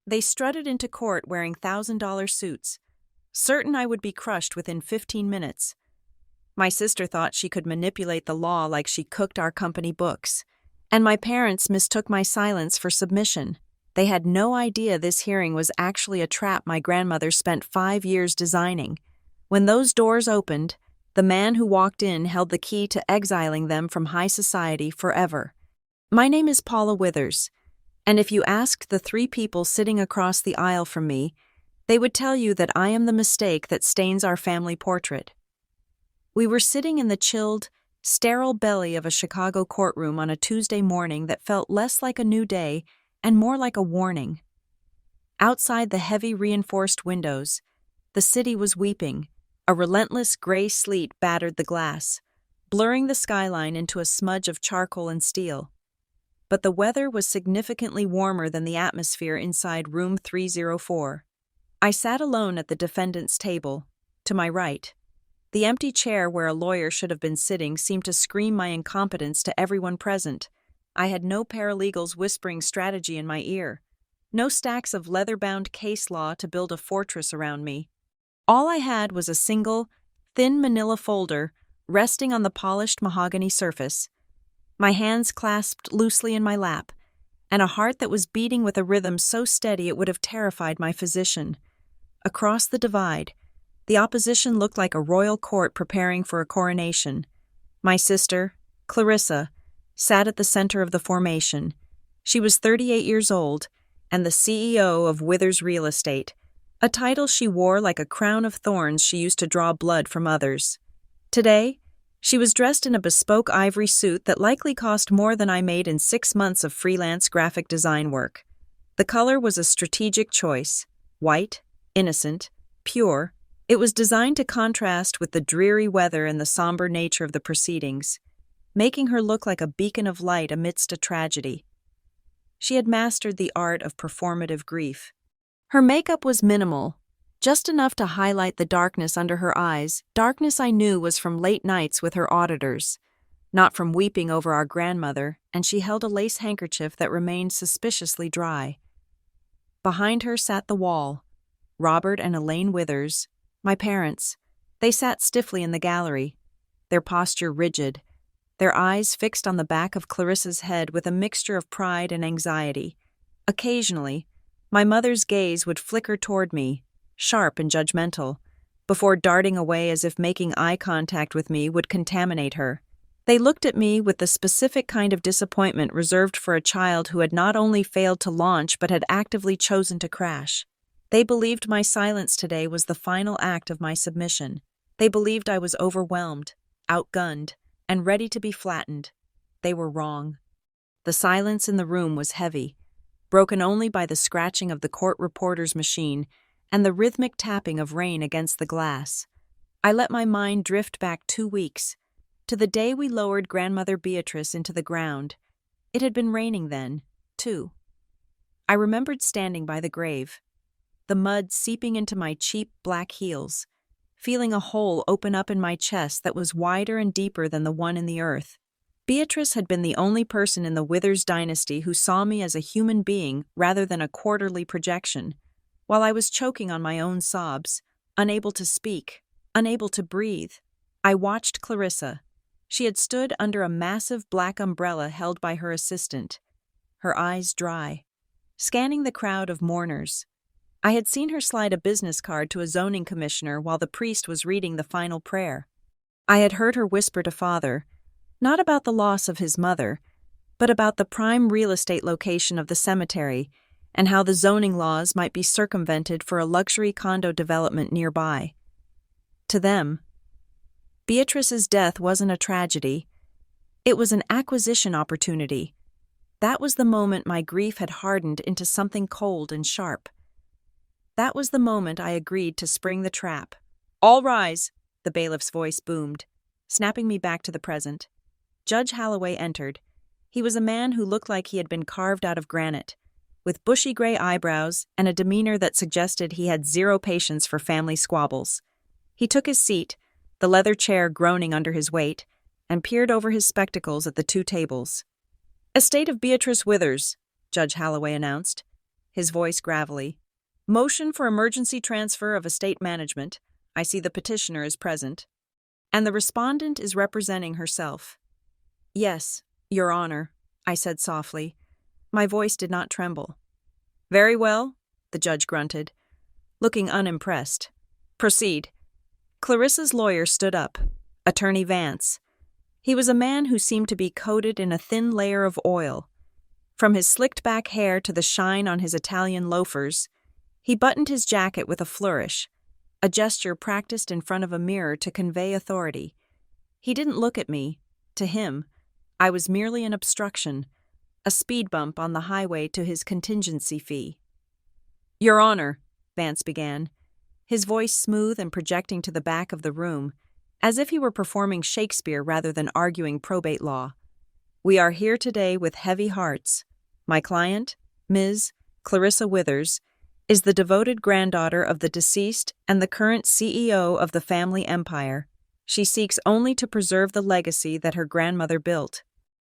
They strutted into court wearing $1,000 suits, certain I would be crushed within 15 minutes. My sister thought she could manipulate the law like she cooked our company books, and my parents mistook my silence for submission. They had no idea this hearing was actually a trap my grandmother spent 5 years designing. When those doors opened, the man who walked in held the key to exiling them from high society forever. My name is Paula Withers, and if you asked the three people sitting across the aisle from me, they would tell you that I am the mistake that stains our family portrait. We were sitting in the chilled, sterile belly of a Chicago courtroom on a Tuesday morning that felt less like a new day and more like a warning. Outside the heavy reinforced windows, the city was weeping. A relentless gray sleet battered the glass, blurring the skyline into a smudge of charcoal and steel. But the weather was significantly warmer than the atmosphere inside room 304. I sat alone at the defendant's table, to my right. The empty chair where a lawyer should have been sitting seemed to scream my incompetence to everyone present. I had no paralegals whispering strategy in my ear, no stacks of leather-bound case law to build a fortress around me. All I had was a single, thin manila folder resting on the polished mahogany surface, my hands clasped loosely in my lap, and a heart that was beating with a rhythm so steady it would have terrified my physician. Across the divide, the opposition looked like a royal court preparing for a coronation. My sister, Clarissa, sat at the center of the formation. She was 38 years old and the CEO of Withers Real Estate, a title she wore like a crown of thorns she used to draw blood from others. Today, she was dressed in a bespoke ivory suit that likely cost more than I made in 6 months of freelance graphic design work. The color was a strategic choice: white, innocent, pure. It was designed to contrast with the dreary weather and the somber nature of the proceedings, making her look like a beacon of light amidst a tragedy. She had mastered the art of performative grief. Her makeup was minimal, just enough to highlight the darkness under her eyes, darkness I knew was from late nights with her auditors, not from weeping over our grandmother, and she held a lace handkerchief that remained suspiciously dry. Behind her sat the wall, Robert and Elaine Withers, my parents. They sat stiffly in the gallery, their posture rigid, their eyes fixed on the back of Clarissa's head with a mixture of pride and anxiety. Occasionally, my mother's gaze would flicker toward me, sharp and judgmental, before darting away as if making eye contact with me would contaminate her. They looked at me with the specific kind of disappointment reserved for a child who had not only failed to launch but had actively chosen to crash. They believed my silence today was the final act of my submission. They believed I was overwhelmed, outgunned, and ready to be flattened. They were wrong. The silence in the room was heavy, broken only by the scratching of the court reporter's machine and the rhythmic tapping of rain against the glass. I let my mind drift back 2 weeks, to the day we lowered Grandmother Beatrice into the ground. It had been raining then, too. I remembered standing by the grave, the mud seeping into my cheap black heels, feeling a hole open up in my chest that was wider and deeper than the one in the earth. Beatrice had been the only person in the Withers dynasty who saw me as a human being rather than a quarterly projection. While I was choking on my own sobs, unable to speak, unable to breathe, I watched Clarissa. She had stood under a massive black umbrella held by her assistant, her eyes dry, scanning the crowd of mourners. I had seen her slide a business card to a zoning commissioner while the priest was reading the final prayer. I had heard her whisper to Father, not about the loss of his mother, but about the prime real estate location of the cemetery and how the zoning laws might be circumvented for a luxury condo development nearby. To them, Beatrice's death wasn't a tragedy. It was an acquisition opportunity. That was the moment my grief had hardened into something cold and sharp. That was the moment I agreed to spring the trap. "All rise," the bailiff's voice boomed, snapping me back to the present. Judge Holloway entered. He was a man who looked like he had been carved out of granite, with bushy gray eyebrows and a demeanor that suggested he had zero patience for family squabbles. He took his seat, the leather chair groaning under his weight, and peered over his spectacles at the two tables. "Estate of Beatrice Withers," Judge Holloway announced. his voice gravelly. Motion for emergency transfer of estate management. I see the petitioner is present. And the respondent is representing herself. Yes, Your Honor, I said softly. My voice did not tremble. Very well, the judge grunted, looking unimpressed. Proceed. Clarissa's lawyer stood up, Attorney Vance. He was a man who seemed to be coated in a thin layer of oil. From his slicked-back hair to the shine on his Italian loafers, he buttoned his jacket with a flourish, a gesture practiced in front of a mirror to convey authority. He didn't look at me. To him, I was merely an obstruction, a speed bump on the highway to his contingency fee. Your Honor, Vance began, his voice smooth and projecting to the back of the room, as if he were performing Shakespeare rather than arguing probate law. We are here today with heavy hearts. My client, Ms. Clarissa Withers, is the devoted granddaughter of the deceased and the current CEO of the family empire. She seeks only to preserve the legacy that her grandmother built.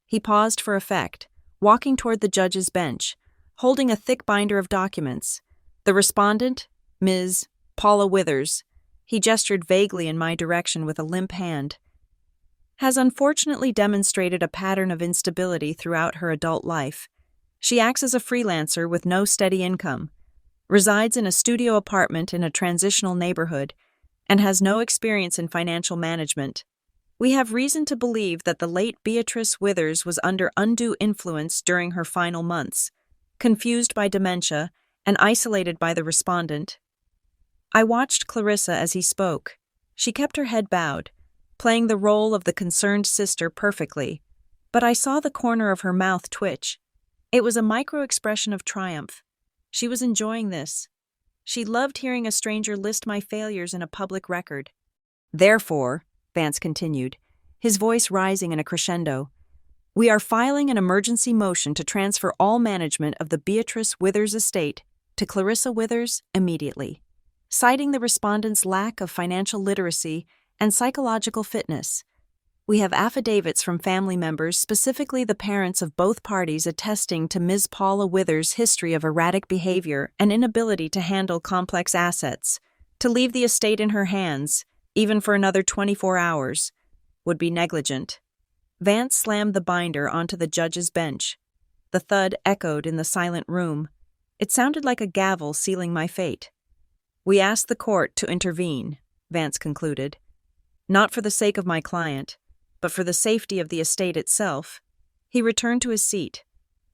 He paused for effect, walking toward the judge's bench, holding a thick binder of documents. The respondent, Ms. Paula Withers, he gestured vaguely in my direction with a limp hand, has unfortunately demonstrated a pattern of instability throughout her adult life. She acts as a freelancer with no steady income, resides in a studio apartment in a transitional neighborhood, and has no experience in financial management. We have reason to believe that the late Beatrice Withers was under undue influence during her final months, confused by dementia and isolated by the respondent. I watched Clarissa as he spoke. She kept her head bowed, playing the role of the concerned sister perfectly, but I saw the corner of her mouth twitch. It was a micro-expression of triumph. She was enjoying this. She loved hearing a stranger list my failures in a public record. Therefore, Vance continued, his voice rising in a crescendo, we are filing an emergency motion to transfer all management of the Beatrice Withers estate to Clarissa Withers immediately, citing the respondent's lack of financial literacy and psychological fitness. We have affidavits from family members, specifically the parents of both parties, attesting to Ms. Paula Withers' history of erratic behavior and inability to handle complex assets. To leave the estate in her hands, even for another 24 hours, would be negligent. Vance slammed the binder onto the judge's bench. The thud echoed in the silent room. It sounded like a gavel sealing my fate. We asked the court to intervene, Vance concluded. Not for the sake of my client, but for the safety of the estate itself. He returned to his seat.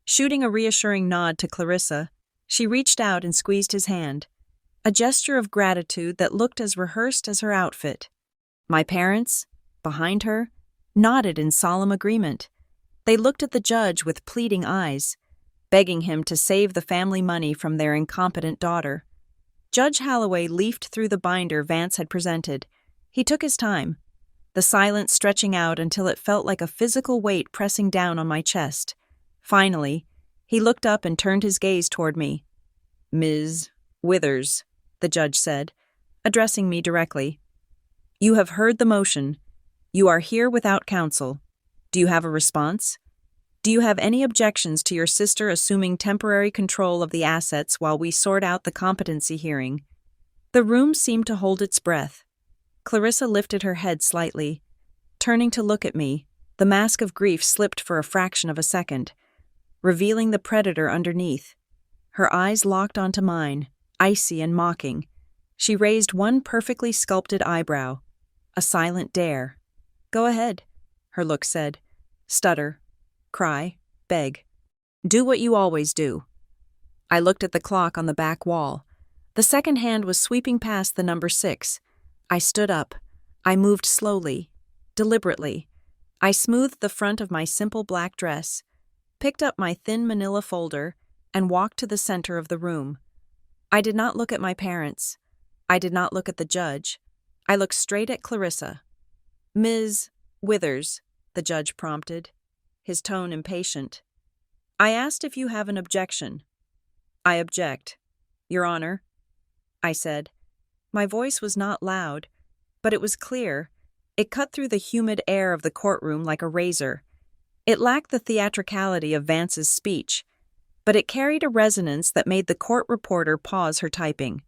Shooting a reassuring nod to Clarissa, she reached out and squeezed his hand, a gesture of gratitude that looked as rehearsed as her outfit. My parents, behind her, nodded in solemn agreement. They looked at the judge with pleading eyes, begging him to save the family money from their incompetent daughter. Judge Holloway leafed through the binder Vance had presented. He took his time, the silence stretching out until it felt like a physical weight pressing down on my chest. Finally, he looked up and turned his gaze toward me. Ms. Withers, the judge said, addressing me directly. You have heard the motion. You are here without counsel. Do you have a response? Do you have any objections to your sister assuming temporary control of the assets while we sort out the competency hearing? The room seemed to hold its breath. Clarissa lifted her head slightly. Turning to look at me, the mask of grief slipped for a fraction of a second, revealing the predator underneath. Her eyes locked onto mine, icy and mocking. She raised one perfectly sculpted eyebrow. A silent dare. Go ahead, her look said. Stutter. Cry. Beg. Do what you always do. I looked at the clock on the back wall. The second hand was sweeping past the number 6. I stood up. I moved slowly, deliberately. I smoothed the front of my simple black dress, picked up my thin manila folder, and walked to the center of the room. I did not look at my parents. I did not look at the judge. I looked straight at Clarissa. Ms. Withers, the judge prompted, his tone impatient. I asked if you have an objection. I object, Your Honor, I said. My voice was not loud, but it was clear. It cut through the humid air of the courtroom like a razor. It lacked the theatricality of Vance's speech. but it carried a resonance that made the court reporter pause her typing.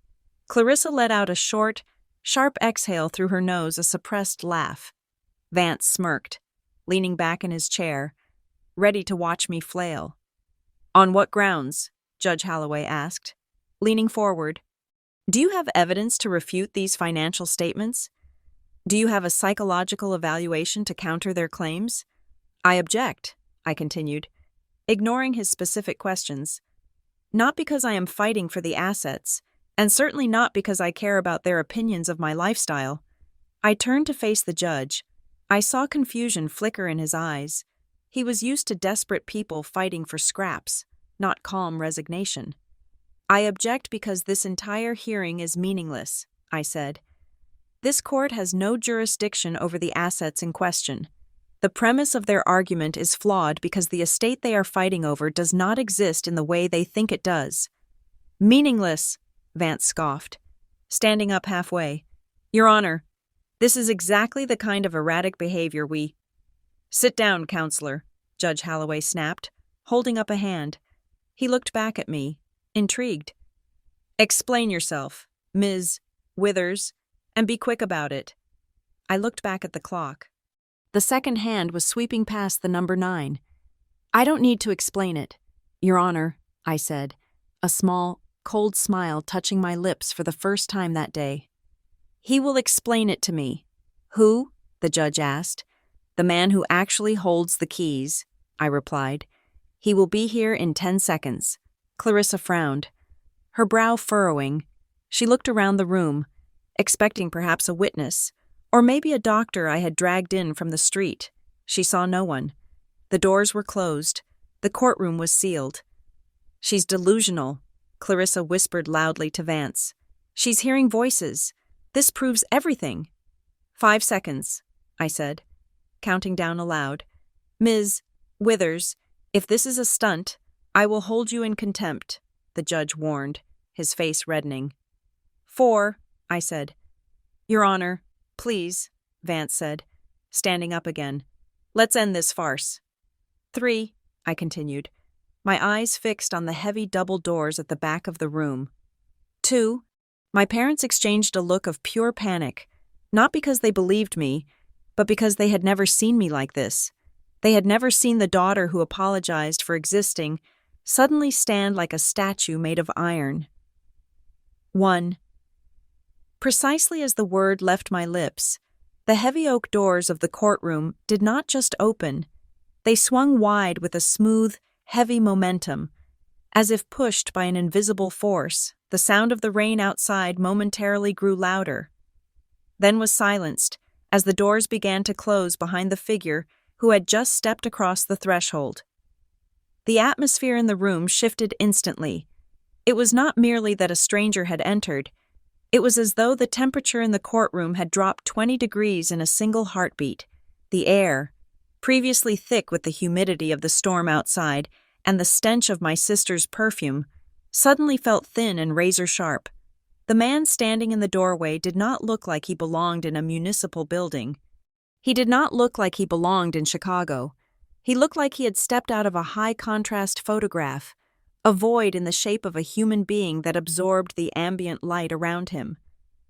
Clarissa let out a short, sharp exhale through her nose, a suppressed laugh. Vance smirked, leaning back in his chair, ready to watch me flail. "On what grounds?" Judge Holloway asked, leaning forward. "Do you have evidence to refute these financial statements? Do you have a psychological evaluation to counter their claims?" "I object," I continued, ignoring his specific questions. "Not because I am fighting for the assets, and certainly not because I care about their opinions of my lifestyle." I turned to face the judge. I saw confusion flicker in his eyes. He was used to desperate people fighting for scraps, not calm resignation. "I object because this entire hearing is meaningless," I said. "This court has no jurisdiction over the assets in question. The premise of their argument is flawed because the estate they are fighting over does not exist in the way they think it does." "Meaningless," Vance scoffed, standing up halfway. "Your Honor, this is exactly the kind of erratic behavior we—" "Sit down, counselor," Judge Holloway snapped, holding up a hand. He looked back at me, intrigued. "Explain yourself, Ms. Withers, and be quick about it." I looked back at the clock. The second hand was sweeping past the number 9. "I don't need to explain it, Your Honor," I said, a small, cold smile touching my lips for the first time that day. "He will explain it to me." "Who?" the judge asked. "The man who actually holds the keys," I replied. "He will be here in 10 seconds. Clarissa frowned, her brow furrowing. She looked around the room, expecting perhaps a witness, or maybe a doctor I had dragged in from the street. She saw no one. The doors were closed. The courtroom was sealed. "She's delusional," Clarissa whispered loudly to Vance. "She's hearing voices. This proves everything." 5 seconds, I said, counting down aloud. "Ms. Withers, if this is a stunt, I will hold you in contempt," the judge warned, his face reddening. 4, I said. "Your Honor, please," Vance said, standing up again. "Let's end this farce." 3, I continued, my eyes fixed on the heavy double doors at the back of the room. 2, my parents exchanged a look of pure panic, not because they believed me, but because they had never seen me like this. They had never seen the daughter who apologized for existing suddenly stand like a statue made of iron. 1. Precisely as the word left my lips, the heavy oak doors of the courtroom did not just open. They swung wide with a smooth, heavy momentum. As if pushed by an invisible force, the sound of the rain outside momentarily grew louder, then was silenced as the doors began to close behind the figure who had just stepped across the threshold. The atmosphere in the room shifted instantly. It was not merely that a stranger had entered. It was as though the temperature in the courtroom had dropped 20 degrees in a single heartbeat. The air, previously thick with the humidity of the storm outside and the stench of my sister's perfume, suddenly felt thin and razor-sharp. The man standing in the doorway did not look like he belonged in a municipal building. He did not look like he belonged in Chicago. He looked like he had stepped out of a high-contrast photograph, a void in the shape of a human being that absorbed the ambient light around him.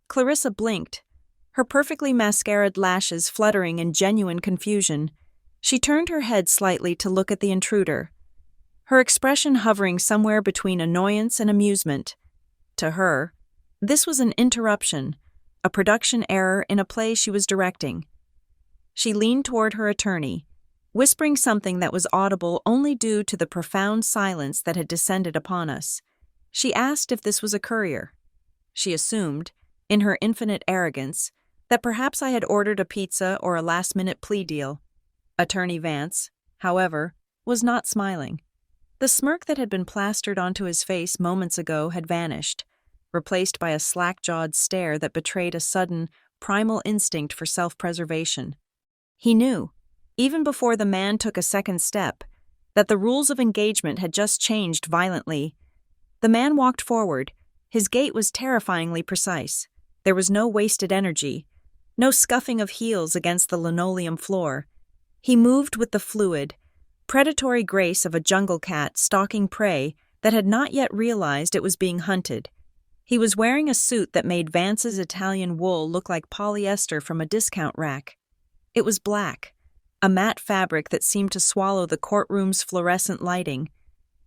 Clarissa blinked, her perfectly mascaraed lashes fluttering in genuine confusion. She turned her head slightly to look at the intruder, her expression hovering somewhere between annoyance and amusement. To her, this was an interruption, a production error in a play she was directing. She leaned toward her attorney, whispering something that was audible only due to the profound silence that had descended upon us. She asked if this was a courier. She assumed, in her infinite arrogance, that perhaps I had ordered a pizza or a last-minute plea deal. Attorney Vance, however, was not smiling. The smirk that had been plastered onto his face moments ago had vanished, replaced by a slack-jawed stare that betrayed a sudden, primal instinct for self-preservation. He knew, even before the man took a second step, that the rules of engagement had just changed violently. The man walked forward. His gait was terrifyingly precise. There was no wasted energy, no scuffing of heels against the linoleum floor. He moved with the fluid, predatory grace of a jungle cat stalking prey that had not yet realized it was being hunted. He was wearing a suit that made Vance's Italian wool look like polyester from a discount rack. It was black, a matte fabric that seemed to swallow the courtroom's fluorescent lighting.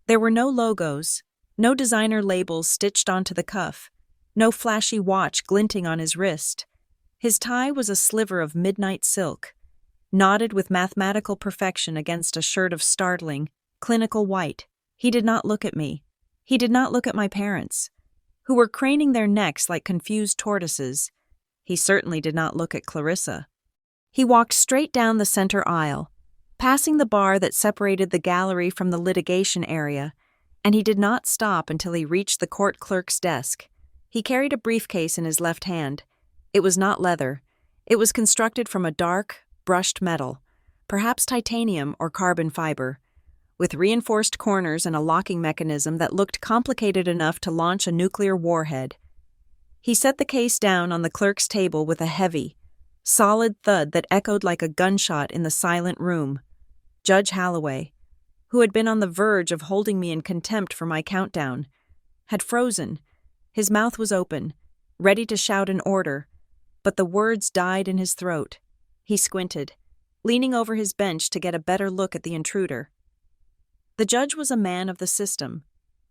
There were no logos, no designer labels stitched onto the cuff, no flashy watch glinting on his wrist. His tie was a sliver of midnight silk, knotted with mathematical perfection against a shirt of startling, clinical white. He did not look at me. He did not look at my parents, who were craning their necks like confused tortoises. He certainly did not look at Clarissa. He walked straight down the center aisle, passing the bar that separated the gallery from the litigation area, and he did not stop until he reached the court clerk's desk. He carried a briefcase in his left hand. It was not leather. It was constructed from a dark, brushed metal, perhaps titanium or carbon fiber, with reinforced corners and a locking mechanism that looked complicated enough to launch a nuclear warhead. He set the case down on the clerk's table with a heavy, solid thud that echoed like a gunshot in the silent room. Judge Holloway, who had been on the verge of holding me in contempt for my countdown, had frozen. His mouth was open, ready to shout an order, but the words died in his throat. He squinted, leaning over his bench to get a better look at the intruder. The judge was a man of the system,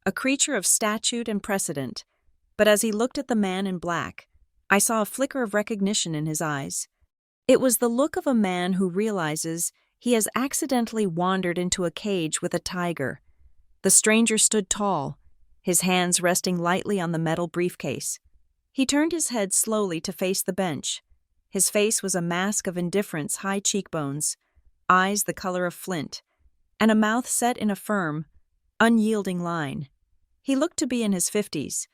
a creature of statute and precedent, but as he looked at the man in black, I saw a flicker of recognition in his eyes. It was the look of a man who realizes he has accidentally wandered into a cage with a tiger. The stranger stood tall, his hands resting lightly on the metal briefcase. He turned his head slowly to face the bench. His face was a mask of indifference, high cheekbones, eyes the color of flint, and a mouth set in a firm, unyielding line. He looked to be in his 50s,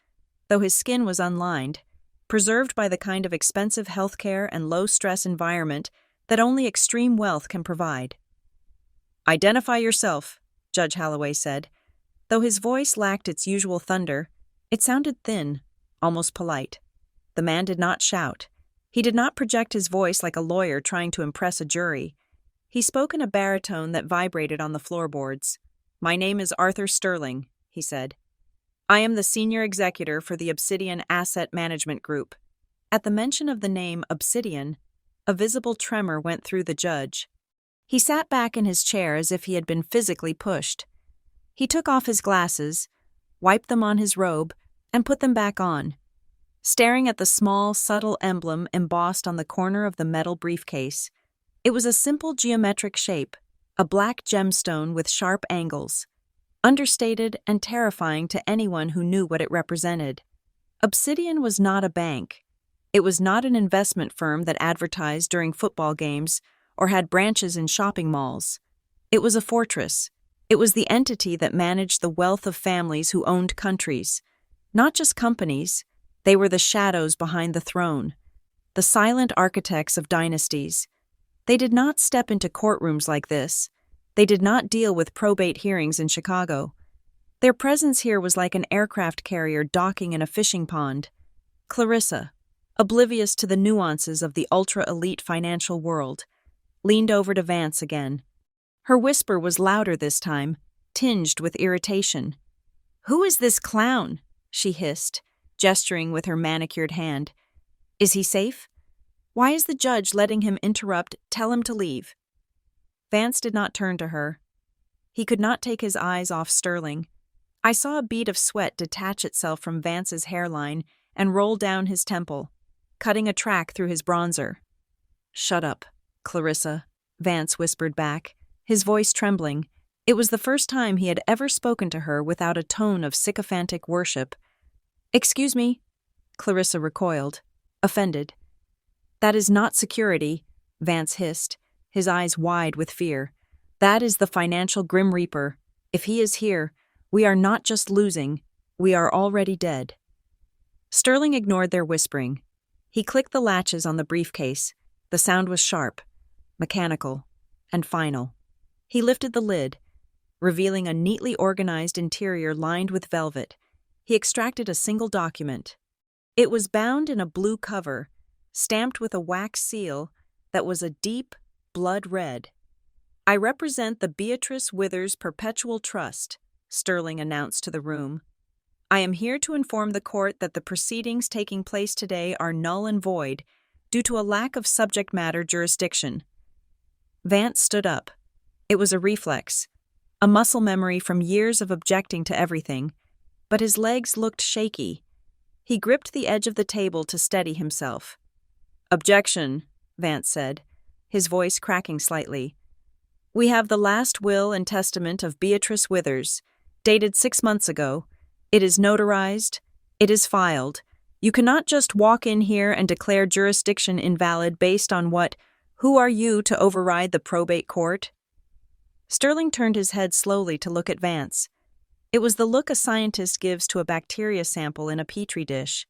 though his skin was unlined, preserved by the kind of expensive healthcare and low-stress environment that only extreme wealth can provide. "Identify yourself," Judge Holloway said. Though his voice lacked its usual thunder, it sounded thin, almost polite. The man did not shout. He did not project his voice like a lawyer trying to impress a jury. He spoke in a baritone that vibrated on the floorboards. "My name is Arthur Sterling," he said. "I am the senior executor for the Obsidian Asset Management Group." At the mention of the name Obsidian, a visible tremor went through the judge. He sat back in his chair as if he had been physically pushed. He took off his glasses, wiped them on his robe, and put them back on, staring at the small, subtle emblem embossed on the corner of the metal briefcase. It was a simple geometric shape, a black gemstone with sharp angles, understated and terrifying to anyone who knew what it represented. Obsidian was not a bank. It was not an investment firm that advertised during football games or had branches in shopping malls. It was a fortress. It was the entity that managed the wealth of families who owned countries. Not just companies, they were the shadows behind the throne, the silent architects of dynasties. They did not step into courtrooms like this. They did not deal with probate hearings in Chicago. Their presence here was like an aircraft carrier docking in a fishing pond. Clarissa, oblivious to the nuances of the ultra-elite financial world, leaned over to Vance again. Her whisper was louder this time, tinged with irritation. "Who is this clown?" she hissed, gesturing with her manicured hand. "Is he safe? Why is the judge letting him interrupt? Tell him to leave." Vance did not turn to her. He could not take his eyes off Sterling. I saw a bead of sweat detach itself from Vance's hairline and roll down his temple, cutting a track through his bronzer. "Shut up, Clarissa," Vance whispered back, his voice trembling. It was the first time he had ever spoken to her without a tone of sycophantic worship. "Excuse me," Clarissa recoiled, offended. "That is not security," Vance hissed, his eyes wide with fear. "That is the financial Grim Reaper. If he is here, we are not just losing, we are already dead." Sterling ignored their whispering. He clicked the latches on the briefcase. The sound was sharp, mechanical, and final. He lifted the lid, revealing a neatly organized interior lined with velvet. He extracted a single document. It was bound in a blue cover, stamped with a wax seal that was a deep blood red. I represent the Beatrice Withers Perpetual Trust, Sterling announced to the room. I am here to inform the court that the proceedings taking place today are null and void due to a lack of subject matter jurisdiction. Vance stood up. It was a reflex, a muscle memory from years of objecting to everything, but his legs looked shaky. He gripped the edge of the table to steady himself. "Objection," Vance said, his voice cracking slightly. "We have the last will and testament of Beatrice Withers, dated 6 months ago. It is notarized. It is filed. You cannot just walk in here and declare jurisdiction invalid based on what? Who are you to override the probate court?" Sterling turned his head slowly to look at Vance. It was the look a scientist gives to a bacteria sample in a petri dish.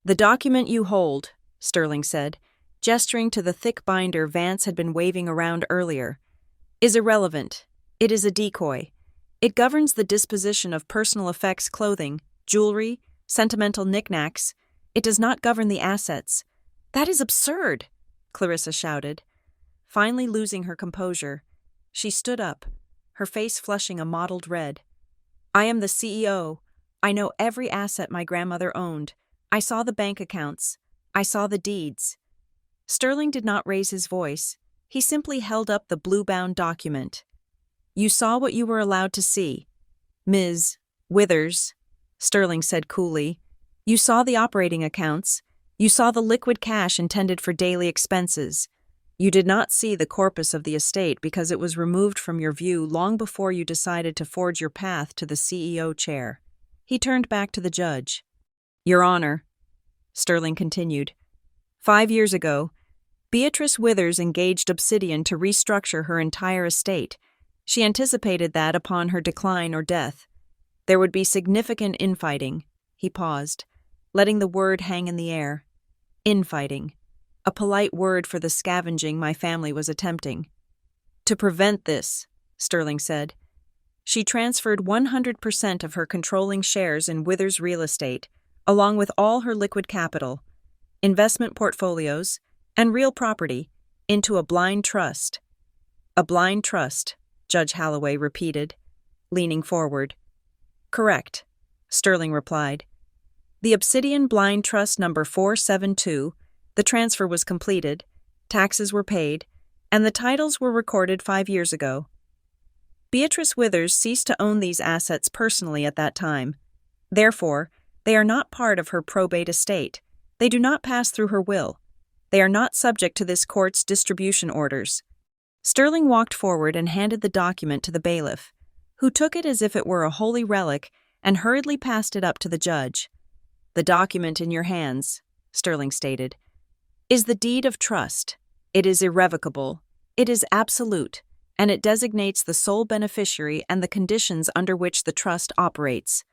"The document you hold," Sterling said, gesturing to the thick binder Vance had been waving around earlier, "is irrelevant. It is a decoy. It governs the disposition of personal effects, clothing, jewelry, sentimental knickknacks. It does not govern the assets." "That is absurd," Clarissa shouted. Finally losing her composure, she stood up, her face flushing a mottled red. "I am the CEO. I know every asset my grandmother owned. I saw the bank accounts. I saw the deeds." Sterling did not raise his voice. He simply held up the blue-bound document. "You saw what you were allowed to see. Ms. Withers," Sterling said coolly. "You saw the operating accounts. You saw the liquid cash intended for daily expenses. You did not see the corpus of the estate because it was removed from your view long before you decided to forge your path to the CEO chair." He turned back to the judge. "Your Honor," Sterling continued, "5 years ago, Beatrice Withers engaged Obsidian to restructure her entire estate. She anticipated that upon her decline or death, there would be significant infighting." He paused, letting the word hang in the air. Infighting. A polite word for the scavenging my family was attempting. "To prevent this," Sterling said, "she transferred 100% of her controlling shares in Withers Real Estate, along with all her liquid capital, investment portfolios, and real property, into a blind trust." "A blind trust," Judge Holloway repeated, leaning forward. "Correct," Sterling replied. "The Obsidian Blind Trust number 472, the transfer was completed, taxes were paid, and the titles were recorded 5 years ago. Beatrice Withers ceased to own these assets personally at that time. Therefore, they are not part of her probate estate. They do not pass through her will. They are not subject to this court's distribution orders." Sterling walked forward and handed the document to the bailiff, who took it as if it were a holy relic and hurriedly passed it up to the judge. "The document in your hands," Sterling stated, "is the deed of trust. It is irrevocable. It is absolute, and it designates the sole beneficiary and the conditions under which the trust operates."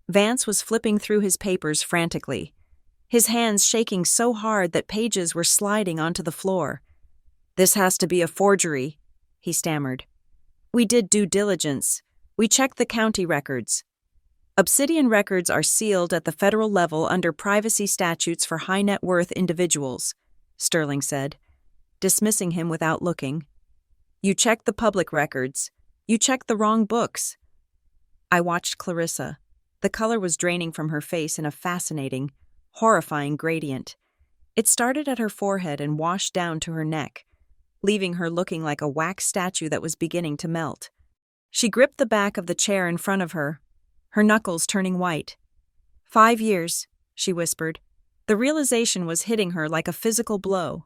Vance was flipping through his papers frantically, his hands shaking so hard that pages were sliding onto the floor. "This has to be a forgery," he stammered. "We did due diligence. We checked the county records. Obsidian records are sealed at the federal level under privacy statutes for high-net-worth individuals," Sterling said, dismissing him without looking. "You checked the public records. You checked the wrong books." I watched Clarissa. The color was draining from her face in a fascinating, horrifying gradient. It started at her forehead and washed down to her neck, leaving her looking like a wax statue that was beginning to melt. She gripped the back of the chair in front of her, her knuckles turning white. 5 years, she whispered. The realization was hitting her like a physical blow.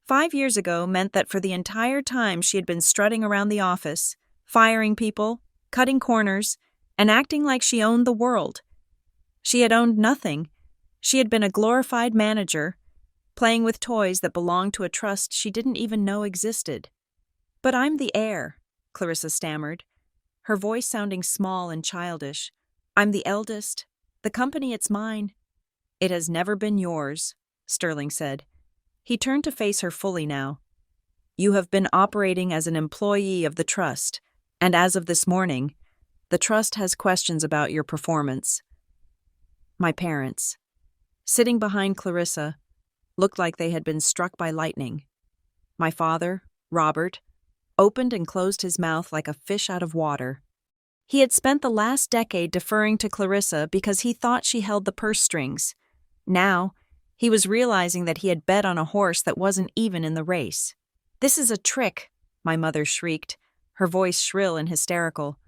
5 years ago meant that for the entire time she had been strutting around the office, firing people, cutting corners, and acting like she owned the world. She had owned nothing. She had been a glorified manager, playing with toys that belonged to a trust she didn't even know existed. "But I'm the heir," Clarissa stammered, her voice sounding small and childish. "I'm the eldest. The company, it's mine." "It has never been yours," Sterling said. He turned to face her fully now. "You have been operating as an employee of the trust, and as of this morning, the trust has questions about your performance." My parents, sitting behind Clarissa, looked like they had been struck by lightning. My father, Robert, opened and closed his mouth like a fish out of water. He had spent the last decade deferring to Clarissa because he thought she held the purse strings. Now, he was realizing that he had bet on a horse that wasn't even in the race. "This is a trick," my mother shrieked, her voice shrill and hysterical.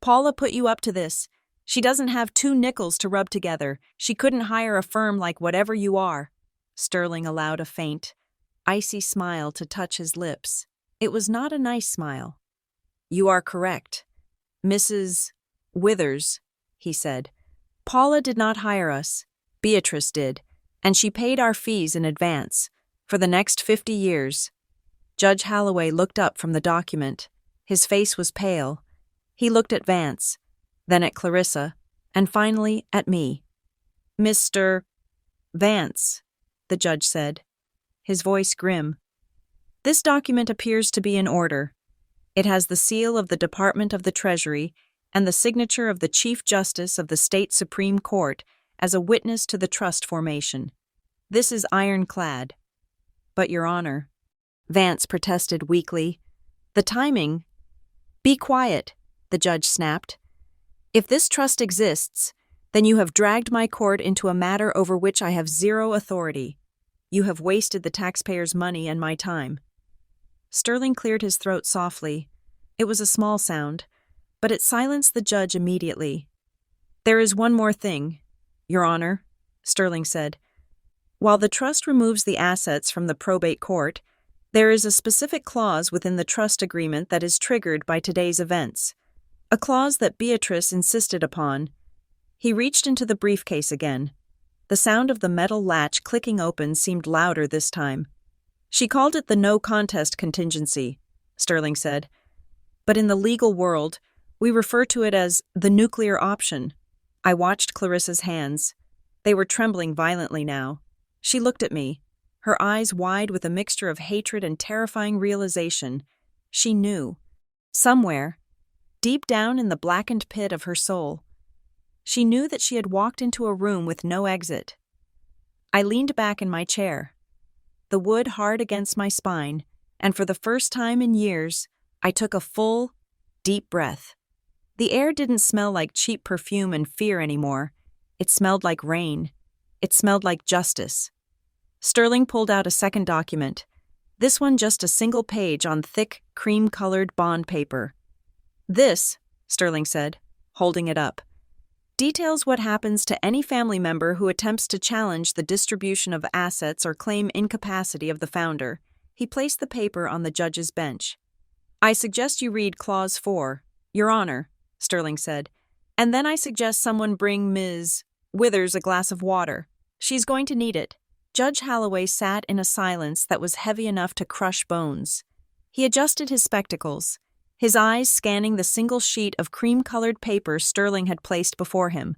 "Paula put you up to this. She doesn't have 2 nickels to rub together. She couldn't hire a firm like whatever you are." Sterling allowed a faint, icy smile to touch his lips. It was not a nice smile. "You are correct, Mrs. Withers," he said. "Paula did not hire us. Beatrice did, and she paid our fees in advance, for the next 50 years. Judge Holloway looked up from the document. His face was pale. He looked at Vance, then at Clarissa, and finally at me. "Mr. Vance," the judge said, his voice grim. "This document appears to be in order. It has the seal of the Department of the Treasury and the signature of the Chief Justice of the State Supreme Court as a witness to the trust formation. This is ironclad." "But, Your Honor," Vance protested weakly, "the timing—" "Be quiet," the judge snapped. "If this trust exists, then you have dragged my court into a matter over which I have zero authority. You have wasted the taxpayers' money and my time." Sterling cleared his throat softly. It was a small sound, but it silenced the judge immediately. "There is one more thing, Your Honor," Sterling said. "While the trust removes the assets from the probate court, there is a specific clause within the trust agreement that is triggered by today's events. A clause that Beatrice insisted upon." He reached into the briefcase again. The sound of the metal latch clicking open seemed louder this time. "She called it the no contest contingency," Sterling said. "But in the legal world, we refer to it as the nuclear option." I watched Clarissa's hands. They were trembling violently now. She looked at me, her eyes wide with a mixture of hatred and terrifying realization. She knew. Somewhere, deep down in the blackened pit of her soul, she knew that she had walked into a room with no exit. I leaned back in my chair, the wood hard against my spine, and for the first time in years, I took a full, deep breath. The air didn't smell like cheap perfume and fear anymore. It smelled like rain. It smelled like justice. Sterling pulled out a second document, this one just a single page on thick, cream-colored bond paper. "This," Sterling said, holding it up, "details what happens to any family member who attempts to challenge the distribution of assets or claim incapacity of the founder." He placed the paper on the judge's bench. "I suggest you read Clause 4, Your Honor," Sterling said, "and then I suggest someone bring Ms. Withers a glass of water. She's going to need it." Judge Holloway sat in a silence that was heavy enough to crush bones. He adjusted his spectacles, his eyes scanning the single sheet of cream-colored paper Sterling had placed before him.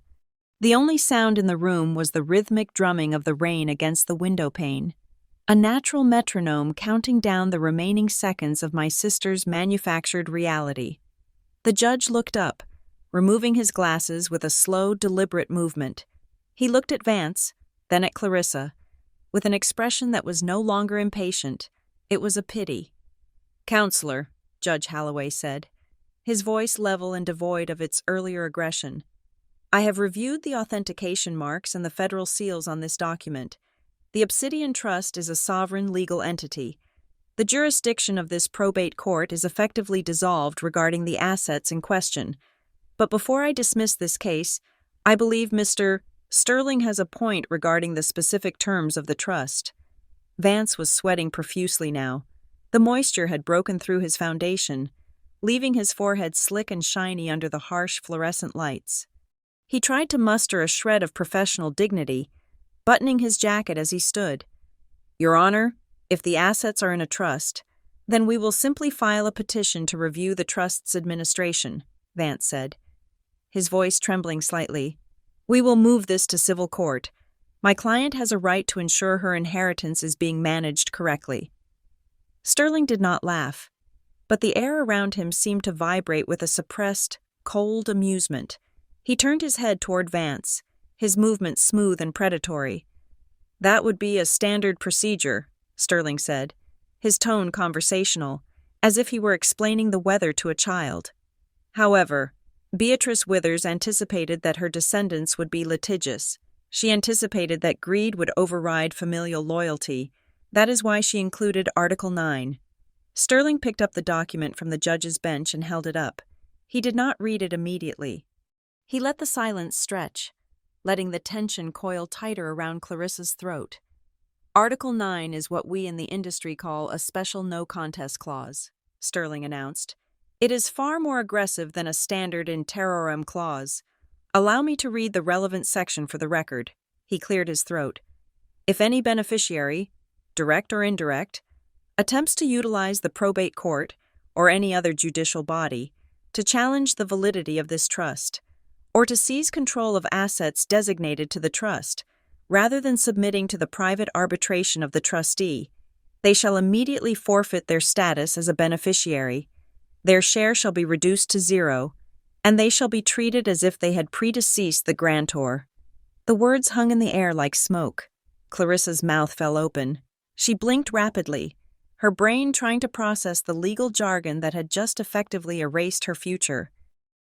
The only sound in the room was the rhythmic drumming of the rain against the window pane, a natural metronome counting down the remaining seconds of my sister's manufactured reality. The judge looked up, removing his glasses with a slow, deliberate movement. He looked at Vance, then at Clarissa, with an expression that was no longer impatient. It was a pity. "Counselor," Judge Holloway said, his voice level and devoid of its earlier aggression, "I have reviewed the authentication marks and the federal seals on this document. The Obsidian Trust is a sovereign legal entity. The jurisdiction of this probate court is effectively dissolved regarding the assets in question. But before I dismiss this case, I believe Mr. Sterling has a point regarding the specific terms of the trust." Vance was sweating profusely now. The moisture had broken through his foundation, leaving his forehead slick and shiny under the harsh fluorescent lights. He tried to muster a shred of professional dignity, buttoning his jacket as he stood. "Your Honor, if the assets are in a trust, then we will simply file a petition to review the trust's administration," Vance said, his voice trembling slightly. "We will move this to civil court. My client has a right to ensure her inheritance is being managed correctly." Sterling did not laugh, but the air around him seemed to vibrate with a suppressed, cold amusement. He turned his head toward Vance, his movement smooth and predatory. "That would be a standard procedure," Sterling said, his tone conversational, as if he were explaining the weather to a child. However, Beatrice Withers anticipated that her descendants would be litigious. She anticipated that greed would override familial loyalty. That is why she included Article 9. Sterling picked up the document from the judge's bench and held it up. He did not read it immediately. He let the silence stretch, letting the tension coil tighter around Clarissa's throat. Article 9 is what we in the industry call a special no-contest clause, Sterling announced. It is far more aggressive than a standard in terrorem clause. Allow me to read the relevant section for the record. He cleared his throat. If any beneficiary, direct or indirect, attempts to utilize the probate court or any other judicial body to challenge the validity of this trust, or to seize control of assets designated to the trust, rather than submitting to the private arbitration of the trustee, they shall immediately forfeit their status as a beneficiary. Their share shall be reduced to 0, and they shall be treated as if they had predeceased the grantor. The words hung in the air like smoke. Clarissa's mouth fell open. She blinked rapidly, her brain trying to process the legal jargon that had just effectively erased her future.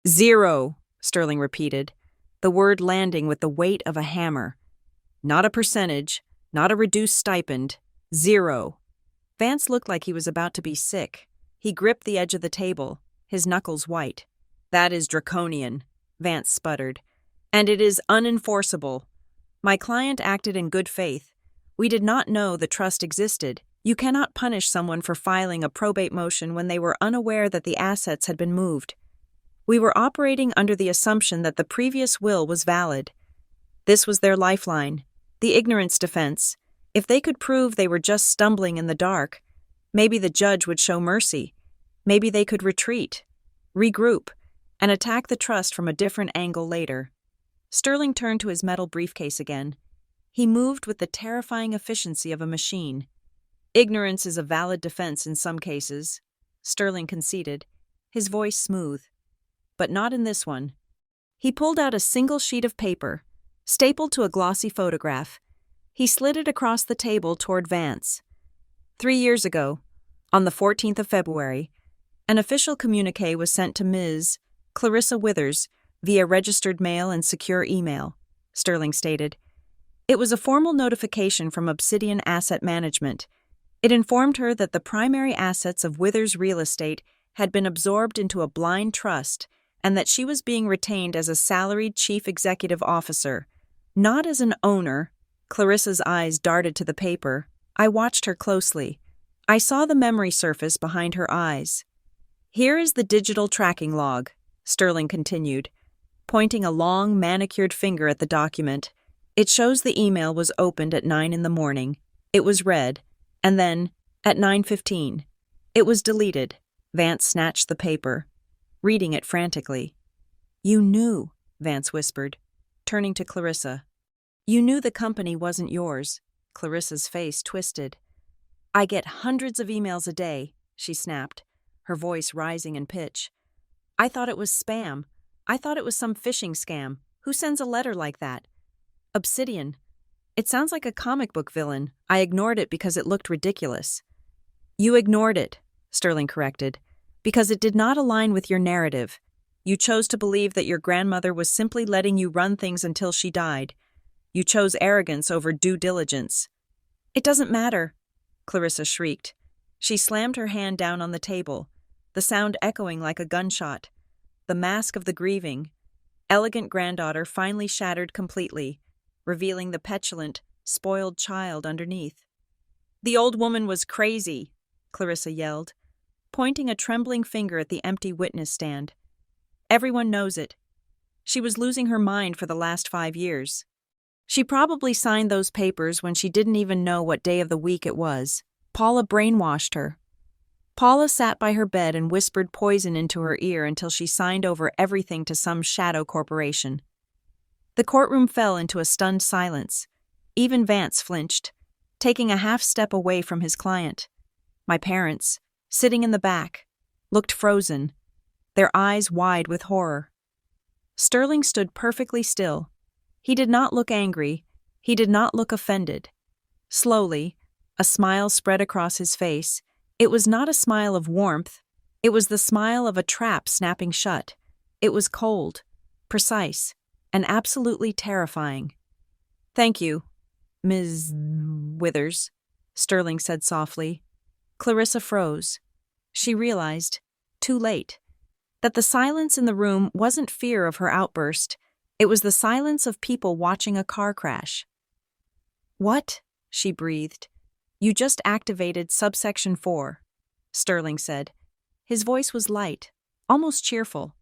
0, Sterling repeated, the word landing with the weight of a hammer. Not a percentage, not a reduced stipend. 0. Vance looked like he was about to be sick. He gripped the edge of the table, his knuckles white. That is draconian, Vance sputtered. And it is unenforceable. My client acted in good faith. We did not know the trust existed. You cannot punish someone for filing a probate motion when they were unaware that the assets had been moved. We were operating under the assumption that the previous will was valid. This was their lifeline, the ignorance defense. If they could prove they were just stumbling in the dark, maybe the judge would show mercy. Maybe they could retreat, regroup, and attack the trust from a different angle later. Sterling turned to his metal briefcase again. He moved with the terrifying efficiency of a machine. Ignorance is a valid defense in some cases, Sterling conceded, his voice smooth. But not in this one. He pulled out a single sheet of paper, stapled to a glossy photograph. He slid it across the table toward Vance. 3 years ago, on the 14th of February, an official communiqué was sent to Ms. Clarissa Withers via registered mail and secure email, Sterling stated. It was a formal notification from Obsidian Asset Management. It informed her that the primary assets of Withers Real Estate had been absorbed into a blind trust and that she was being retained as a salaried chief executive officer, not as an owner. Clarissa's eyes darted to the paper. I watched her closely. I saw the memory surface behind her eyes. Here is the digital tracking log, Sterling continued, pointing a long, manicured finger at the document. It shows the email was opened at 9 in the morning. It was read, and then, at 9:15, it was deleted. Vance snatched the paper, reading it frantically. You knew, Vance whispered, turning to Clarissa. You knew the company wasn't yours. Clarissa's face twisted. I get hundreds of emails a day, she snapped, her voice rising in pitch. I thought it was spam. I thought it was some phishing scam. Who sends a letter like that? Obsidian. It sounds like a comic book villain. I ignored it because it looked ridiculous. You ignored it, Sterling corrected, because it did not align with your narrative. You chose to believe that your grandmother was simply letting you run things until she died. You chose arrogance over due diligence. It doesn't matter, Clarissa shrieked. She slammed her hand down on the table, the sound echoing like a gunshot. The mask of the grieving, elegant granddaughter finally shattered completely, revealing the petulant, spoiled child underneath. The old woman was crazy, Clarissa yelled, pointing a trembling finger at the empty witness stand. Everyone knows it. She was losing her mind for the last 5 years. She probably signed those papers when she didn't even know what day of the week it was. Paula brainwashed her. Paula sat by her bed and whispered poison into her ear until she signed over everything to some shadow corporation. The courtroom fell into a stunned silence. Even Vance flinched, taking a half step away from his client. My parents, sitting in the back, looked frozen, their eyes wide with horror. Sterling stood perfectly still. He did not look angry. He did not look offended. Slowly, a smile spread across his face. It was not a smile of warmth. It was the smile of a trap snapping shut. It was cold, precise, and absolutely terrifying. "Thank you, Ms. Withers," Sterling said softly. Clarissa froze. She realized, too late, that the silence in the room wasn't fear of her outburst. It was the silence of people watching a car crash. "What?" she breathed. "You just activated subsection 4, Sterling said. His voice was light, almost cheerful.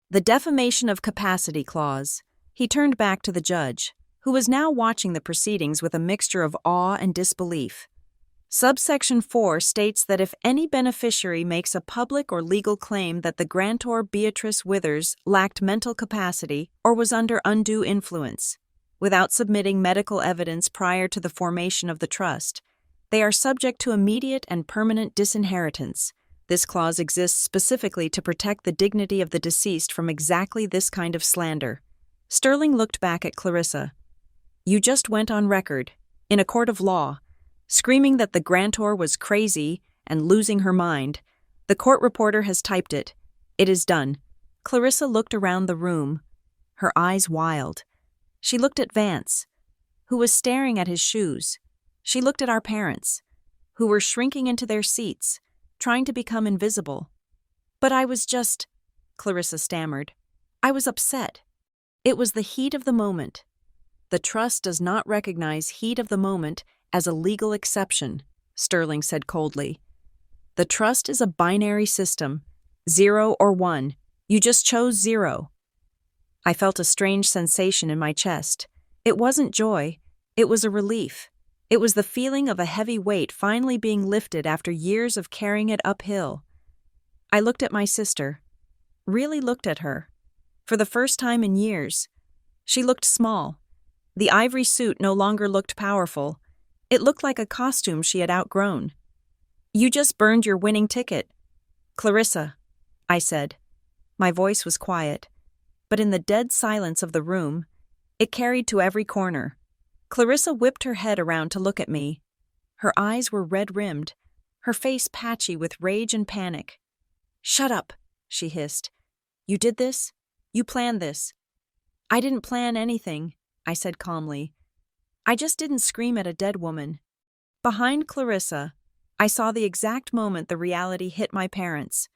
"The defamation of capacity clause." He turned back to the judge, who was now watching the proceedings with a mixture of awe and disbelief. Subsection 4 states that if any beneficiary makes a public or legal claim that the grantor Beatrice Withers lacked mental capacity or was under undue influence, without submitting medical evidence prior to the formation of the trust, they are subject to immediate and permanent disinheritance. This clause exists specifically to protect the dignity of the deceased from exactly this kind of slander. Sterling looked back at Clarissa. "You just went on record, in a court of law, screaming that the grantor was crazy and losing her mind. The court reporter has typed it. It is done." Clarissa looked around the room, her eyes wild. She looked at Vance, who was staring at his shoes. She looked at our parents, who were shrinking into their seats, trying to become invisible. "But I was just," Clarissa stammered. "I was upset. It was the heat of the moment." "The trust does not recognize heat of the moment as a legal exception," Sterling said coldly. "The trust is a binary system, 0 or 1. You just chose 0. I felt a strange sensation in my chest. It wasn't joy. It was a relief. It was the feeling of a heavy weight finally being lifted after years of carrying it uphill. I looked at my sister. Really looked at her. For the first time in years. She looked small. The ivory suit no longer looked powerful. It looked like a costume she had outgrown. "You just burned your winning ticket." "Clarissa," I said. My voice was quiet, but in the dead silence of the room, it carried to every corner. Clarissa whipped her head around to look at me. Her eyes were red-rimmed, her face patchy with rage and panic. "Shut up," she hissed. "You did this? You planned this." "I didn't plan anything," I said calmly. "I just didn't scream at a dead woman." Behind Clarissa, I saw the exact moment the reality hit my parents.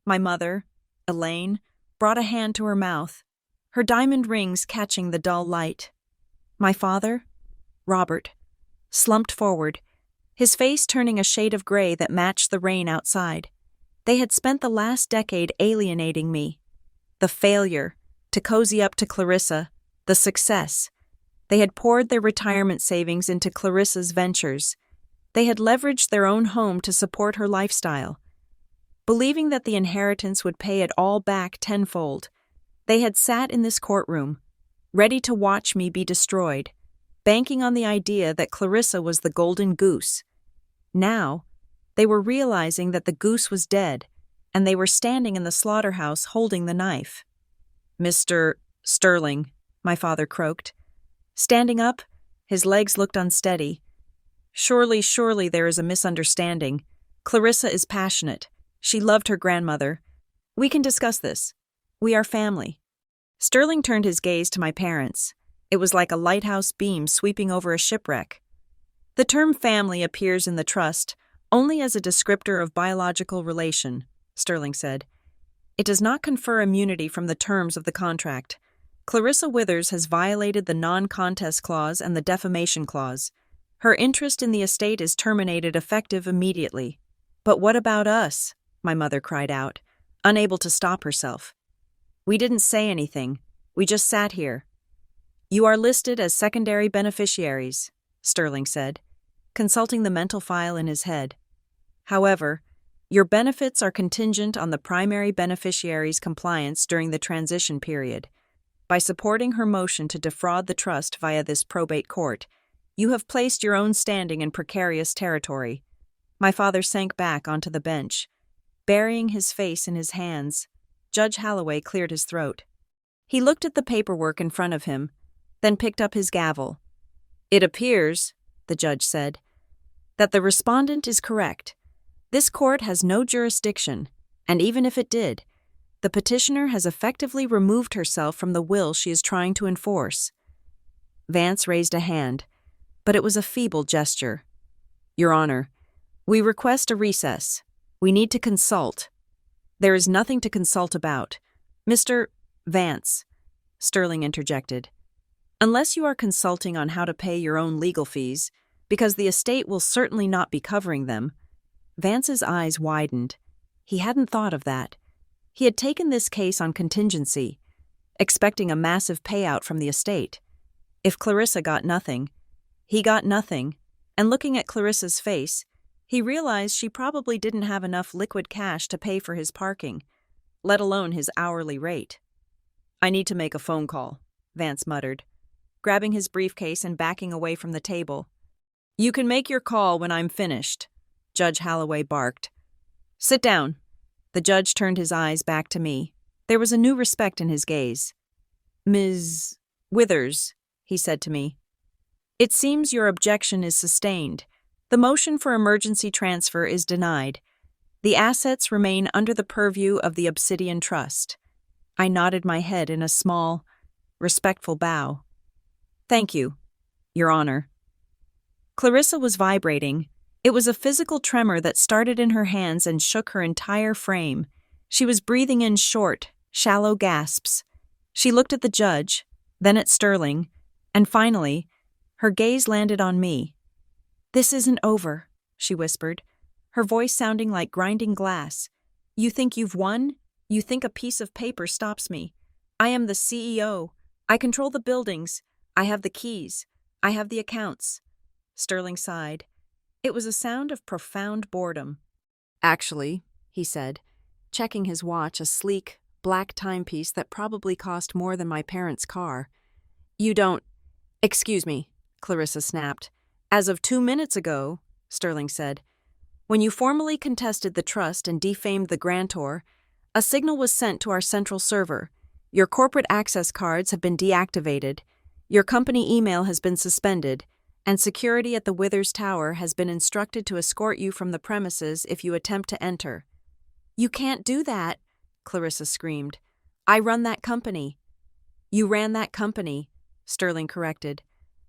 My mother, Elaine, brought a hand to her mouth, her diamond rings catching the dull light. My father, Robert, slumped forward, his face turning a shade of gray that matched the rain outside. They had spent the last decade alienating me. The failure, to cozy up to Clarissa, the success. They had poured their retirement savings into Clarissa's ventures. They had leveraged their own home to support her lifestyle. Believing that the inheritance would pay it all back tenfold, they had sat in this courtroom, ready to watch me be destroyed, banking on the idea that Clarissa was the golden goose. Now, they were realizing that the goose was dead, and they were standing in the slaughterhouse holding the knife. "Mr. Sterling," my father croaked. Standing up, his legs looked unsteady. Surely there is a misunderstanding. Clarissa is passionate. She loved her grandmother. We can discuss this. We are family." Sterling turned his gaze to my parents. It was like a lighthouse beam sweeping over a shipwreck. "The term family appears in the trust only as a descriptor of biological relation," Sterling said. "It does not confer immunity from the terms of the contract. Clarissa Withers has violated the non-contest clause and the defamation clause. Her interest in the estate is terminated effective immediately." "But what about us?" my mother cried out, unable to stop herself. "We didn't say anything. We just sat here." "You are listed as secondary beneficiaries," Sterling said, consulting the mental file in his head. "However, your benefits are contingent on the primary beneficiary's compliance during the transition period. By supporting her motion to defraud the trust via this probate court, you have placed your own standing in precarious territory." My father sank back onto the bench. Burying his face in his hands, Judge Holloway cleared his throat. He looked at the paperwork in front of him, then picked up his gavel. "It appears," the judge said, "that the respondent is correct. This court has no jurisdiction, and even if it did, the petitioner has effectively removed herself from the will she is trying to enforce. Vance raised a hand, but it was a feeble gesture. Your Honor, we request a recess. We need to consult. There is nothing to consult about. Mr. Vance, Sterling interjected. Unless you are consulting on how to pay your own legal fees, because the estate will certainly not be covering them. Vance's eyes widened. He hadn't thought of that. He had taken this case on contingency, expecting a massive payout from the estate. If Clarissa got nothing, he got nothing, and looking at Clarissa's face, he realized she probably didn't have enough liquid cash to pay for his parking, let alone his hourly rate. I need to make a phone call, Vance muttered, grabbing his briefcase and backing away from the table. You can make your call when I'm finished, Judge Holloway barked. Sit down. The judge turned his eyes back to me. There was a new respect in his gaze. Ms. Withers, he said to me. It seems your objection is sustained. The motion for emergency transfer is denied. The assets remain under the purview of the Obsidian Trust. I nodded my head in a small, respectful bow. Thank you, Your Honor. Clarissa was vibrating. It was a physical tremor that started in her hands and shook her entire frame. She was breathing in short, shallow gasps. She looked at the judge, then at Sterling, and finally, her gaze landed on me. This isn't over, she whispered, her voice sounding like grinding glass. You think you've won? You think a piece of paper stops me? I am the CEO. I control the buildings. I have the keys. I have the accounts. Sterling sighed. It was a sound of profound boredom. Actually, he said, checking his watch, a sleek, black timepiece that probably cost more than my parents' car. You don't... Excuse me, Clarissa snapped. As of 2 minutes ago, Sterling said, when you formally contested the trust and defamed the grantor, a signal was sent to our central server. Your corporate access cards have been deactivated. Your company email has been suspended, and security at the Withers Tower has been instructed to escort you from the premises if you attempt to enter. You can't do that, Clarissa screamed. I run that company. You ran that company, Sterling corrected.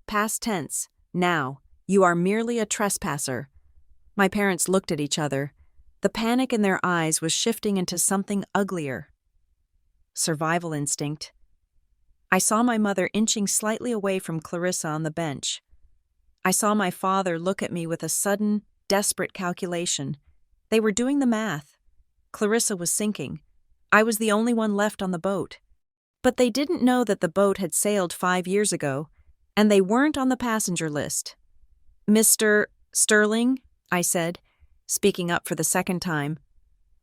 Past tense, now. You are merely a trespasser. My parents looked at each other. The panic in their eyes was shifting into something uglier. Survival instinct. I saw my mother inching slightly away from Clarissa on the bench. I saw my father look at me with a sudden, desperate calculation. They were doing the math. Clarissa was sinking. I was the only one left on the boat. But they didn't know that the boat had sailed 5 years ago, and they weren't on the passenger list. Mr. Sterling, I said, speaking up for the second time.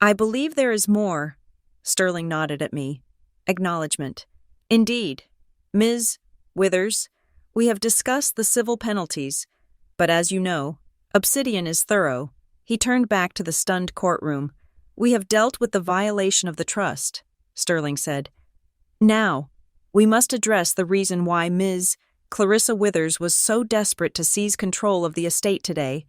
I believe there is more. Sterling nodded at me. Acknowledgement. Indeed. Ms. Withers, we have discussed the civil penalties, but as you know, Obsidian is thorough. He turned back to the stunned courtroom. We have dealt with the violation of the trust, Sterling said. Now, we must address the reason why Ms. Clarissa Withers was so desperate to seize control of the estate today.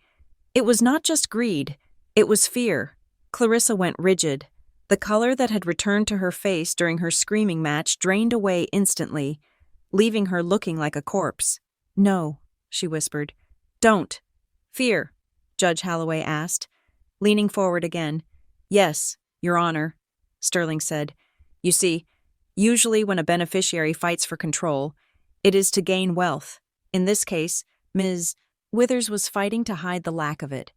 It was not just greed, it was fear. Clarissa went rigid. The color that had returned to her face during her screaming match drained away instantly, leaving her looking like a corpse. No, she whispered. Don't. Fear, Judge Holloway asked, leaning forward again. Yes, Your Honor, Sterling said. You see, usually when a beneficiary fights for control, it is to gain wealth. In this case, Ms. Withers was fighting to hide the lack of it.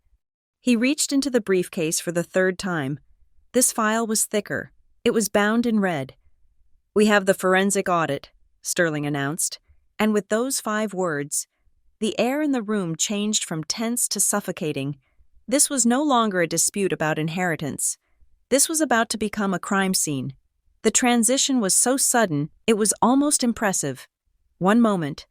He reached into the briefcase for the third time. This file was thicker. It was bound in red. We have the forensic audit, Sterling announced, and with those 5 words, the air in the room changed from tense to suffocating. This was no longer a dispute about inheritance. This was about to become a crime scene. The transition was so sudden, it was almost impressive. One moment,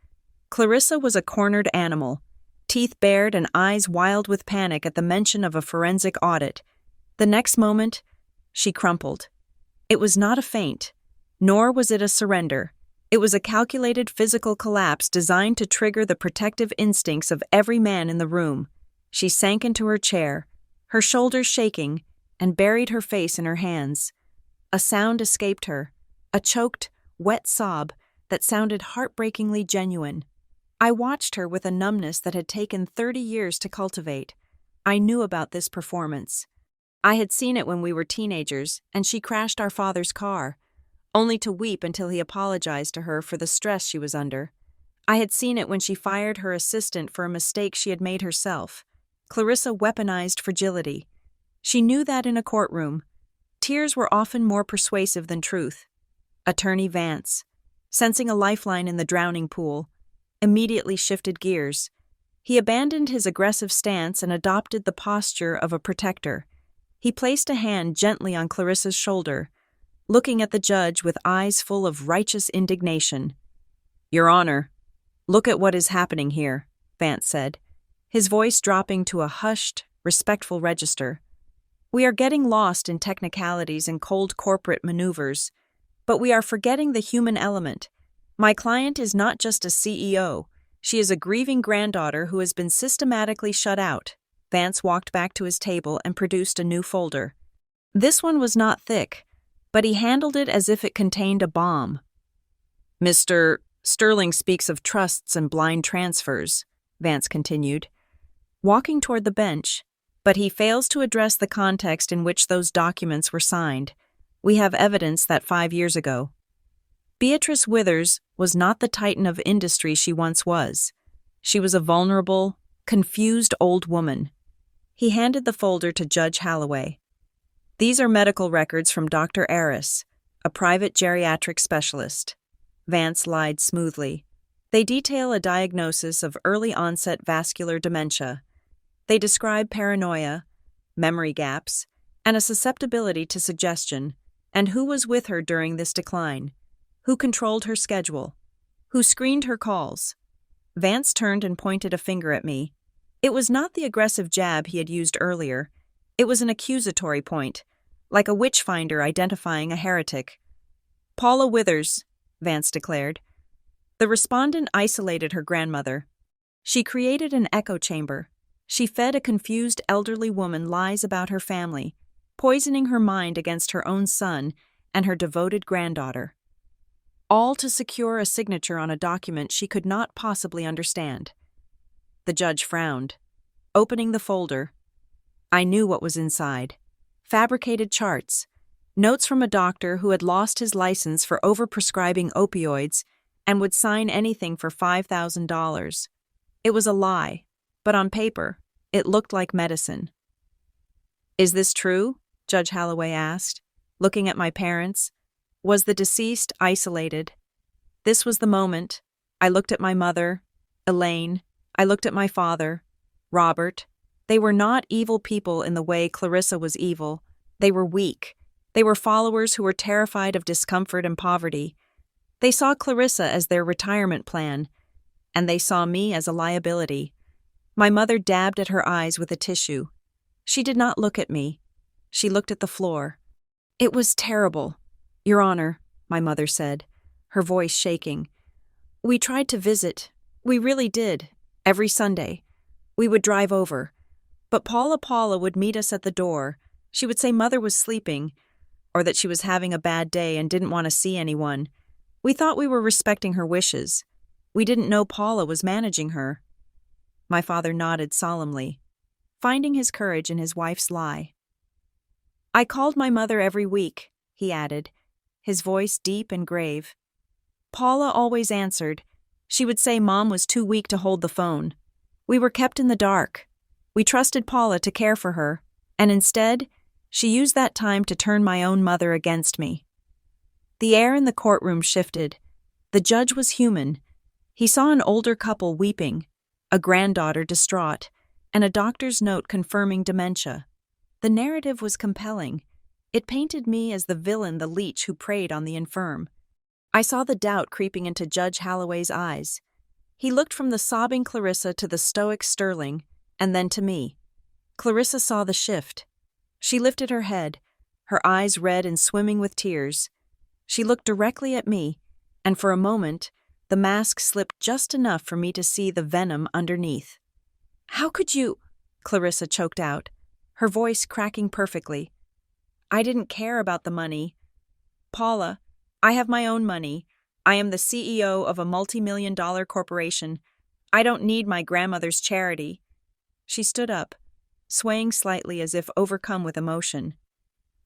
Clarissa was a cornered animal, teeth bared and eyes wild with panic at the mention of a forensic audit. The next moment, she crumpled. It was not a faint, nor was it a surrender. It was a calculated physical collapse designed to trigger the protective instincts of every man in the room. She sank into her chair, her shoulders shaking, and buried her face in her hands. A sound escaped her, a choked, wet sob that sounded heartbreakingly genuine. I watched her with a numbness that had taken 30 years to cultivate. I knew about this performance. I had seen it when we were teenagers, and she crashed our father's car, only to weep until he apologized to her for the stress she was under. I had seen it when she fired her assistant for a mistake she had made herself. Clarissa weaponized fragility. She knew that in a courtroom, tears were often more persuasive than truth. Attorney Vance, sensing a lifeline in the drowning pool, immediately shifted gears. He abandoned his aggressive stance and adopted the posture of a protector. He placed a hand gently on Clarissa's shoulder, looking at the judge with eyes full of righteous indignation. "Your Honor, look at what is happening here," Vance said, his voice dropping to a hushed, respectful register. "We are getting lost in technicalities and cold corporate maneuvers, but we are forgetting the human element. My client is not just a CEO. She is a grieving granddaughter who has been systematically shut out." Vance walked back to his table and produced a new folder. This one was not thick, but he handled it as if it contained a bomb. "Mr. Sterling speaks of trusts and blind transfers," Vance continued, walking toward the bench, "but he fails to address the context in which those documents were signed. We have evidence that 5 years ago, Beatrice Withers was not the titan of industry she once was. She was a vulnerable, confused old woman." He handed the folder to Judge Holloway. "These are medical records from Dr. Aris, a private geriatric specialist." Vance lied smoothly. "They detail a diagnosis of early-onset vascular dementia. They describe paranoia, memory gaps, and a susceptibility to suggestion, and who was with her during this decline, who controlled her schedule, who screened her calls." Vance turned and pointed a finger at me. It was not the aggressive jab he had used earlier. It was an accusatory point, like a witch finder identifying a heretic. "Paula Withers," Vance declared. "The respondent isolated her grandmother. She created an echo chamber. She fed a confused elderly woman lies about her family, poisoning her mind against her own son and her devoted granddaughter. All to secure a signature on a document she could not possibly understand." The judge frowned, opening the folder. I knew what was inside. Fabricated charts, notes from a doctor who had lost his license for overprescribing opioids and would sign anything for $5,000. It was a lie, but on paper, it looked like medicine. "Is this true?" Judge Holloway asked, looking at my parents. "Was the deceased isolated?" This was the moment. I looked at my mother, Elaine. I looked at my father, Robert. They were not evil people in the way Clarissa was evil. They were weak. They were followers who were terrified of discomfort and poverty. They saw Clarissa as their retirement plan, and they saw me as a liability. My mother dabbed at her eyes with a tissue. She did not look at me. She looked at the floor. "It was terrible, Your Honor," my mother said, her voice shaking. "We tried to visit. We really did. Every Sunday. We would drive over. But Paula would meet us at the door. She would say Mother was sleeping, or that she was having a bad day and didn't want to see anyone. We thought we were respecting her wishes. We didn't know Paula was managing her." My father nodded solemnly, finding his courage in his wife's lie. "I called my mother every week," he added, his voice deep and grave. "Paula always answered. She would say Mom was too weak to hold the phone. We were kept in the dark. We trusted Paula to care for her, and instead, she used that time to turn my own mother against me." The air in the courtroom shifted. The judge was human. He saw an older couple weeping, a granddaughter distraught, and a doctor's note confirming dementia. The narrative was compelling. It painted me as the villain, the leech who preyed on the infirm. I saw the doubt creeping into Judge Holloway's eyes. He looked from the sobbing Clarissa to the stoic Sterling, and then to me. Clarissa saw the shift. She lifted her head, her eyes red and swimming with tears. She looked directly at me, and for a moment, the mask slipped just enough for me to see the venom underneath. "How could you?" Clarissa choked out. her voice cracking perfectly. I didn't care about the money. Paula, I have my own money. I am the CEO of a multi-million-dollar corporation. I don't need my grandmother's charity. She stood up, swaying slightly as if overcome with emotion.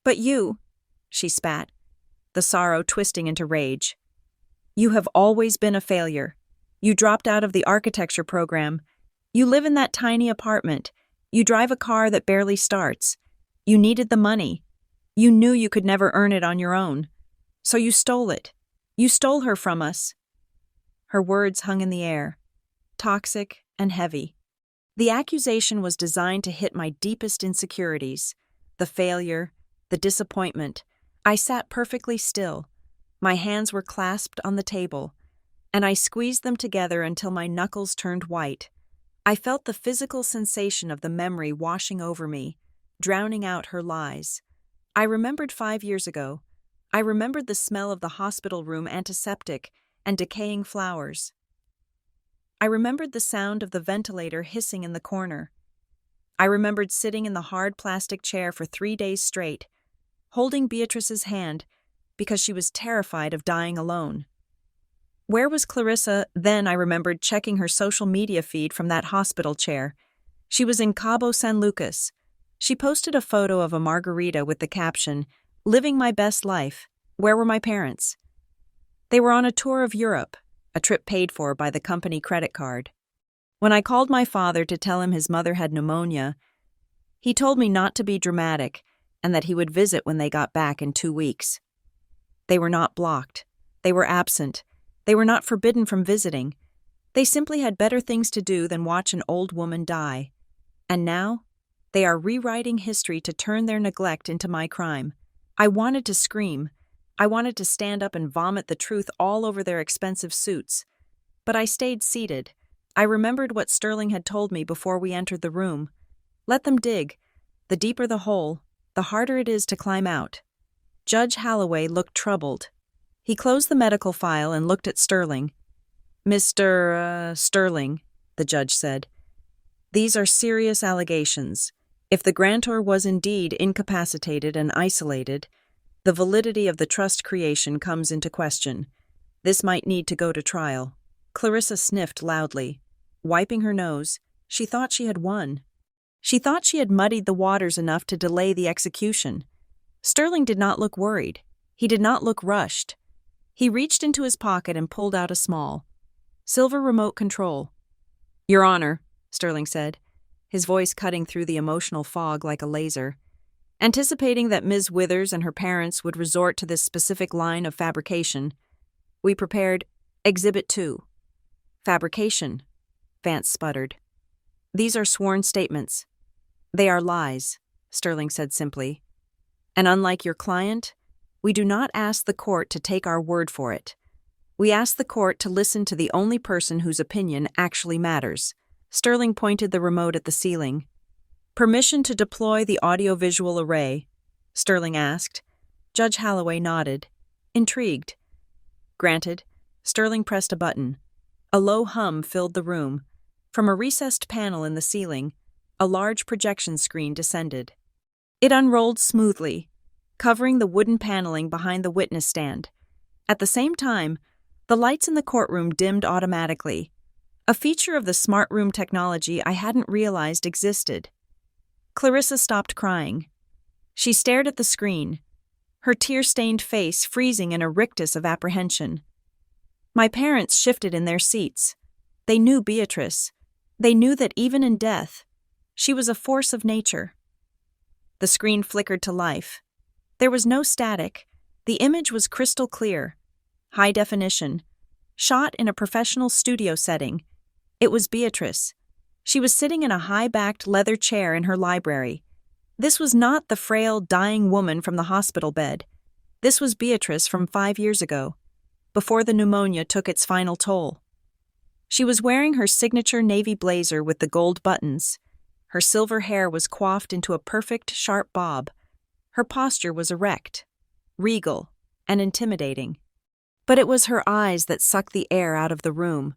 But you, she spat, the sorrow twisting into rage. You have always been a failure. You dropped out of the architecture program. You live in that tiny apartment. You drive a car that barely starts. You needed the money. You knew you could never earn it on your own. So you stole it. You stole her from us. Her words hung in the air, toxic and heavy. The accusation was designed to hit my deepest insecurities, the failure, the disappointment. I sat perfectly still. My hands were clasped on the table, and I squeezed them together until my knuckles turned white. I felt the physical sensation of the memory washing over me, drowning out her lies. I remembered 5 years ago. I remembered the smell of the hospital room antiseptic and decaying flowers. I remembered the sound of the ventilator hissing in the corner. I remembered sitting in the hard plastic chair for 3 days straight, holding Beatrice's hand because she was terrified of dying alone. Where was Clarissa? Then I remembered checking her social media feed from that hospital chair. She was in Cabo San Lucas. She posted a photo of a margarita with the caption, "Living my best life. Where were my parents?" They were on a tour of Europe, a trip paid for by the company credit card. When I called my father to tell him his mother had pneumonia, he told me not to be dramatic and that he would visit when they got back in 2 weeks. They were not blocked. They were absent. They were not forbidden from visiting. They simply had better things to do than watch an old woman die. And now, they are rewriting history to turn their neglect into my crime. I wanted to scream. I wanted to stand up and vomit the truth all over their expensive suits. But I stayed seated. I remembered what Sterling had told me before we entered the room. Let them dig. The deeper the hole, the harder it is to climb out. Judge Holloway looked troubled. He closed the medical file and looked at Sterling. "Mr. Sterling," the judge said, "these are serious allegations. If the grantor was indeed incapacitated and isolated, the validity of the trust creation comes into question. This might need to go to trial." Clarissa sniffed loudly. Wiping her nose, she thought she had won. She thought she had muddied the waters enough to delay the execution. Sterling did not look worried. He did not look rushed. He reached into his pocket and pulled out a small, silver remote control. "Your Honor," Sterling said, his voice cutting through the emotional fog like a laser. Anticipating that Ms. Withers and her parents would resort to this specific line of fabrication, we prepared Exhibit 2. "Fabrication," Vance sputtered. "These are sworn statements." "They are lies," Sterling said simply. "And unlike your client, we do not ask the court to take our word for it. We ask the court to listen to the only person whose opinion actually matters." Sterling pointed the remote at the ceiling. "Permission to deploy the audiovisual array?" Sterling asked. Judge Holloway nodded, intrigued. "Granted." Sterling pressed a button. A low hum filled the room. From a recessed panel in the ceiling, a large projection screen descended. It unrolled smoothly, covering the wooden paneling behind the witness stand. At the same time, the lights in the courtroom dimmed automatically, a feature of the smart room technology I hadn't realized existed. Clarissa stopped crying. She stared at the screen, her tear-stained face freezing in a rictus of apprehension. My parents shifted in their seats. They knew Beatrice. They knew that even in death, she was a force of nature. The screen flickered to life. There was no static. The image was crystal clear, high definition, shot in a professional studio setting. It was Beatrice. She was sitting in a high-backed leather chair in her library. This was not the frail, dying woman from the hospital bed. This was Beatrice from 5 years ago, before the pneumonia took its final toll. She was wearing her signature navy blazer with the gold buttons. Her silver hair was coiffed into a perfect, sharp bob. Her posture was erect, regal, and intimidating. But it was her eyes that sucked the air out of the room.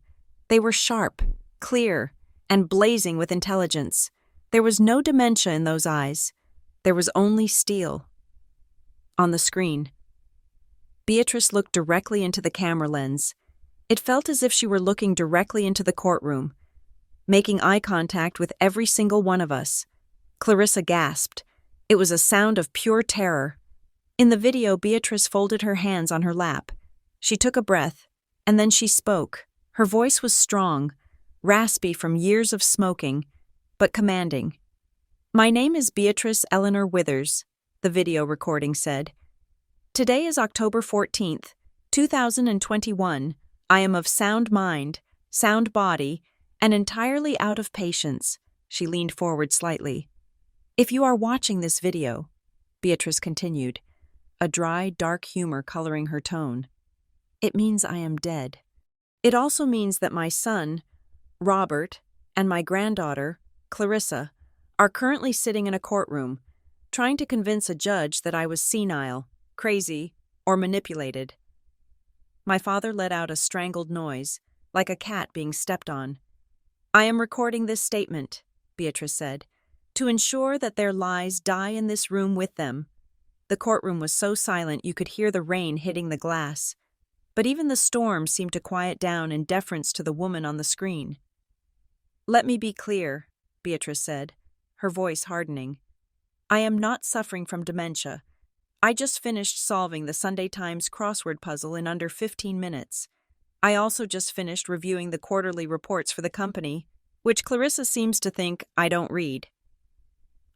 They were sharp, clear, and blazing with intelligence. There was no dementia in those eyes. There was only steel. On the screen, Beatrice looked directly into the camera lens. It felt as if she were looking directly into the courtroom, making eye contact with every single one of us. Clarissa gasped. It was a sound of pure terror. In the video, Beatrice folded her hands on her lap. She took a breath, and then she spoke. Her voice was strong, raspy from years of smoking, but commanding. "My name is Beatrice Eleanor Withers," the video recording said. "Today is October 14th, 2021. I am of sound mind, sound body, and entirely out of patience." She leaned forward slightly. "If you are watching this video," Beatrice continued, a dry, dark humor coloring her tone, "it means I am dead. It also means that my son, Robert, and my granddaughter, Clarissa, are currently sitting in a courtroom, trying to convince a judge that I was senile, crazy, or manipulated." My father let out a strangled noise, like a cat being stepped on. "I am recording this statement," Beatrice said, "to ensure that their lies die in this room with them." The courtroom was so silent you could hear the rain hitting the glass, but even the storm seemed to quiet down in deference to the woman on the screen. "Let me be clear," Beatrice said, her voice hardening. "I am not suffering from dementia. I just finished solving the Sunday Times crossword puzzle in under 15 minutes. I also just finished reviewing the quarterly reports for the company, which Clarissa seems to think I don't read."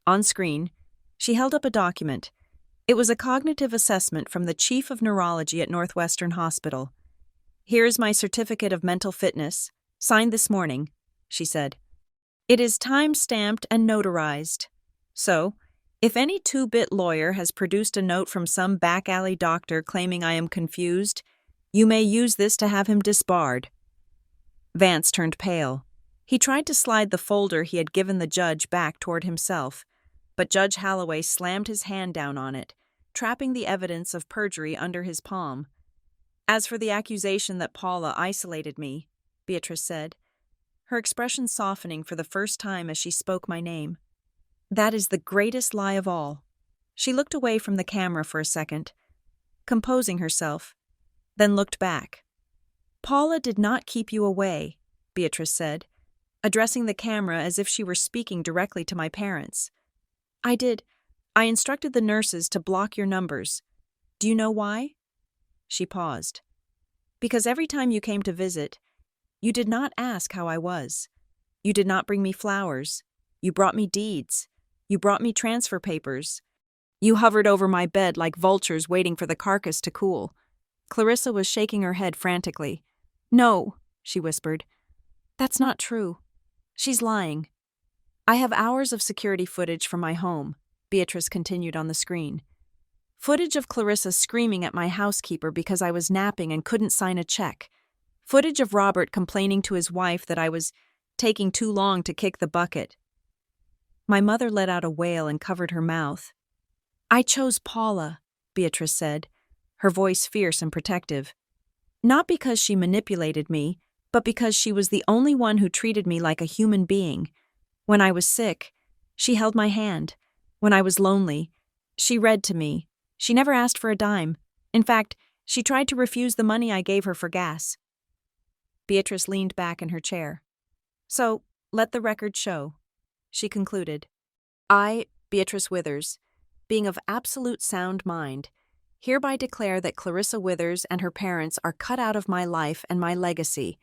On screen, she held up a document. It was a cognitive assessment from the chief of neurology at Northwestern Hospital. "Here is my certificate of mental fitness, signed this morning," she said. "It is time-stamped and notarized. So, if any two-bit lawyer has produced a note from some back-alley doctor claiming I am confused, you may use this to have him disbarred." Vance turned pale. He tried to slide the folder he had given the judge back toward himself, but Judge Holloway slammed his hand down on it, trapping the evidence of perjury under his palm. "As for the accusation that Paula isolated me," Beatrice said, her expression softening for the first time as she spoke my name, "that is the greatest lie of all." She looked away from the camera for a second, composing herself, then looked back. "Paula did not keep you away," Beatrice said, addressing the camera as if she were speaking directly to my parents. I instructed the nurses to block your numbers. Do you know why?" She paused. "Because every time you came to visit, you did not ask how I was. You did not bring me flowers. You brought me deeds. You brought me transfer papers. You hovered over my bed like vultures waiting for the carcass to cool." Clarissa was shaking her head frantically. "No," she whispered. "That's not true. She's lying." "I have hours of security footage from my home," Beatrice continued on the screen. "Footage of Clarissa screaming at my housekeeper because I was napping and couldn't sign a check. Footage of Robert complaining to his wife that I was taking too long to kick the bucket." My mother let out a wail and covered her mouth. "I chose Paula," Beatrice said, her voice fierce and protective. "Not because she manipulated me, but because she was the only one who treated me like a human being. When I was sick, she held my hand. When I was lonely, she read to me. She never asked for a dime. In fact, she tried to refuse the money I gave her for gas." Beatrice leaned back in her chair. "So, let the record show," she concluded. "I, Beatrice Withers, being of absolute sound mind, hereby declare that Clarissa Withers and her parents are cut out of my life and my legacy,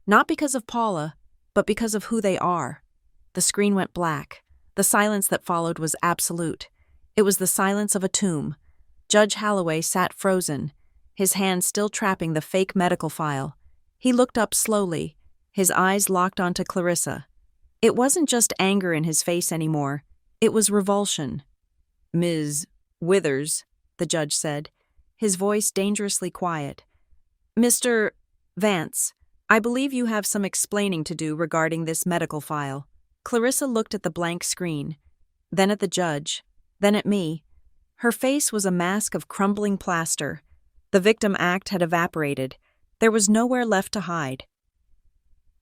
not because of Paula, but because of who they are." The screen went black. The silence that followed was absolute. It was the silence of a tomb. Judge Holloway sat frozen, his hand still trapping the fake medical file. He looked up slowly, his eyes locked onto Clarissa. It wasn't just anger in his face anymore. It was revulsion. "Ms. Withers," the judge said, his voice dangerously quiet. "Mr. Vance, I believe you have some explaining to do regarding this medical file." Clarissa looked at the blank screen, then at the judge, then at me. Her face was a mask of crumbling plaster. The victim act had evaporated. There was nowhere left to hide.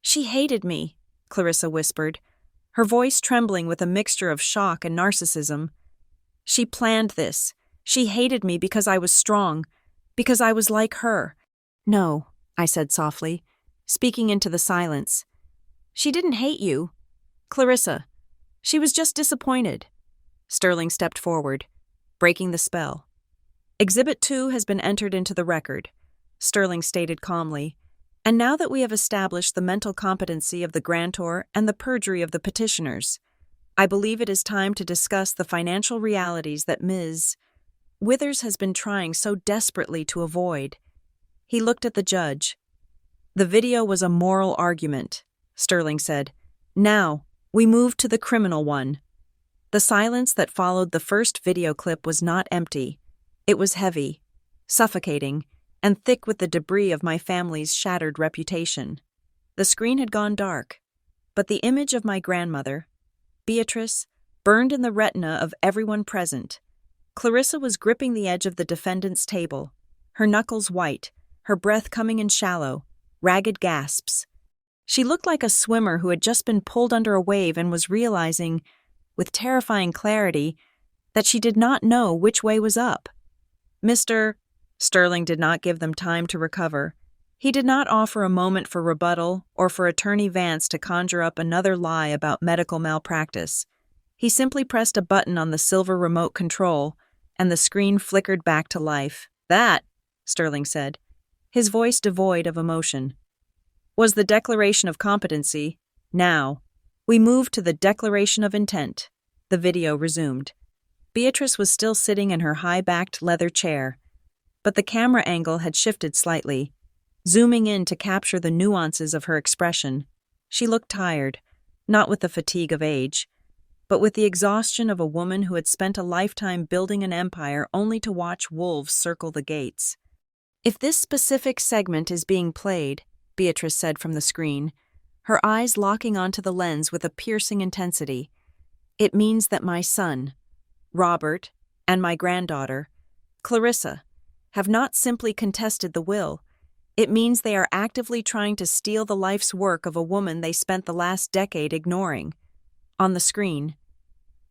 "She hated me," Clarissa whispered, her voice trembling with a mixture of shock and narcissism. She planned this. She hated me because I was strong, because I was like her. No, I said softly, speaking into the silence. She didn't hate you, Clarissa. She was just disappointed. Sterling stepped forward, breaking the spell. Exhibit 2 has been entered into the record, Sterling stated calmly, and now that we have established the mental competency of the grantor and the perjury of the petitioners, I believe it is time to discuss the financial realities that Ms. Withers has been trying so desperately to avoid. He looked at the judge. The video was a moral argument, Sterling said. Now, we move to the criminal one. The silence that followed the first video clip was not empty. It was heavy, suffocating, and thick with the debris of my family's shattered reputation. The screen had gone dark, but the image of my grandmother, Beatrice, burned in the retina of everyone present. Clarissa was gripping the edge of the defendant's table, her knuckles white, her breath coming in shallow, ragged gasps. She looked like a swimmer who had just been pulled under a wave and was realizing, with terrifying clarity, that she did not know which way was up. Mr. Sterling did not give them time to recover. He did not offer a moment for rebuttal or for Attorney Vance to conjure up another lie about medical malpractice. He simply pressed a button on the silver remote control, and the screen flickered back to life. That, Sterling said, his voice devoid of emotion, was the declaration of competency. Now, we move to the declaration of intent. The video resumed. Beatrice was still sitting in her high-backed leather chair, but the camera angle had shifted slightly, zooming in to capture the nuances of her expression. She looked tired, not with the fatigue of age, but with the exhaustion of a woman who had spent a lifetime building an empire only to watch wolves circle the gates. If this specific segment is being played, Beatrice said from the screen, her eyes locking onto the lens with a piercing intensity, it means that my son, Robert, and my granddaughter, Clarissa, have not simply contested the will. It means they are actively trying to steal the life's work of a woman they spent the last decade ignoring. On the screen,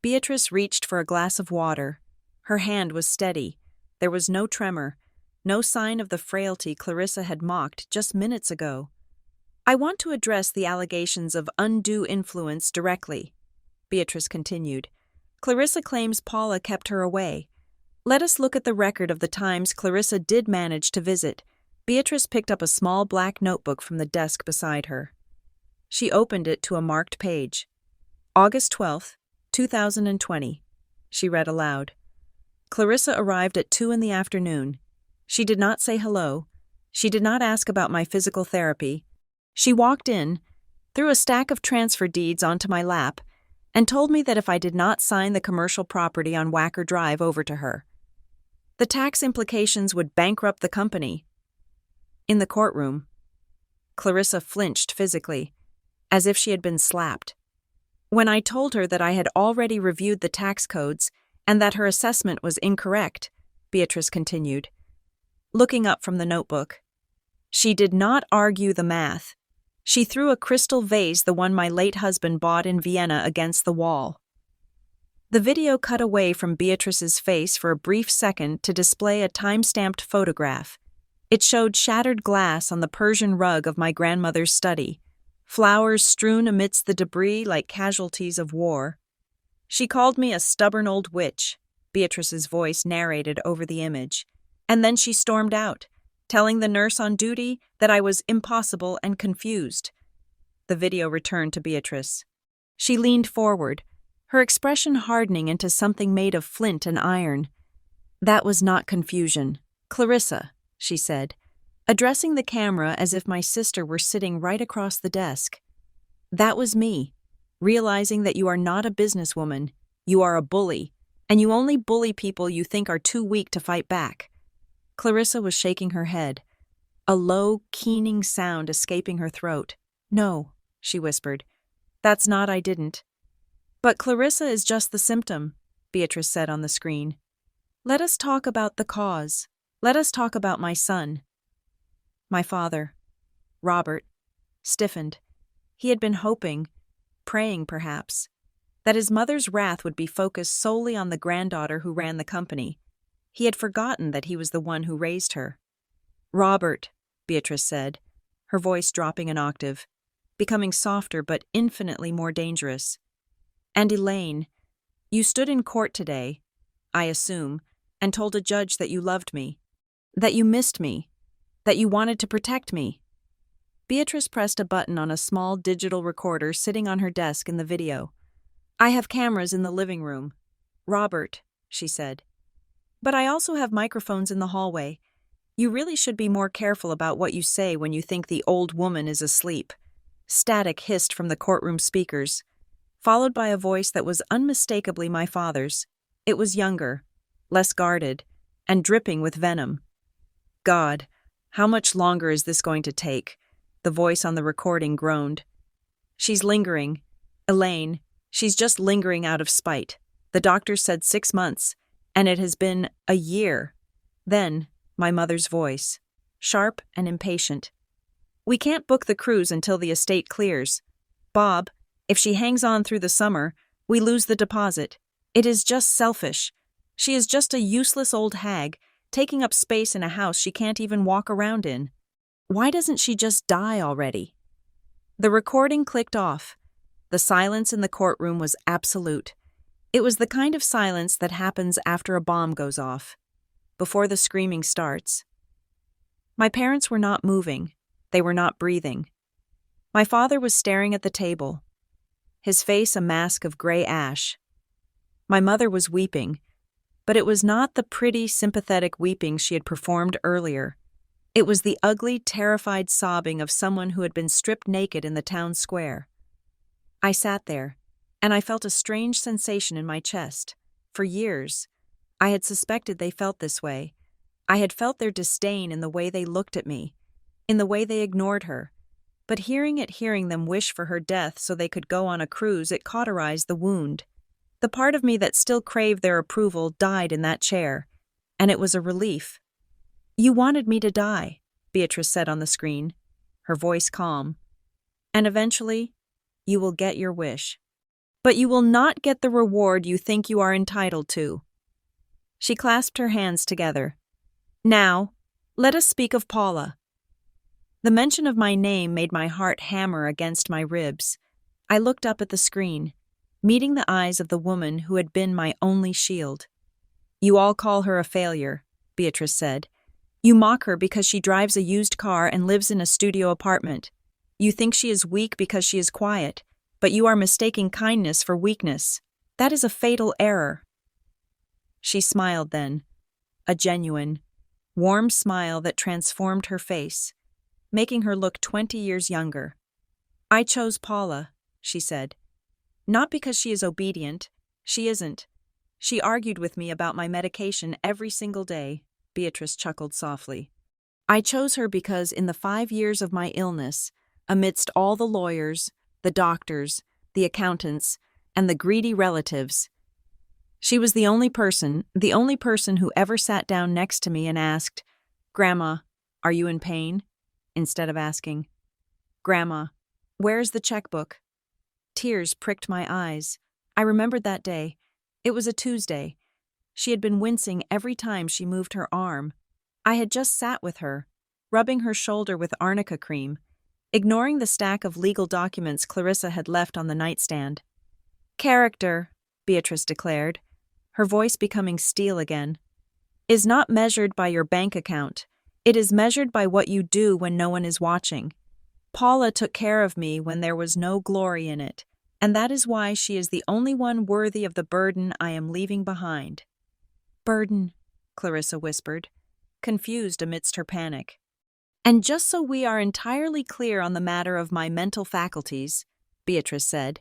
Beatrice reached for a glass of water. Her hand was steady. There was no tremor, no sign of the frailty Clarissa had mocked just minutes ago. I want to address the allegations of undue influence directly, Beatrice continued. Clarissa claims Paula kept her away. Let us look at the record of the times Clarissa did manage to visit. Beatrice picked up a small black notebook from the desk beside her. She opened it to a marked page. August 12th, 2020. She read aloud. Clarissa arrived at 2 in the afternoon. She did not say hello. She did not ask about my physical therapy. She walked in, threw a stack of transfer deeds onto my lap, and told me that if I did not sign the commercial property on Wacker Drive over to her, the tax implications would bankrupt the company. In the courtroom, Clarissa flinched physically, as if she had been slapped. When I told her that I had already reviewed the tax codes and that her assessment was incorrect, Beatrice continued, looking up from the notebook. She did not argue the math. She threw a crystal vase, the one my late husband bought in Vienna, against the wall. The video cut away from Beatrice's face for a brief second to display a time-stamped photograph. It showed shattered glass on the Persian rug of my grandmother's study, flowers strewn amidst the debris like casualties of war. She called me a stubborn old witch, Beatrice's voice narrated over the image, and then she stormed out, telling the nurse on duty that I was impossible and confused. The video returned to Beatrice. She leaned forward, her expression hardening into something made of flint and iron. That was not confusion. Clarissa, she said, addressing the camera as if my sister were sitting right across the desk. That was me, realizing that you are not a businesswoman, you are a bully, and you only bully people you think are too weak to fight back. Clarissa was shaking her head, a low, keening sound escaping her throat. No, she whispered. That's not I didn't. But Clarissa is just the symptom, Beatrice said on the screen. Let us talk about the cause. Let us talk about my son. My father, Robert, stiffened. He had been hoping, praying perhaps, that his mother's wrath would be focused solely on the granddaughter who ran the company. He had forgotten that he was the one who raised her. "Robert," Beatrice said, her voice dropping an octave, becoming softer but infinitely more dangerous. "And Elaine, you stood in court today, I assume, and told a judge that you loved me, that you missed me, that you wanted to protect me." Beatrice pressed a button on a small digital recorder sitting on her desk in the video. "I have cameras in the living room, Robert," she said. "But I also have microphones in the hallway. You really should be more careful about what you say when you think the old woman is asleep." Static hissed from the courtroom speakers, followed by a voice that was unmistakably my father's. It was younger, less guarded, and dripping with venom. "God, how much longer is this going to take?" the voice on the recording groaned. "She's lingering. Elaine, she's just lingering out of spite. The doctor said 6 months, and it has been a year." Then, my mother's voice, sharp and impatient. "We can't book the cruise until the estate clears. Bob, if she hangs on through the summer, we lose the deposit. It is just selfish. She is just a useless old hag, taking up space in a house she can't even walk around in. Why doesn't she just die already?" The recording clicked off. The silence in the courtroom was absolute. It was the kind of silence that happens after a bomb goes off, before the screaming starts. My parents were not moving. They were not breathing. My father was staring at the table, his face a mask of gray ash. My mother was weeping, but it was not the pretty, sympathetic weeping she had performed earlier. It was the ugly, terrified sobbing of someone who had been stripped naked in the town square. I sat there, and I felt a strange sensation in my chest. For years, I had suspected they felt this way. I had felt their disdain in the way they looked at me, in the way they ignored her. But hearing them wish for her death so they could go on a cruise, it cauterized the wound. The part of me that still craved their approval died in that chair, and it was a relief. "You wanted me to die," Beatrice said on the screen, her voice calm. "And eventually, you will get your wish. But you will not get the reward you think you are entitled to." She clasped her hands together. "Now, let us speak of Paula." The mention of my name made my heart hammer against my ribs. I looked up at the screen, meeting the eyes of the woman who had been my only shield. "You all call her a failure," Beatrice said. "You mock her because she drives a used car and lives in a studio apartment. You think she is weak because she is quiet, but you are mistaking kindness for weakness. That is a fatal error." She smiled then, a genuine, warm smile that transformed her face, making her look 20 years younger. "I chose Paula," she said. "Not because she is obedient. She isn't. She argued with me about my medication every single day." Beatrice chuckled softly. "I chose her because in the 5 years of my illness, amidst all the lawyers, the doctors, the accountants, and the greedy relatives, she was the only person who ever sat down next to me and asked, 'Grandma, are you in pain?' instead of asking, 'Grandma, where's the checkbook?'" Tears pricked my eyes. I remembered that day. It was a Tuesday. She had been wincing every time she moved her arm. I had just sat with her, rubbing her shoulder with arnica cream, ignoring the stack of legal documents Clarissa had left on the nightstand. "Character," Beatrice declared, her voice becoming steel again, "is not measured by your bank account. It is measured by what you do when no one is watching. Paula took care of me when there was no glory in it, and that is why she is the only one worthy of the burden I am leaving behind." "Burden," Clarissa whispered, confused amidst her panic. "And just so we are entirely clear on the matter of my mental faculties," Beatrice said,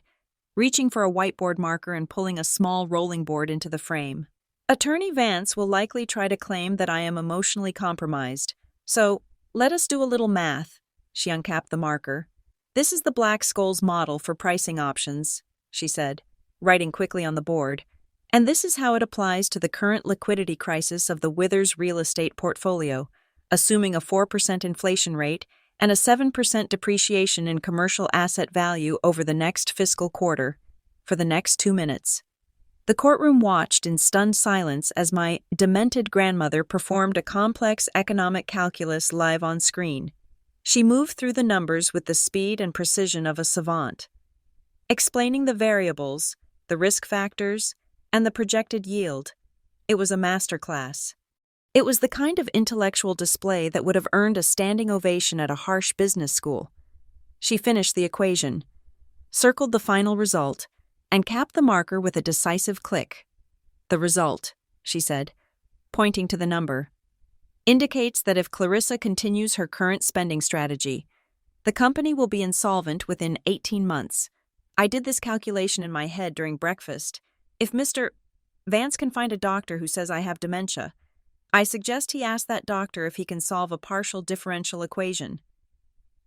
reaching for a whiteboard marker and pulling a small rolling board into the frame. "Attorney Vance will likely try to claim that I am emotionally compromised. So, let us do a little math." She uncapped the marker. "This is the Black Skull's model for pricing options," she said, writing quickly on the board. "And this is how it applies to the current liquidity crisis of the Withers real estate portfolio, assuming a 4% inflation rate and a 7% depreciation in commercial asset value over the next fiscal quarter, for the next 2 minutes. The courtroom watched in stunned silence as my demented grandmother performed a complex economic calculus live on screen. She moved through the numbers with the speed and precision of a savant, explaining the variables, the risk factors, and the projected yield. It was a masterclass. It was the kind of intellectual display that would have earned a standing ovation at a harsh business school. She finished the equation, circled the final result, and capped the marker with a decisive click. "The result," she said, pointing to the number, "indicates that if Clarissa continues her current spending strategy, the company will be insolvent within 18 months. I did this calculation in my head during breakfast. If Mr. Vance can find a doctor who says I have dementia, I suggest he ask that doctor if he can solve a partial differential equation."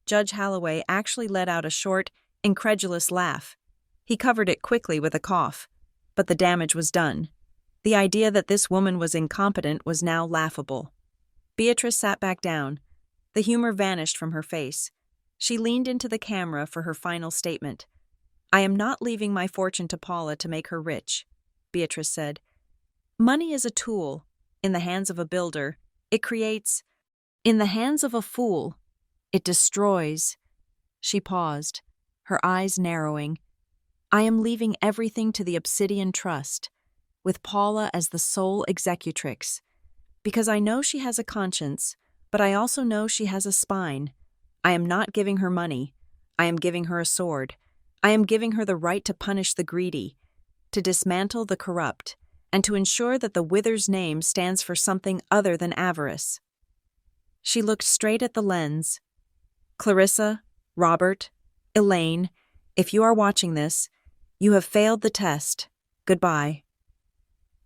Judge Holloway actually let out a short, incredulous laugh. He covered it quickly with a cough, but the damage was done. The idea that this woman was incompetent was now laughable. Beatrice sat back down. The humor vanished from her face. She leaned into the camera for her final statement. "I am not leaving my fortune to Paula to make her rich," Beatrice said. "Money is a tool. In the hands of a builder, it creates. In the hands of a fool, it destroys." She paused, her eyes narrowing. "I am leaving everything to the Obsidian Trust, with Paula as the sole executrix, because I know she has a conscience, but I also know she has a spine. I am not giving her money. I am giving her a sword. I am giving her the right to punish the greedy, to dismantle the corrupt, and to ensure that the Withers name stands for something other than avarice." She looked straight at the lens. "Clarissa, Robert, Elaine, if you are watching this, you have failed the test. Goodbye."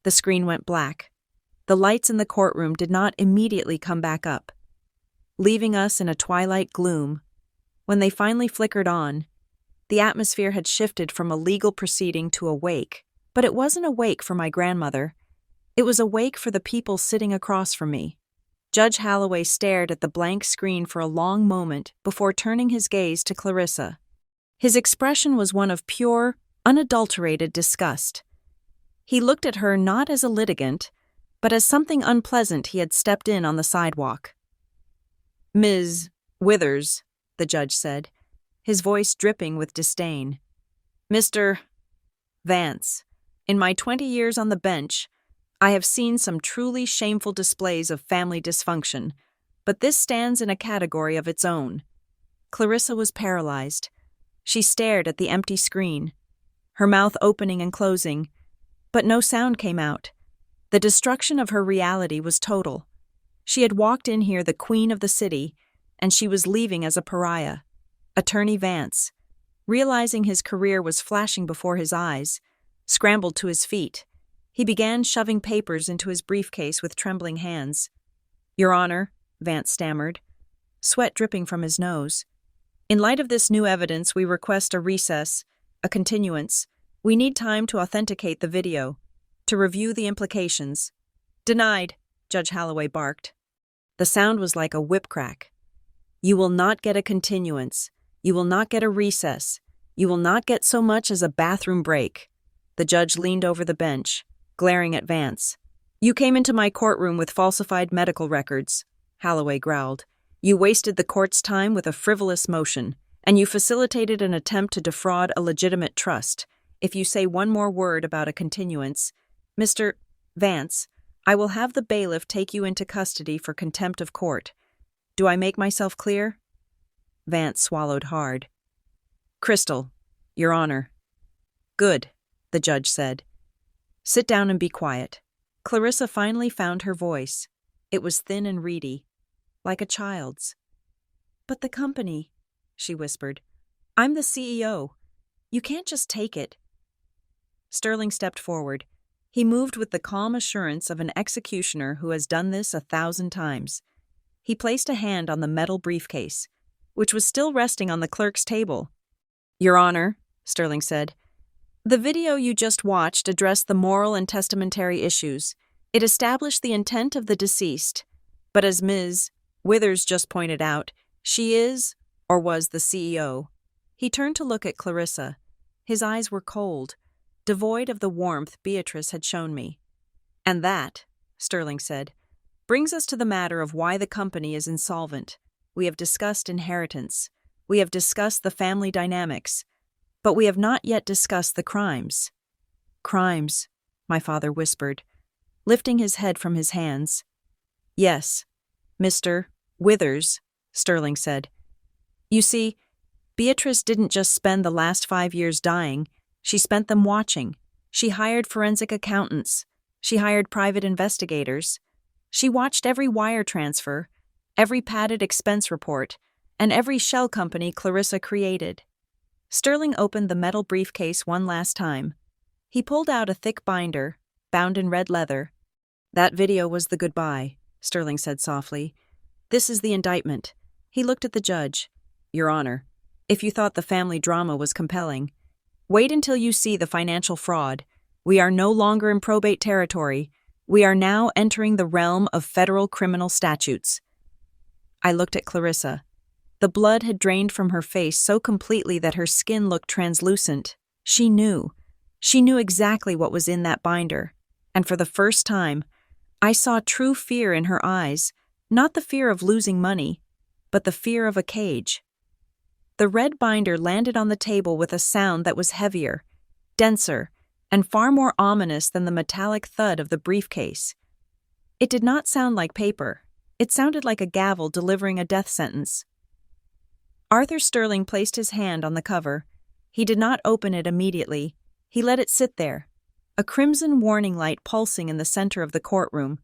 The screen went black. The lights in the courtroom did not immediately come back up, leaving us in a twilight gloom. When they finally flickered on, the atmosphere had shifted from a legal proceeding to a wake. But it wasn't a wake for my grandmother. It was a wake for the people sitting across from me. Judge Holloway stared at the blank screen for a long moment before turning his gaze to Clarissa. His expression was one of pure, unadulterated disgust. He looked at her not as a litigant, but as something unpleasant he had stepped in on the sidewalk. "Ms. Withers," the judge said, his voice dripping with disdain. "Mr. Vance, in my 20 years on the bench, I have seen some truly shameful displays of family dysfunction, but this stands in a category of its own." Clarissa was paralyzed. She stared at the empty screen, her mouth opening and closing, but no sound came out. The destruction of her reality was total. She had walked in here the queen of the city, and she was leaving as a pariah. Attorney Vance, realizing his career was flashing before his eyes, scrambled to his feet. He began shoving papers into his briefcase with trembling hands. "Your Honor," Vance stammered, sweat dripping from his nose. "In light of this new evidence, we request a recess, a continuance. We need time to authenticate the video, to review the implications." "Denied," Judge Holloway barked. The sound was like a whip crack. "You will not get a continuance. You will not get a recess. You will not get so much as a bathroom break." The judge leaned over the bench, glaring at Vance. "You came into my courtroom with falsified medical records," Holloway growled. "You wasted the court's time with a frivolous motion, and you facilitated an attempt to defraud a legitimate trust. If you say one more word about a continuance, Mr. Vance, I will have the bailiff take you into custody for contempt of court. Do I make myself clear?" Vance swallowed hard. "Crystal, Your Honor." "Good," the judge said. "Sit down and be quiet." Clarissa finally found her voice. It was thin and reedy, like a child's. "But the company," she whispered. "I'm the CEO. You can't just take it." Sterling stepped forward. He moved with the calm assurance of an executioner who has done this 1,000 times. He placed a hand on the metal briefcase, which was still resting on the clerk's table. "Your Honor," Sterling said, "the video you just watched addressed the moral and testamentary issues. It established the intent of the deceased, but as Ms. Withers just pointed out, She is, or was, the CEO. He turned to look at Clarissa. His eyes were cold, devoid of the warmth Beatrice had shown me. And that, Sterling said, brings us to the matter of why the company is insolvent. We have discussed inheritance. We have discussed the family dynamics. But we have not yet discussed the crimes. Crimes, my father whispered, lifting his head from his hands. Yes, Mr. Withers, Sterling said. You see, Beatrice didn't just spend the last 5 years dying, she spent them watching. She hired forensic accountants. She hired private investigators. She watched every wire transfer, every padded expense report, and every shell company Clarissa created. Sterling opened the metal briefcase one last time. He pulled out a thick binder, bound in red leather. That video was the goodbye, Sterling said softly. This is the indictment. He looked at the judge. Your Honor, if you thought the family drama was compelling, wait until you see the financial fraud. We are no longer in probate territory. We are now entering the realm of federal criminal statutes. I looked at Clarissa. The blood had drained from her face so completely that her skin looked translucent. She knew. She knew exactly what was in that binder. And for the first time, I saw true fear in her eyes, not the fear of losing money, but the fear of a cage. The red binder landed on the table with a sound that was heavier, denser, and far more ominous than the metallic thud of the briefcase. It did not sound like paper. It sounded like a gavel delivering a death sentence. Arthur Sterling placed his hand on the cover. He did not open it immediately. He let it sit there, a crimson warning light pulsing in the center of the courtroom.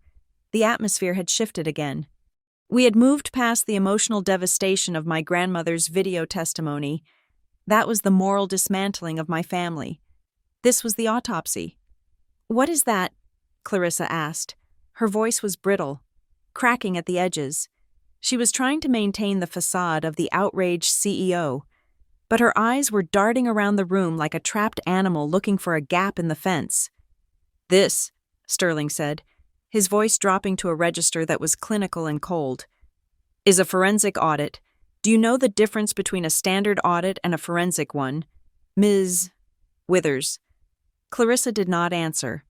The atmosphere had shifted again. We had moved past the emotional devastation of my grandmother's video testimony. That was the moral dismantling of my family. This was the autopsy. What is that? Clarissa asked. Her voice was brittle, cracking at the edges. She was trying to maintain the facade of the outraged CEO, but her eyes were darting around the room like a trapped animal looking for a gap in the fence. This, Sterling said, his voice dropping to a register that was clinical and cold, is a forensic audit. Do you know the difference between a standard audit and a forensic one, Ms. Withers? Clarissa did not answer.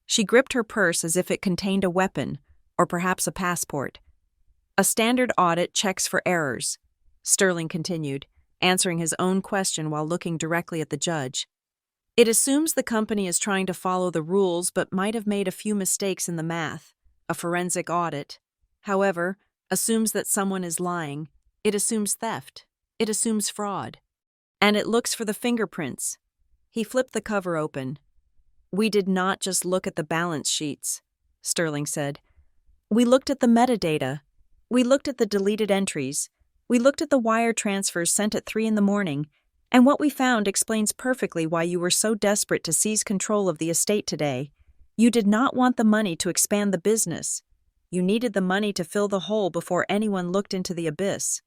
She gripped her purse as if it contained a weapon, or perhaps a passport. A standard audit checks for errors, Sterling continued, answering his own question while looking directly at the judge. It assumes the company is trying to follow the rules but might have made a few mistakes in the math. A forensic audit, however, assumes that someone is lying. It assumes theft. It assumes fraud. And it looks for the fingerprints. He flipped the cover open. We did not just look at the balance sheets, Sterling said. We looked at the metadata. We looked at the deleted entries. We looked at the wire transfers sent at 3 a.m, and what we found explains perfectly why you were so desperate to seize control of the estate today. You did not want the money to expand the business. You needed the money to fill the hole before anyone looked into the abyss.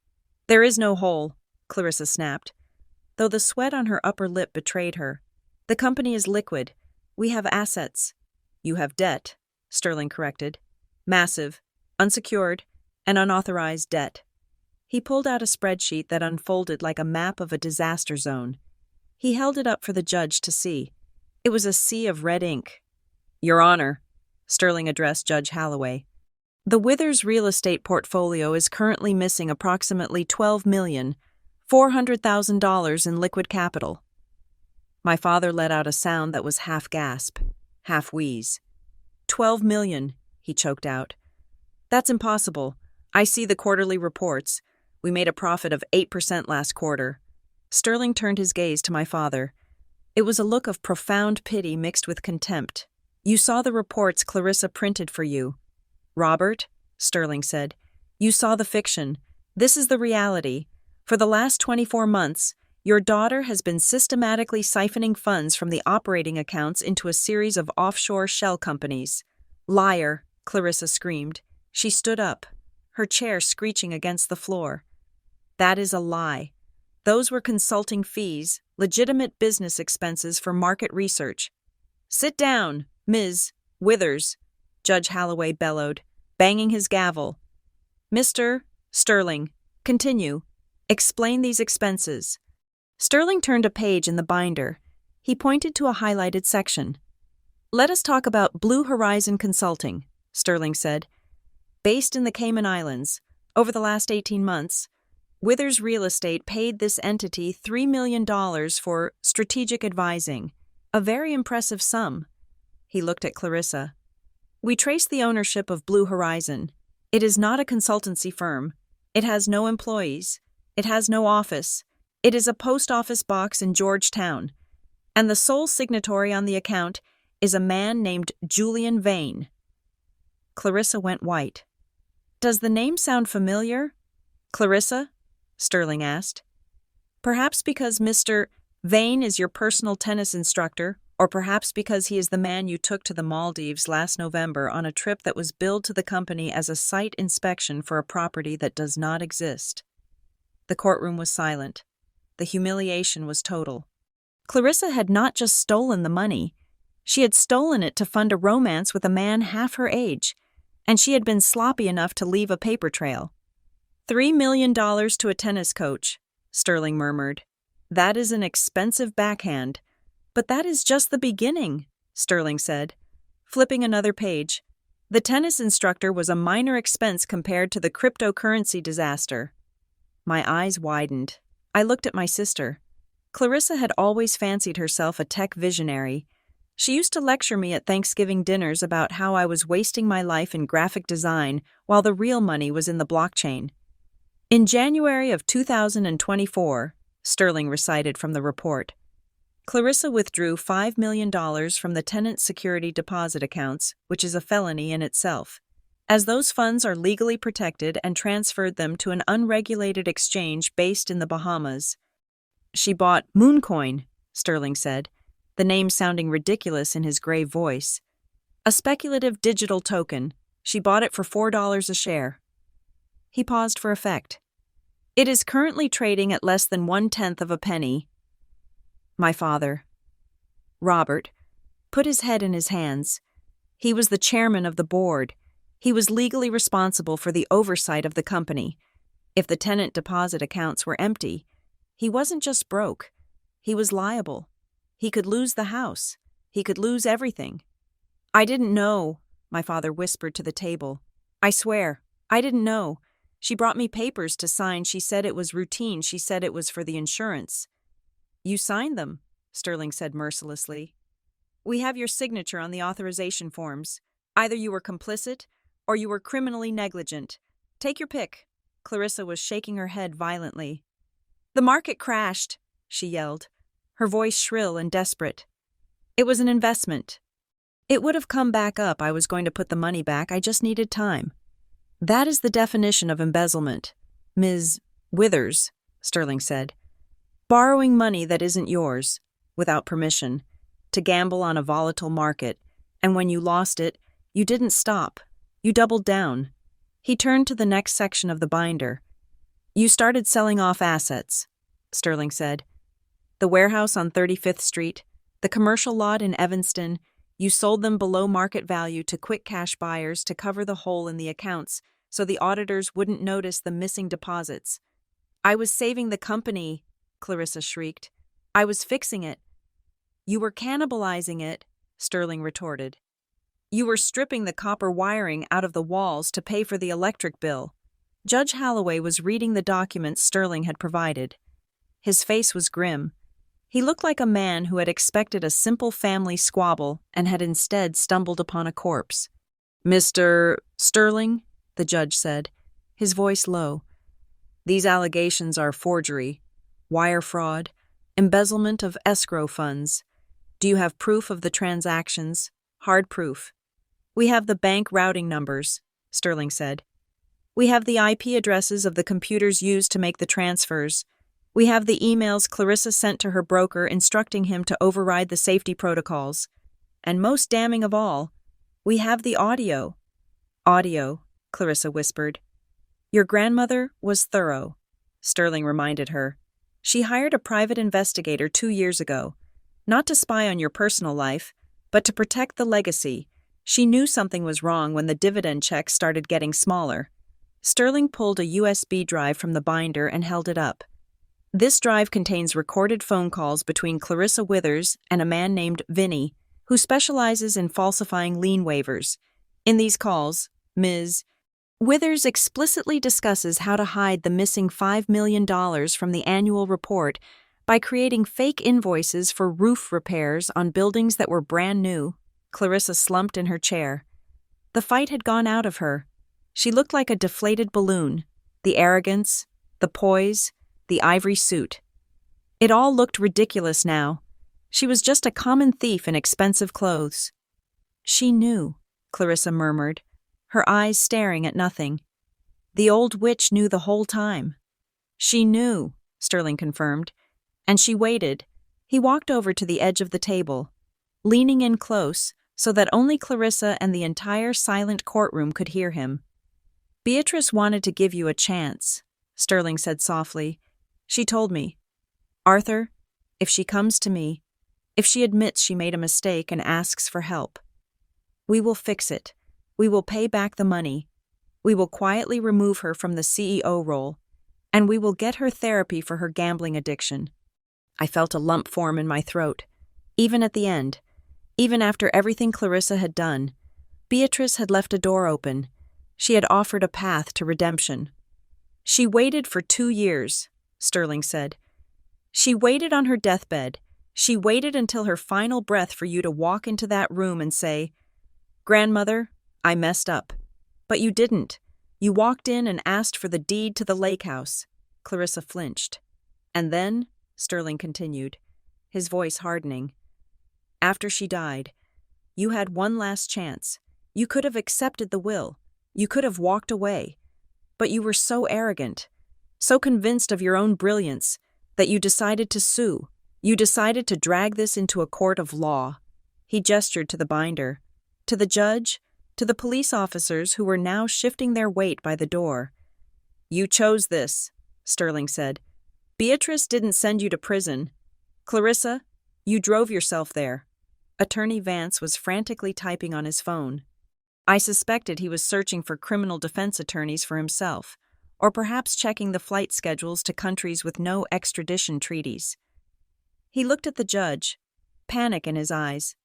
There is no hole, Clarissa snapped, though the sweat on her upper lip betrayed her. The company is liquid. We have assets. You have debt, Sterling corrected. Massive, unsecured, and unauthorized debt. He pulled out a spreadsheet that unfolded like a map of a disaster zone. He held it up for the judge to see. It was a sea of red ink. Your Honor, Sterling addressed Judge Holloway. The Withers real estate portfolio is currently missing approximately $12,400,000 in liquid capital. My father let out a sound that was half gasp, half wheeze. 12 million, he choked out. That's impossible. I see the quarterly reports. We made a profit of 8% last quarter. Sterling turned his gaze to my father. It was a look of profound pity mixed with contempt. You saw the reports Clarissa printed for you. Robert, Sterling said, you saw the fiction. This is the reality. For the last 24 months, your daughter has been systematically siphoning funds from the operating accounts into a series of offshore shell companies. Liar, Clarissa screamed. She stood up, her chair screeching against the floor. That is a lie. Those were consulting fees, legitimate business expenses for market research. Sit down, Ms. Withers, Judge Holloway bellowed, banging his gavel. Mr. Sterling, Continue. Explain these expenses. Sterling turned a page in the binder. He pointed to a highlighted section. Let us talk about Blue Horizon Consulting, Sterling said. Based in the Cayman Islands, over the last 18 months, Withers Real Estate paid this entity $3 million for strategic advising, a very impressive sum. He looked at Clarissa. We traced the ownership of Blue Horizon. It is not a consultancy firm. It has no employees. It has no office. It is a post office box in Georgetown. And the sole signatory on the account is a man named Julian Vane. Clarissa went white. Does the name sound familiar? Clarissa? Sterling asked. Perhaps because Mr. Vane is your personal tennis instructor, or perhaps because he is the man you took to the Maldives last November on a trip that was billed to the company as a site inspection for a property that does not exist. The courtroom was silent. The humiliation was total. Clarissa had not just stolen the money. She had stolen it to fund a romance with a man half her age, and she had been sloppy enough to leave a paper trail. $3 million to a tennis coach, Sterling murmured. That is an expensive backhand. But that is just the beginning, Sterling said. Flipping another page, the tennis instructor was a minor expense compared to the cryptocurrency disaster. My eyes widened. I looked at my sister. Clarissa had always fancied herself a tech visionary. She used to lecture me at Thanksgiving dinners about how I was wasting my life in graphic design while the real money was in the blockchain. In January of 2024, Sterling recited from the report, Clarissa withdrew $5 million from the tenant security deposit accounts, which is a felony in itself, as those funds are legally protected, and transferred them to an unregulated exchange based in the Bahamas. She bought Mooncoin, Sterling said, the name sounding ridiculous in his grave voice. A speculative digital token. She bought it for $4 a share. He paused for effect. It is currently trading at less than 1/10 of a penny. My father, Robert, put his head in his hands. He was the chairman of the board. He was legally responsible for the oversight of the company. If the tenant deposit accounts were empty, he wasn't just broke. He was liable. He could lose the house. He could lose everything. I didn't know, my father whispered to the table. I swear, I didn't know. She brought me papers to sign. She said it was routine. She said it was for the insurance. You signed them, Sterling said mercilessly. We have your signature on the authorization forms. Either you were complicit or you were criminally negligent. Take your pick. Clarissa was shaking her head violently. The market crashed, she yelled, her voice shrill and desperate. It was an investment. It would have come back up. I was going to put the money back. I just needed time. That is the definition of embezzlement, Ms. Withers, Sterling said. Borrowing money that isn't yours, without permission, to gamble on a volatile market, and when you lost it, you didn't stop. You doubled down. He turned to the next section of the binder. You started selling off assets, Sterling said. The warehouse on 35th Street, the commercial lot in Evanston, you sold them below market value to quick cash buyers to cover the hole in the accounts so the auditors wouldn't notice the missing deposits. I was saving the company, Clarissa shrieked. I was fixing it. You were cannibalizing it, Sterling retorted. You were stripping the copper wiring out of the walls to pay for the electric bill. Judge Holloway was reading the documents Sterling had provided. His face was grim. He looked like a man who had expected a simple family squabble and had instead stumbled upon a corpse. Mr. Sterling, the judge said, his voice low. These allegations are forgery, wire fraud, embezzlement of escrow funds. Do you have proof of the transactions? Hard proof. We have the bank routing numbers, Sterling said. We have the IP addresses of the computers used to make the transfers. We have the emails Clarissa sent to her broker instructing him to override the safety protocols. And most damning of all, we have the audio. Audio, Clarissa whispered. Your grandmother was thorough, Sterling reminded her. She hired a private investigator 2 years ago, not to spy on your personal life, but to protect the legacy. She knew something was wrong when the dividend checks started getting smaller. Sterling pulled a USB drive from the binder and held it up. This drive contains recorded phone calls between Clarissa Withers and a man named Vinny, who specializes in falsifying lien waivers. In these calls, Ms. Withers explicitly discusses how to hide the missing $5 million from the annual report by creating fake invoices for roof repairs on buildings that were brand new. Clarissa slumped in her chair. The fight had gone out of her. She looked like a deflated balloon. The arrogance, the poise, the ivory suit. It all looked ridiculous now. She was just a common thief in expensive clothes. She knew, Clarissa murmured, her eyes staring at nothing. The old witch knew the whole time. She knew, Sterling confirmed, and she waited. He walked over to the edge of the table, leaning in close so that only Clarissa and the entire silent courtroom could hear him. Beatrice wanted to give you a chance, Sterling said softly. She told me, Arthur, if she comes to me, if she admits she made a mistake and asks for help, we will fix it. We will pay back the money. We will quietly remove her from the CEO role, and we will get her therapy for her gambling addiction. I felt a lump form in my throat. Even at the end, even after everything Clarissa had done, Beatrice had left a door open. She had offered a path to redemption. She waited for 2 years, Sterling said. She waited on her deathbed. She waited until her final breath for you to walk into that room and say, Grandmother, I messed up. But you didn't. You walked in and asked for the deed to the lake house. Clarissa flinched. And then, Sterling continued, his voice hardening, after she died, you had one last chance. You could have accepted the will. You could have walked away. But you were so arrogant, so convinced of your own brilliance, that you decided to sue. You decided to drag this into a court of law. He gestured to the binder, to the judge, to the police officers who were now shifting their weight by the door. You chose this, Sterling said. Beatrice didn't send you to prison. Clarissa, you drove yourself there. Attorney Vance was frantically typing on his phone. I suspected he was searching for criminal defense attorneys for himself, or perhaps checking the flight schedules to countries with no extradition treaties. He looked at the judge, panic in his eyes.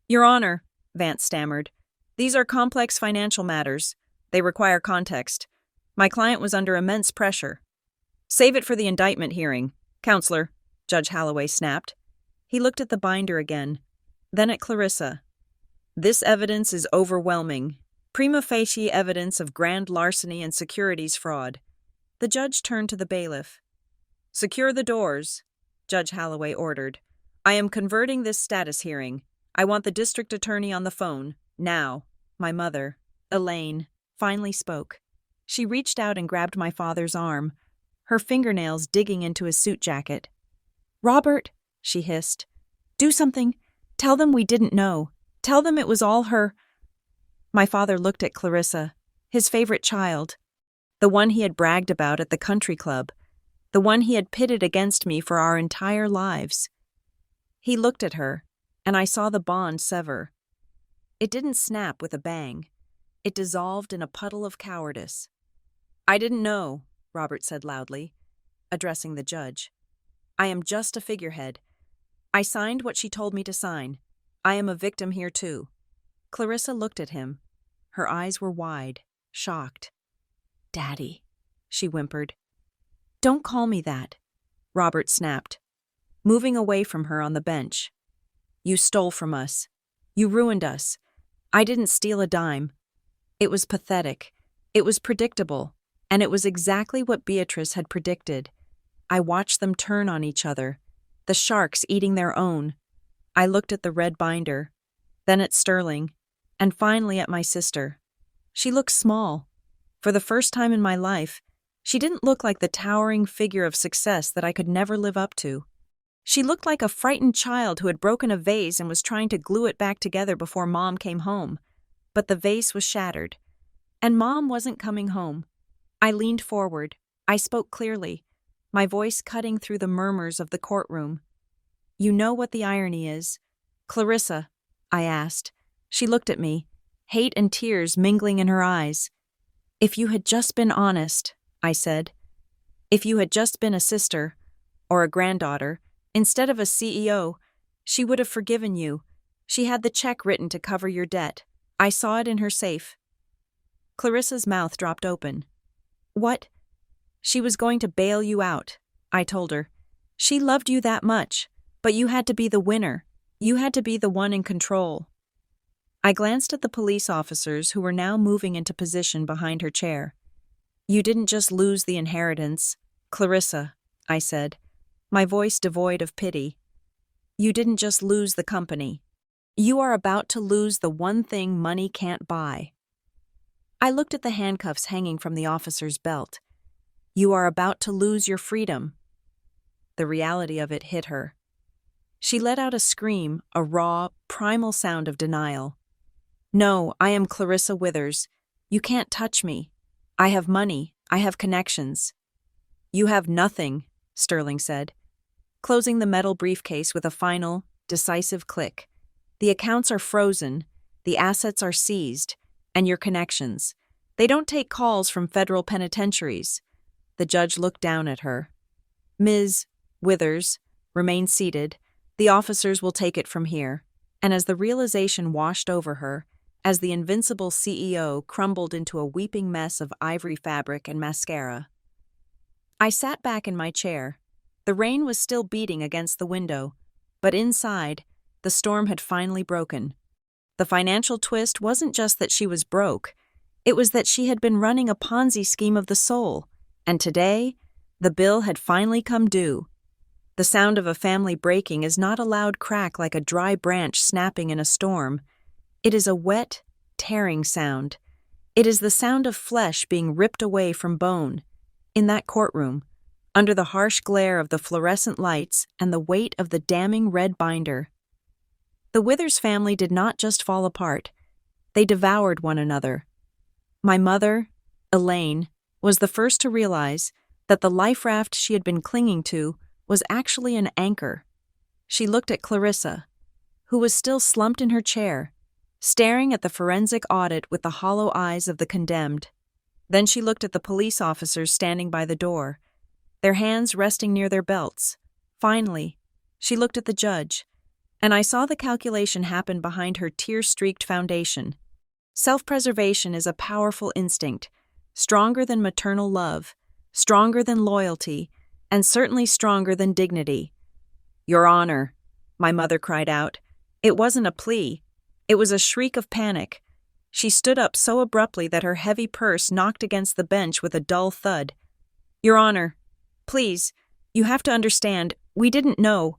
Your Honor, Vance stammered, these are complex financial matters. They require context. My client was under immense pressure. Save it for the indictment hearing, Counselor, Judge Holloway snapped. He looked at the binder again, then at Clarissa. This evidence is overwhelming. Prima facie evidence of grand larceny and securities fraud. The judge turned to the bailiff. Secure the doors, Judge Holloway ordered. I am converting this status hearing. I want the district attorney on the phone, now. My mother, Elaine, finally spoke. She reached out and grabbed my father's arm, her fingernails digging into his suit jacket. Robert, she hissed, do something. Tell them we didn't know. Tell them it was all her. My father looked at Clarissa, his favorite child, the one he had bragged about at the country club, the one he had pitted against me for our entire lives. He looked at her, and I saw the bond sever. It didn't snap with a bang. It dissolved in a puddle of cowardice. I didn't know, Robert said loudly, addressing the judge. I am just a figurehead. I signed what she told me to sign. I am a victim here too. Clarissa looked at him. Her eyes were wide, shocked. Daddy, she whimpered. Don't call me that, Robert snapped, moving away from her on the bench. You stole from us. You ruined us. I didn't steal a dime. It was pathetic. It was predictable. And it was exactly what Beatrice had predicted. I watched them turn on each other, the sharks eating their own. I looked at the red binder, then at Sterling, and finally at my sister. She looked small. For the first time in my life, she didn't look like the towering figure of success that I could never live up to. She looked like a frightened child who had broken a vase and was trying to glue it back together before Mom came home. But the vase was shattered, and Mom wasn't coming home. I leaned forward. I spoke clearly, my voice cutting through the murmurs of the courtroom. You know what the irony is? Clarissa, I asked. She looked at me, hate and tears mingling in her eyes. If you had just been honest, I said. If you had just been a sister, or a granddaughter, instead of a CEO, she would have forgiven you. She had the check written to cover your debt. I saw it in her safe. Clarissa's mouth dropped open. What? She was going to bail you out, I told her. She loved you that much, but you had to be the winner. You had to be the one in control. I glanced at the police officers who were now moving into position behind her chair. You didn't just lose the inheritance, Clarissa, I said, my voice devoid of pity. You didn't just lose the company. You are about to lose the one thing money can't buy. I looked at the handcuffs hanging from the officer's belt. You are about to lose your freedom. The reality of it hit her. She let out a scream, a raw, primal sound of denial. No, I am Clarissa Withers. You can't touch me. I have money. I have connections. You have nothing, Sterling said, closing the metal briefcase with a final, decisive click. The accounts are frozen, the assets are seized, and your connections. They don't take calls from federal penitentiaries. The judge looked down at her. Ms. Withers, remain seated. The officers will take it from here. And as the realization washed over her, as the invincible CEO crumbled into a weeping mess of ivory fabric and mascara, I sat back in my chair. The rain was still beating against the window, but inside, the storm had finally broken. The financial twist wasn't just that she was broke, it was that she had been running a Ponzi scheme of the soul, and today, the bill had finally come due. The sound of a family breaking is not a loud crack like a dry branch snapping in a storm. It is a wet, tearing sound. It is the sound of flesh being ripped away from bone. In that courtroom, under the harsh glare of the fluorescent lights and the weight of the damning red binder, the Withers family did not just fall apart. They devoured one another. My mother, Elaine, was the first to realize that the life raft she had been clinging to was actually an anchor. She looked at Clarissa, who was still slumped in her chair, staring at the forensic audit with the hollow eyes of the condemned. Then she looked at the police officers standing by the door, their hands resting near their belts. Finally, she looked at the judge, and I saw the calculation happen behind her tear-streaked foundation. Self-preservation is a powerful instinct, stronger than maternal love, stronger than loyalty, and certainly stronger than dignity. Your Honor, my mother cried out. It wasn't a plea. It was a shriek of panic. She stood up so abruptly that her heavy purse knocked against the bench with a dull thud. Your Honor, please, you have to understand, we didn't know.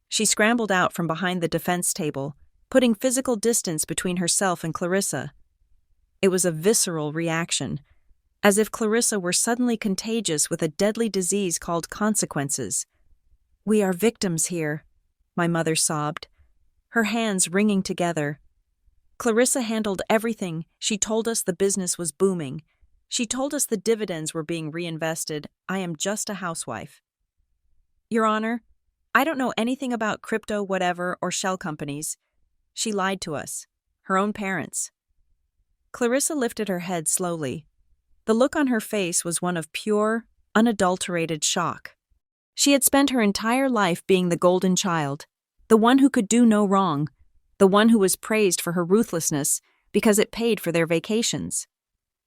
She scrambled out from behind the defense table, putting physical distance between herself and Clarissa. It was a visceral reaction, as if Clarissa were suddenly contagious with a deadly disease called consequences. We are victims here, my mother sobbed, her hands wringing together. Clarissa handled everything. She told us the business was booming. She told us the dividends were being reinvested. I am just a housewife. Your Honor, I don't know anything about crypto whatever or shell companies. She lied to us, her own parents. Clarissa lifted her head slowly. The look on her face was one of pure, unadulterated shock. She had spent her entire life being the golden child, the one who could do no wrong, the one who was praised for her ruthlessness because it paid for their vacations.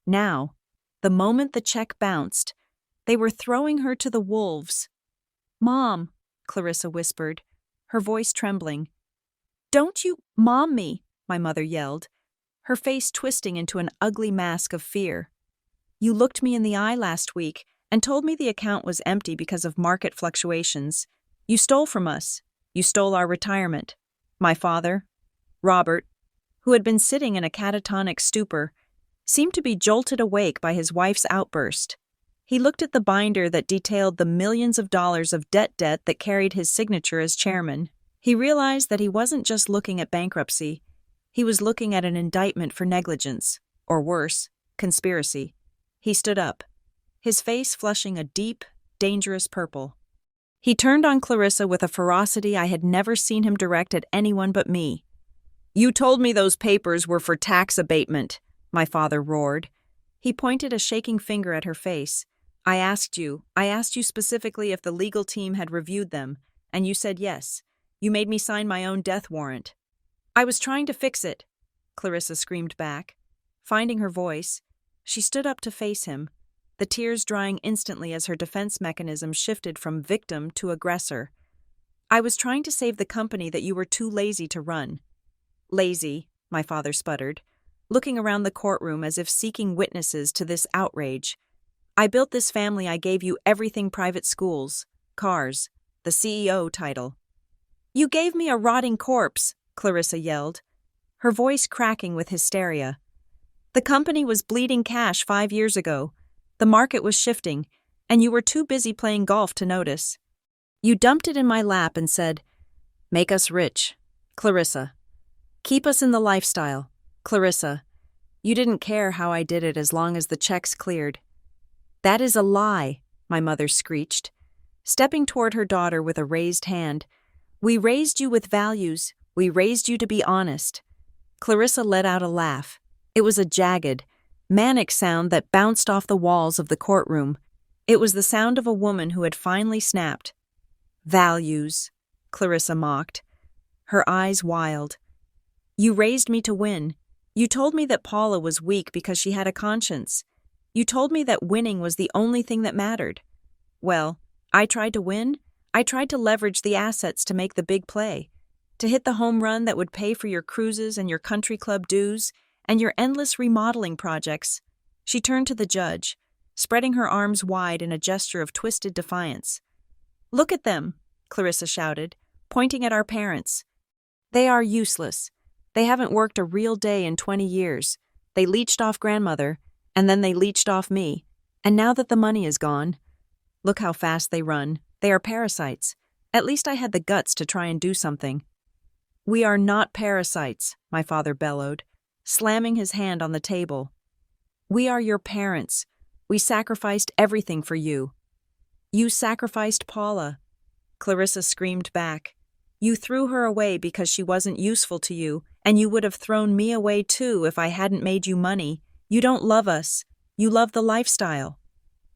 Now, the moment the check bounced, they were throwing her to the wolves. Mom, Clarissa whispered, her voice trembling. Don't you mom me, my mother yelled, her face twisting into an ugly mask of fear. You looked me in the eye last week and told me the account was empty because of market fluctuations. You stole from us. You stole our retirement. My father, Robert, who had been sitting in a catatonic stupor, seemed to be jolted awake by his wife's outburst. He looked at the binder that detailed the millions of dollars of debt that carried his signature as chairman. He realized that he wasn't just looking at bankruptcy. He was looking at an indictment for negligence, or worse, conspiracy. He stood up, his face flushing a deep, dangerous purple. He turned on Clarissa with a ferocity I had never seen him direct at anyone but me. You told me those papers were for tax abatement, my father roared. He pointed a shaking finger at her face. I asked you specifically if the legal team had reviewed them, and you said yes. You made me sign my own death warrant. I was trying to fix it, Clarissa screamed back. Finding her voice, she stood up to face him, the tears drying instantly as her defense mechanism shifted from victim to aggressor. I was trying to save the company that you were too lazy to run. Lazy, my father sputtered, looking around the courtroom as if seeking witnesses to this outrage. I built this family. I gave you everything: private schools, cars, the CEO title. You gave me a rotting corpse, Clarissa yelled, her voice cracking with hysteria. The company was bleeding cash 5 years ago. The market was shifting, and you were too busy playing golf to notice. You dumped it in my lap and said, "Make us rich, Clarissa. Keep us in the lifestyle, Clarissa." You didn't care how I did it as long as the checks cleared. That is a lie, my mother screeched, stepping toward her daughter with a raised hand. We raised you with values. We raised you to be honest. Clarissa let out a laugh. It was a jagged, manic sound that bounced off the walls of the courtroom. It was the sound of a woman who had finally snapped. Values, Clarissa mocked, her eyes wild. You raised me to win. You told me that Paula was weak because she had a conscience. You told me that winning was the only thing that mattered. Well, I tried to win. I tried to leverage the assets to make the big play, to hit the home run that would pay for your cruises and your country club dues and your endless remodeling projects. She turned to the judge, spreading her arms wide in a gesture of twisted defiance. Look at them, Clarissa shouted, pointing at our parents. They are useless. They haven't worked a real day in 20 years. They leached off grandmother, and then they leached off me. And now that the money is gone, look how fast they run. They are parasites. At least I had the guts to try and do something. We are not parasites, my father bellowed, slamming his hand on the table. We are your parents. We sacrificed everything for you. You sacrificed Paula, Clarissa screamed back. You threw her away because she wasn't useful to you, and you would have thrown me away too if I hadn't made you money. You don't love us. You love the lifestyle.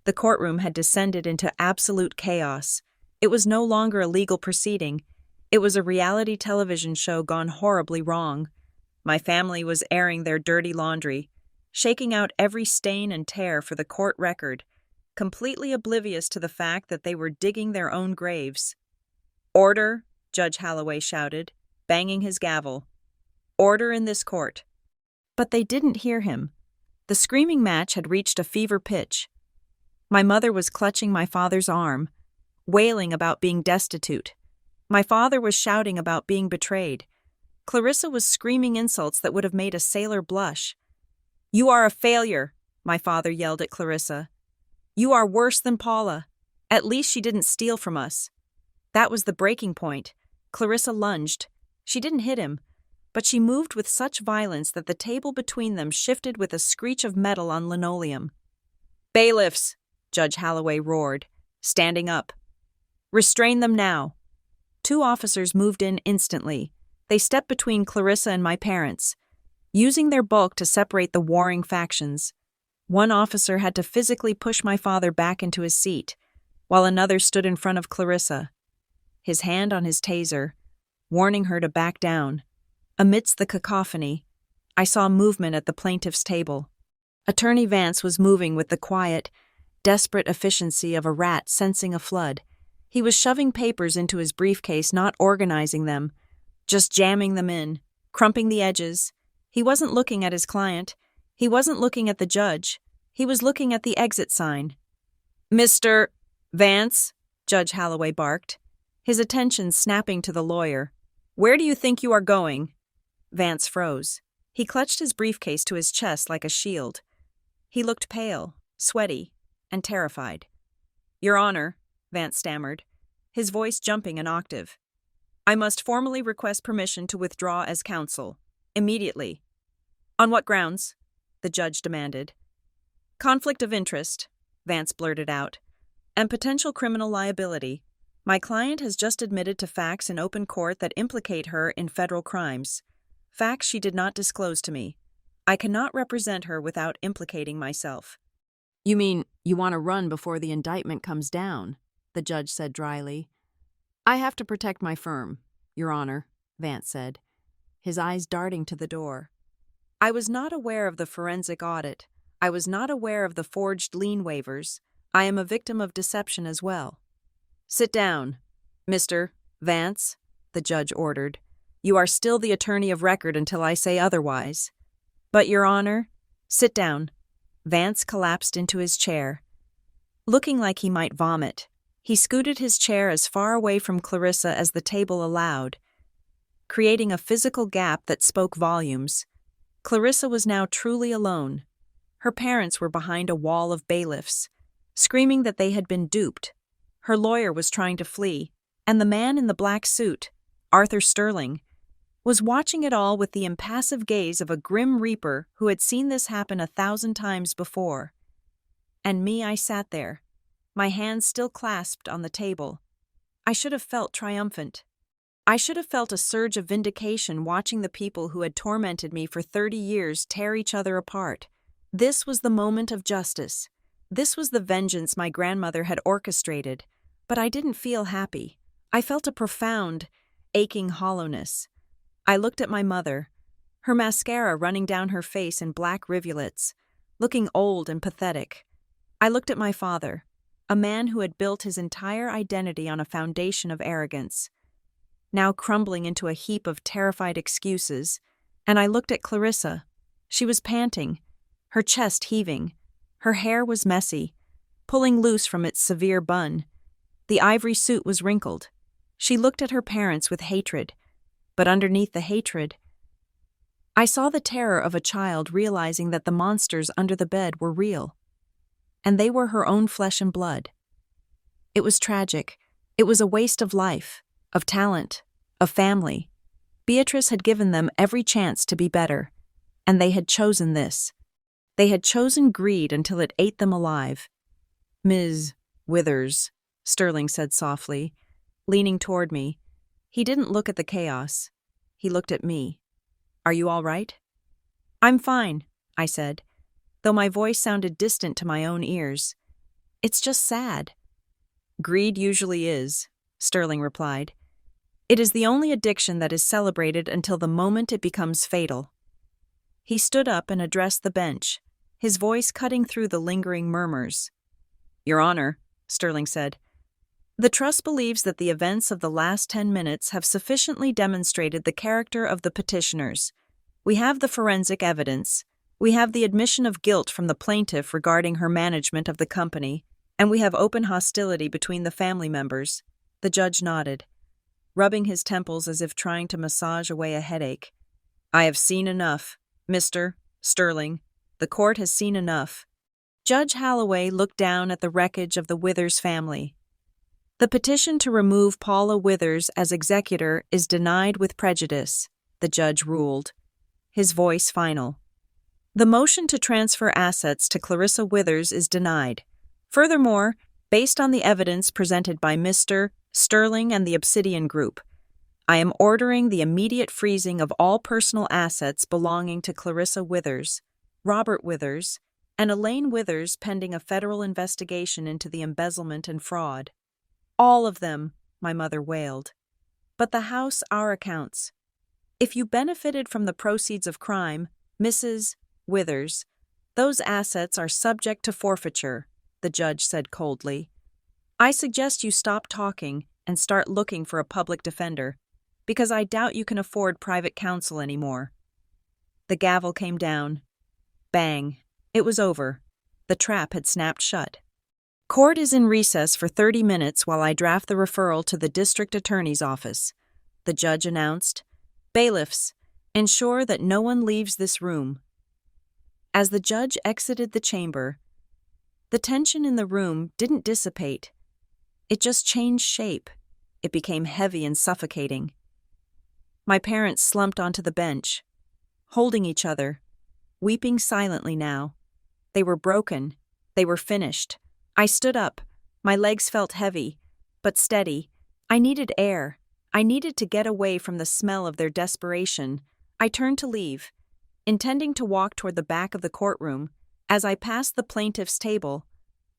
The courtroom had descended into absolute chaos. It was no longer a legal proceeding. It was a reality television show gone horribly wrong. My family was airing their dirty laundry, shaking out every stain and tear for the court record, completely oblivious to the fact that they were digging their own graves. Order, Judge Holloway shouted, banging his gavel. Order in this court. But they didn't hear him. The screaming match had reached a fever pitch. My mother was clutching my father's arm, wailing about being destitute. My father was shouting about being betrayed. Clarissa was screaming insults that would have made a sailor blush. You are a failure, my father yelled at Clarissa. You are worse than Paula. At least she didn't steal from us. That was the breaking point. Clarissa lunged. She didn't hit him, but she moved with such violence that the table between them shifted with a screech of metal on linoleum. Bailiffs, Judge Holloway roared, standing up. Restrain them now. 2 officers moved in instantly. They stepped between Clarissa and my parents, using their bulk to separate the warring factions. One officer had to physically push my father back into his seat, while another stood in front of Clarissa, his hand on his taser, warning her to back down. Amidst the cacophony, I saw movement at the plaintiff's table. Attorney Vance was moving with the quiet, desperate efficiency of a rat sensing a flood. He was shoving papers into his briefcase, not organizing them, just jamming them in, crumping the edges. He wasn't looking at his client. He wasn't looking at the judge. He was looking at the exit sign. Mr. Vance, Judge Holloway barked, his attention snapping to the lawyer. Where do you think you are going? Vance froze. He clutched his briefcase to his chest like a shield. He looked pale, sweaty, and terrified. Your Honor, Vance stammered, his voice jumping an octave. I must formally request permission to withdraw as counsel. Immediately. On what grounds? The judge demanded. Conflict of interest, Vance blurted out, and potential criminal liability. My client has just admitted to facts in open court that implicate her in federal crimes. Facts she did not disclose to me. I cannot represent her without implicating myself. You mean you want to run before the indictment comes down? The judge said dryly. I have to protect my firm, Your Honor, Vance said, his eyes darting to the door. I was not aware of the forensic audit. I was not aware of the forged lien waivers. I am a victim of deception as well. Sit down, Mr. Vance, the judge ordered. You are still the attorney of record until I say otherwise. But, Your Honor, sit down. Vance collapsed into his chair. Looking like he might vomit, he scooted his chair as far away from Clarissa as the table allowed, creating a physical gap that spoke volumes. Clarissa was now truly alone. Her parents were behind a wall of bailiffs, screaming that they had been duped. Her lawyer was trying to flee, and the man in the black suit, Arthur Sterling, was watching it all with the impassive gaze of a grim reaper who had seen this happen 1,000 times before. And me, I sat there, my hands still clasped on the table. I should have felt triumphant. I should have felt a surge of vindication watching the people who had tormented me for 30 years tear each other apart. This was the moment of justice. This was the vengeance my grandmother had orchestrated. But I didn't feel happy. I felt a profound, aching hollowness. I looked at my mother, her mascara running down her face in black rivulets, looking old and pathetic. I looked at my father, a man who had built his entire identity on a foundation of arrogance, now crumbling into a heap of terrified excuses, and I looked at Clarissa. She was panting, her chest heaving. Her hair was messy, pulling loose from its severe bun. The ivory suit was wrinkled. She looked at her parents with hatred, but underneath the hatred, I saw the terror of a child realizing that the monsters under the bed were real, and they were her own flesh and blood. It was tragic. It was a waste of life, of talent, of family. Beatrice had given them every chance to be better, and they had chosen this. They had chosen greed until it ate them alive. Ms. Withers, Sterling said softly, leaning toward me. He didn't look at the chaos. He looked at me. Are you all right? I'm fine, I said, though my voice sounded distant to my own ears. It's just sad. Greed usually is, Sterling replied. It is the only addiction that is celebrated until the moment it becomes fatal. He stood up and addressed the bench, his voice cutting through the lingering murmurs. Your Honor, Sterling said, the trust believes that the events of the last 10 minutes have sufficiently demonstrated the character of the petitioners. We have the forensic evidence. We have the admission of guilt from the plaintiff regarding her management of the company, and we have open hostility between the family members. The judge nodded, rubbing his temples as if trying to massage away a headache. I have seen enough, Mr. Sterling. The court has seen enough. Judge Holloway looked down at the wreckage of the Withers family. The petition to remove Paula Withers as executor is denied with prejudice, the judge ruled, his voice final. The motion to transfer assets to Clarissa Withers is denied. Furthermore, based on the evidence presented by Mr. Sterling and the Obsidian Group, I am ordering the immediate freezing of all personal assets belonging to Clarissa Withers, Robert Withers, and Elaine Withers pending a federal investigation into the embezzlement and fraud. All of them, my mother wailed. But the house, our accounts. If you benefited from the proceeds of crime, Mrs. Withers, those assets are subject to forfeiture, the judge said coldly. I suggest you stop talking and start looking for a public defender, because I doubt you can afford private counsel anymore. The gavel came down. Bang. It was over. The trap had snapped shut. Court is in recess for 30 minutes while I draft the referral to the district attorney's office, the judge announced. Bailiffs, ensure that no one leaves this room. As the judge exited the chamber, the tension in the room didn't dissipate. It just changed shape. It became heavy and suffocating. My parents slumped onto the bench, holding each other, weeping silently now. They were broken. They were finished. I stood up. My legs felt heavy, but steady. I needed air. I needed to get away from the smell of their desperation. I turned to leave. Intending to walk toward the back of the courtroom, as I passed the plaintiff's table,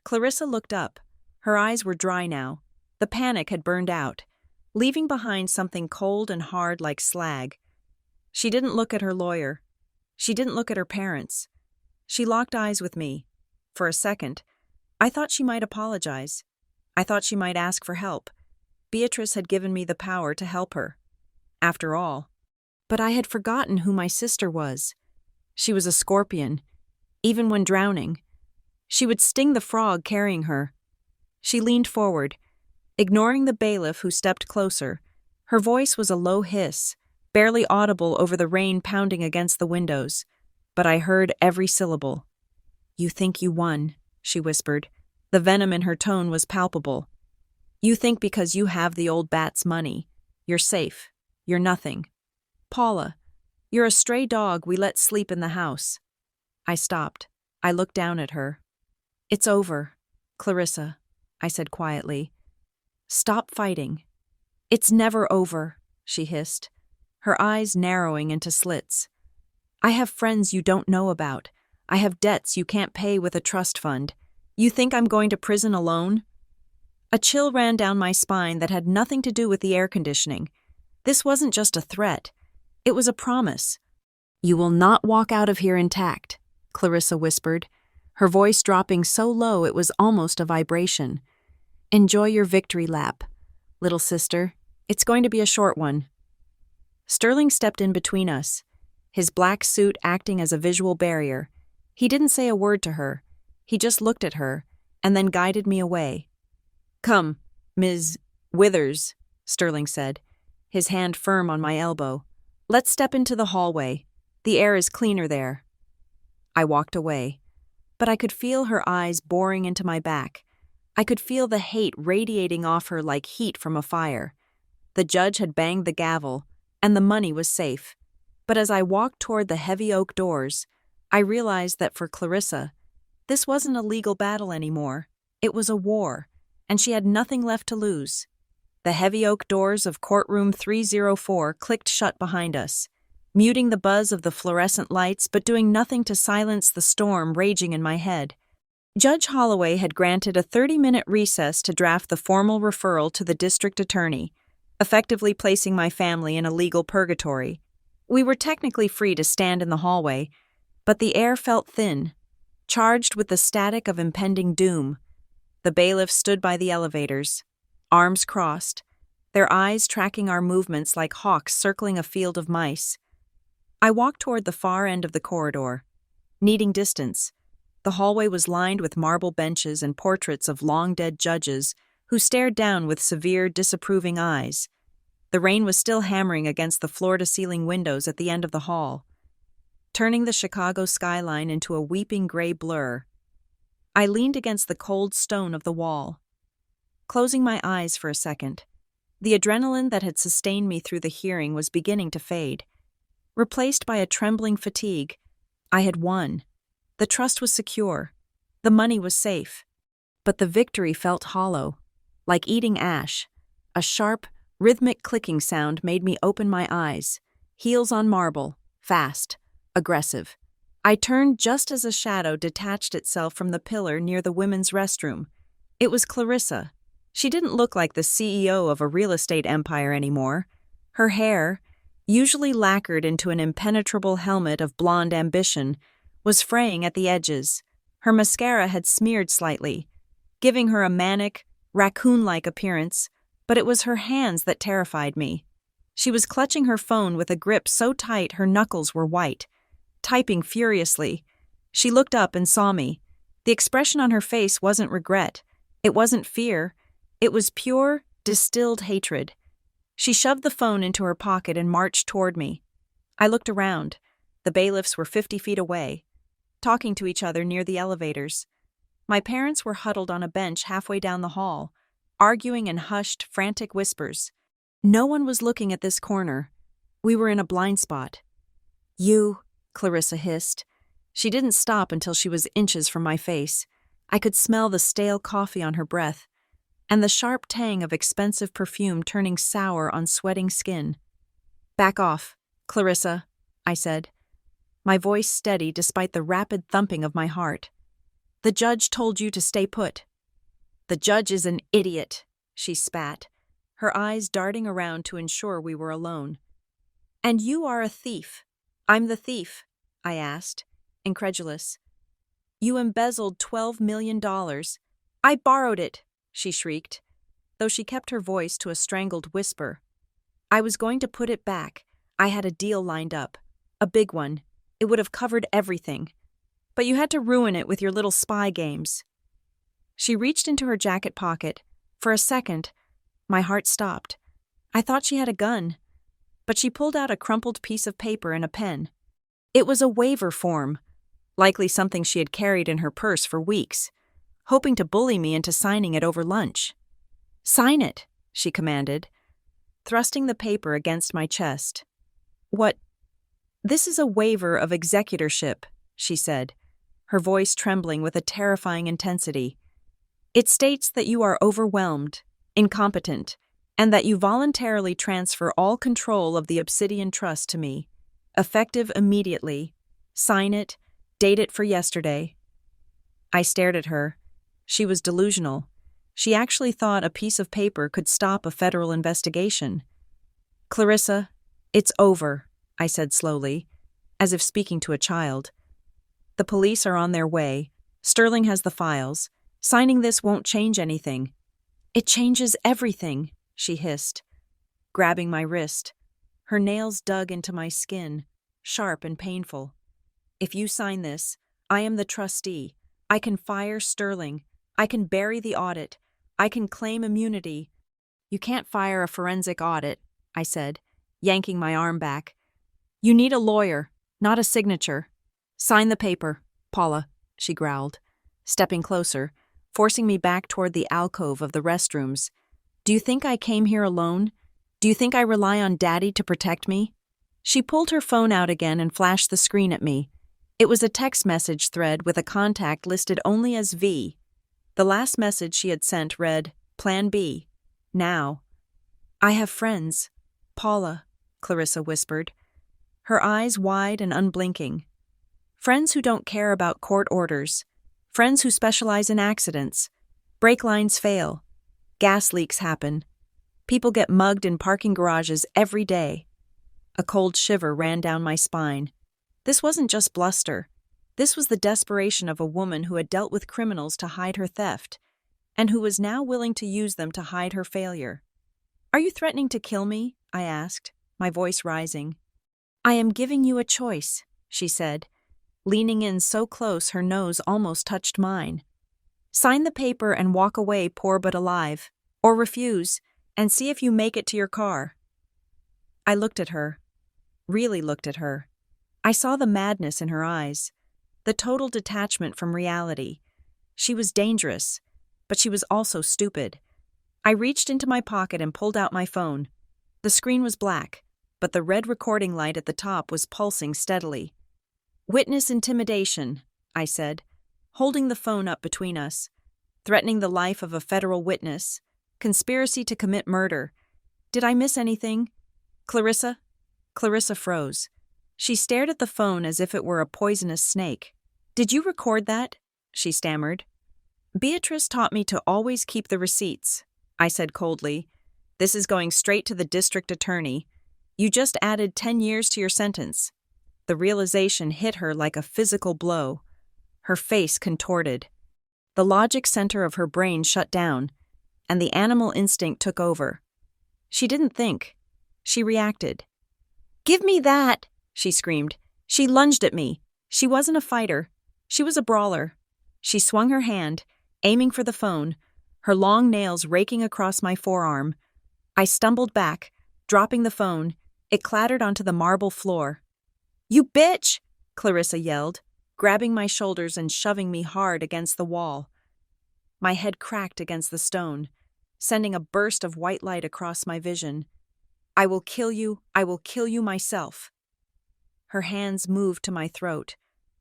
Clarissa looked up. Her eyes were dry now. The panic had burned out, leaving behind something cold and hard like slag. She didn't look at her lawyer. She didn't look at her parents. She locked eyes with me. For a second, I thought she might apologize. I thought she might ask for help. Beatrice had given me the power to help her. After all. But I had forgotten who my sister was. She was a scorpion, even when drowning. She would sting the frog carrying her. She leaned forward, ignoring the bailiff who stepped closer. Her voice was a low hiss, barely audible over the rain pounding against the windows, but I heard every syllable. "You think you won," she whispered. The venom in her tone was palpable. "You think because you have the old bat's money, you're safe. You're nothing. Paula, you're a stray dog we let sleep in the house." I stopped. I looked down at her. "It's over, Clarissa," I said quietly. "Stop fighting." "It's never over," she hissed, her eyes narrowing into slits. "I have friends you don't know about. I have debts you can't pay with a trust fund. You think I'm going to prison alone?" A chill ran down my spine that had nothing to do with the air conditioning. This wasn't just a threat. It was a promise. "You will not walk out of here intact," Clarissa whispered, her voice dropping so low it was almost a vibration. "Enjoy your victory lap, little sister. It's going to be a short one." Sterling stepped in between us, his black suit acting as a visual barrier. He didn't say a word to her. He just looked at her, and then guided me away. "Come, Ms. Withers," Sterling said, his hand firm on my elbow. "Let's step into the hallway. The air is cleaner there." I walked away, but I could feel her eyes boring into my back. I could feel the hate radiating off her like heat from a fire. The judge had banged the gavel, and the money was safe. But as I walked toward the heavy oak doors, I realized that for Clarissa, this wasn't a legal battle anymore. It was a war, and she had nothing left to lose. The heavy oak doors of courtroom 304 clicked shut behind us, muting the buzz of the fluorescent lights but doing nothing to silence the storm raging in my head. Judge Holloway had granted a 30-minute recess to draft the formal referral to the district attorney, effectively placing my family in a legal purgatory. We were technically free to stand in the hallway, but the air felt thin, charged with the static of impending doom. The bailiffs stood by the elevators, arms crossed, their eyes tracking our movements like hawks circling a field of mice. I walked toward the far end of the corridor, needing distance. The hallway was lined with marble benches and portraits of long-dead judges who stared down with severe, disapproving eyes. The rain was still hammering against the floor-to-ceiling windows at the end of the hall, turning the Chicago skyline into a weeping gray blur. I leaned against the cold stone of the wall, closing my eyes for a second. The adrenaline that had sustained me through the hearing was beginning to fade. Replaced by a trembling fatigue, I had won. The trust was secure. The money was safe. But the victory felt hollow, like eating ash. A sharp, rhythmic clicking sound made me open my eyes, heels on marble, fast, aggressive. I turned just as a shadow detached itself from the pillar near the women's restroom. It was Clarissa. She didn't look like the CEO of a real estate empire anymore. Her hair, usually lacquered into an impenetrable helmet of blonde ambition, was fraying at the edges. Her mascara had smeared slightly, giving her a manic, raccoon-like appearance, but it was her hands that terrified me. She was clutching her phone with a grip so tight her knuckles were white, typing furiously. She looked up and saw me. The expression on her face wasn't regret. It wasn't fear. It was pure, distilled hatred. She shoved the phone into her pocket and marched toward me. I looked around. The bailiffs were 50 feet away, talking to each other near the elevators. My parents were huddled on a bench halfway down the hall, arguing in hushed, frantic whispers. No one was looking at this corner. We were in a blind spot. "You," Clarissa hissed. She didn't stop until she was inches from my face. I could smell the stale coffee on her breath, and the sharp tang of expensive perfume turning sour on sweating skin. "Back off, Clarissa," I said. my voice steady despite the rapid thumping of my heart. "The judge told you to stay put." "The judge is an idiot," she spat, her eyes darting around to ensure we were alone. "And you are a thief." "I'm the thief?" I asked, incredulous. "You embezzled $12 million. "I borrowed it," she shrieked, though she kept her voice to a strangled whisper. "I was going to put it back. I had a deal lined up. A big one. It would have covered everything. But you had to ruin it with your little spy games." She reached into her jacket pocket. For a second, my heart stopped. I thought she had a gun. But she pulled out a crumpled piece of paper and a pen. It was a waiver form, likely something she had carried in her purse for weeks, hoping to bully me into signing it over lunch. "Sign it," she commanded, thrusting the paper against my chest. "What?" "This is a waiver of executorship," she said, her voice trembling with a terrifying intensity. "It states that you are overwhelmed, incompetent, and that you voluntarily transfer all control of the Obsidian Trust to me, effective immediately. Sign it, date it for yesterday." I stared at her. She was delusional. She actually thought a piece of paper could stop a federal investigation. "Clarissa, it's over," I said slowly, as if speaking to a child. "The police are on their way. Sterling has the files. Signing this won't change anything." "It changes everything," she hissed, grabbing my wrist. Her nails dug into my skin, sharp and painful. "If you sign this, I am the trustee. I can fire Sterling. I can bury the audit. I can claim immunity." "You can't fire a forensic audit," I said, yanking my arm back. "You need a lawyer, not a signature." "Sign the paper, Paula," she growled, stepping closer, forcing me back toward the alcove of the restrooms. "Do you think I came here alone? Do you think I rely on Daddy to protect me?" She pulled her phone out again and flashed the screen at me. It was a text message thread with a contact listed only as V. The last message she had sent read, "Plan B. Now." "I have friends, Paula," Clarissa whispered, her eyes wide and unblinking. "Friends who don't care about court orders. Friends who specialize in accidents. Brake lines fail. Gas leaks happen. People get mugged in parking garages every day." A cold shiver ran down my spine. This wasn't just bluster. This was the desperation of a woman who had dealt with criminals to hide her theft, and who was now willing to use them to hide her failure. "Are you threatening to kill me?" I asked, my voice rising. "I am giving you a choice," she said, leaning in so close her nose almost touched mine. "Sign the paper and walk away poor but alive, or refuse, and see if you make it to your car." I looked at her, really looked at her. I saw the madness in her eyes, the total detachment from reality. She was dangerous, but she was also stupid. I reached into my pocket and pulled out my phone. The screen was black, but the red recording light at the top was pulsing steadily. "Witness intimidation," I said, holding the phone up between us. "Threatening the life of a federal witness. Conspiracy to commit murder. Did I miss anything? Clarissa?" Clarissa froze. She stared at the phone as if it were a poisonous snake. "Did you record that?" she stammered. "Beatrice taught me to always keep the receipts," I said coldly. "This is going straight to the district attorney. You just added 10 years to your sentence." The realization hit her like a physical blow. Her face contorted. The logic center of her brain shut down, and the animal instinct took over. She didn't think. She reacted. "Give me that!" she screamed. She lunged at me. She wasn't a fighter. She was a brawler. She swung her hand, aiming for the phone, her long nails raking across my forearm. I stumbled back, dropping the phone. It clattered onto the marble floor. "You bitch!" Clarissa yelled, grabbing my shoulders and shoving me hard against the wall. My head cracked against the stone, sending a burst of white light across my vision. "I will kill you myself." Her hands moved to my throat.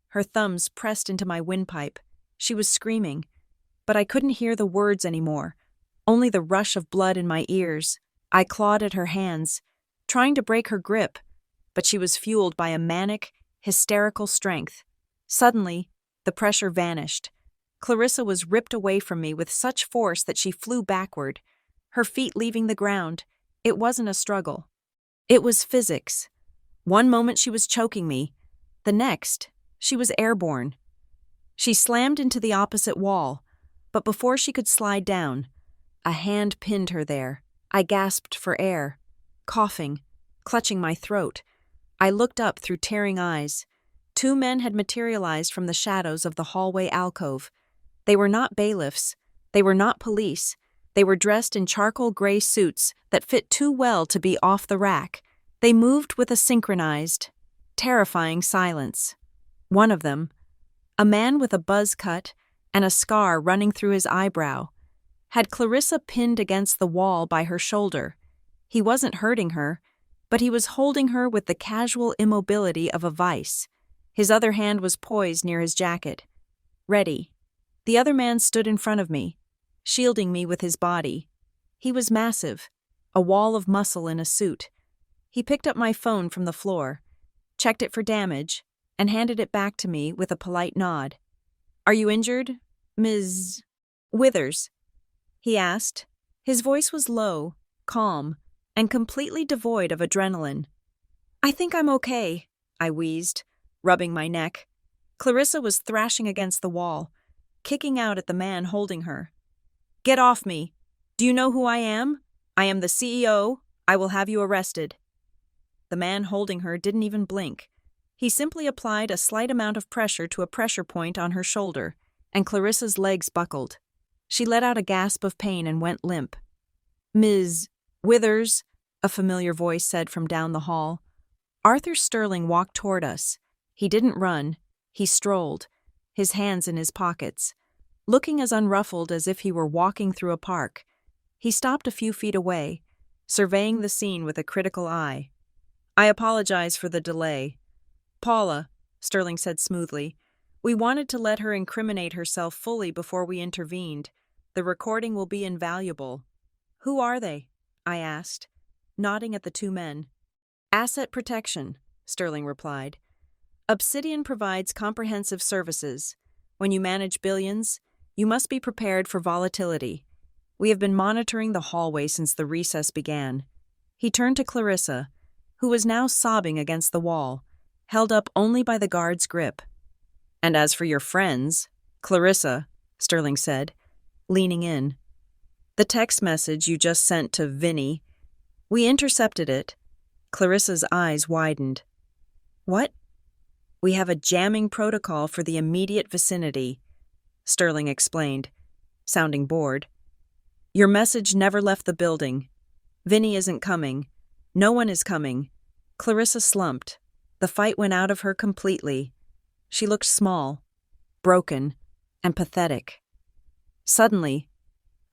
Her thumbs pressed into my windpipe. She was screaming, but I couldn't hear the words anymore, only the rush of blood in my ears. I clawed at her hands, trying to break her grip, but she was fueled by a manic, hysterical strength. Suddenly, the pressure vanished. Clarissa was ripped away from me with such force that she flew backward, her feet leaving the ground. It wasn't a struggle. It was physics. One moment she was choking me, the next, she was airborne. She slammed into the opposite wall, but before she could slide down, a hand pinned her there. I gasped for air, coughing, clutching my throat. I looked up through tearing eyes. 2 men had materialized from the shadows of the hallway alcove. They were not bailiffs. They were not police. They were dressed in charcoal gray suits that fit too well to be off the rack. They moved with a synchronized, terrifying silence. One of them, a man with a buzz cut and a scar running through his eyebrow, had Clarissa pinned against the wall by her shoulder. He wasn't hurting her, but he was holding her with the casual immobility of a vice. His other hand was poised near his jacket. Ready. The other man stood in front of me, shielding me with his body. He was massive, a wall of muscle in a suit. He picked up my phone from the floor, checked it for damage, and handed it back to me with a polite nod. "Are you injured, Ms. Withers?" he asked. His voice was low, calm, and completely devoid of adrenaline. "I think I'm okay," I wheezed, rubbing my neck. Clarissa was thrashing against the wall, kicking out at the man holding her. "Get off me! Do you know who I am? I am the CEO. I will have you arrested." The man holding her didn't even blink. He simply applied a slight amount of pressure to a pressure point on her shoulder, and Clarissa's legs buckled. She let out a gasp of pain and went limp. "Ms. Withers," a familiar voice said from down the hall. Arthur Sterling walked toward us. He didn't run. He strolled, his hands in his pockets, looking as unruffled as if he were walking through a park. He stopped a few feet away, surveying the scene with a critical eye. "I apologize for the delay. Paula," Sterling said smoothly, "we wanted to let her incriminate herself fully before we intervened. The recording will be invaluable." "Who are they?" I asked, nodding at the 2 men. "Asset protection," Sterling replied. "Obsidian provides comprehensive services. When you manage billions, you must be prepared for volatility. We have been monitoring the hallway since the recess began." He turned to Clarissa, who was now sobbing against the wall, held up only by the guard's grip. "And as for your friends, Clarissa," Sterling said, leaning in, "the text message you just sent to Vinny, we intercepted it." Clarissa's eyes widened. "What?" "We have a jamming protocol for the immediate vicinity," Sterling explained, sounding bored. "Your message never left the building. Vinny isn't coming. No one is coming." Clarissa slumped. The fight went out of her completely. She looked small, broken, and pathetic. Suddenly,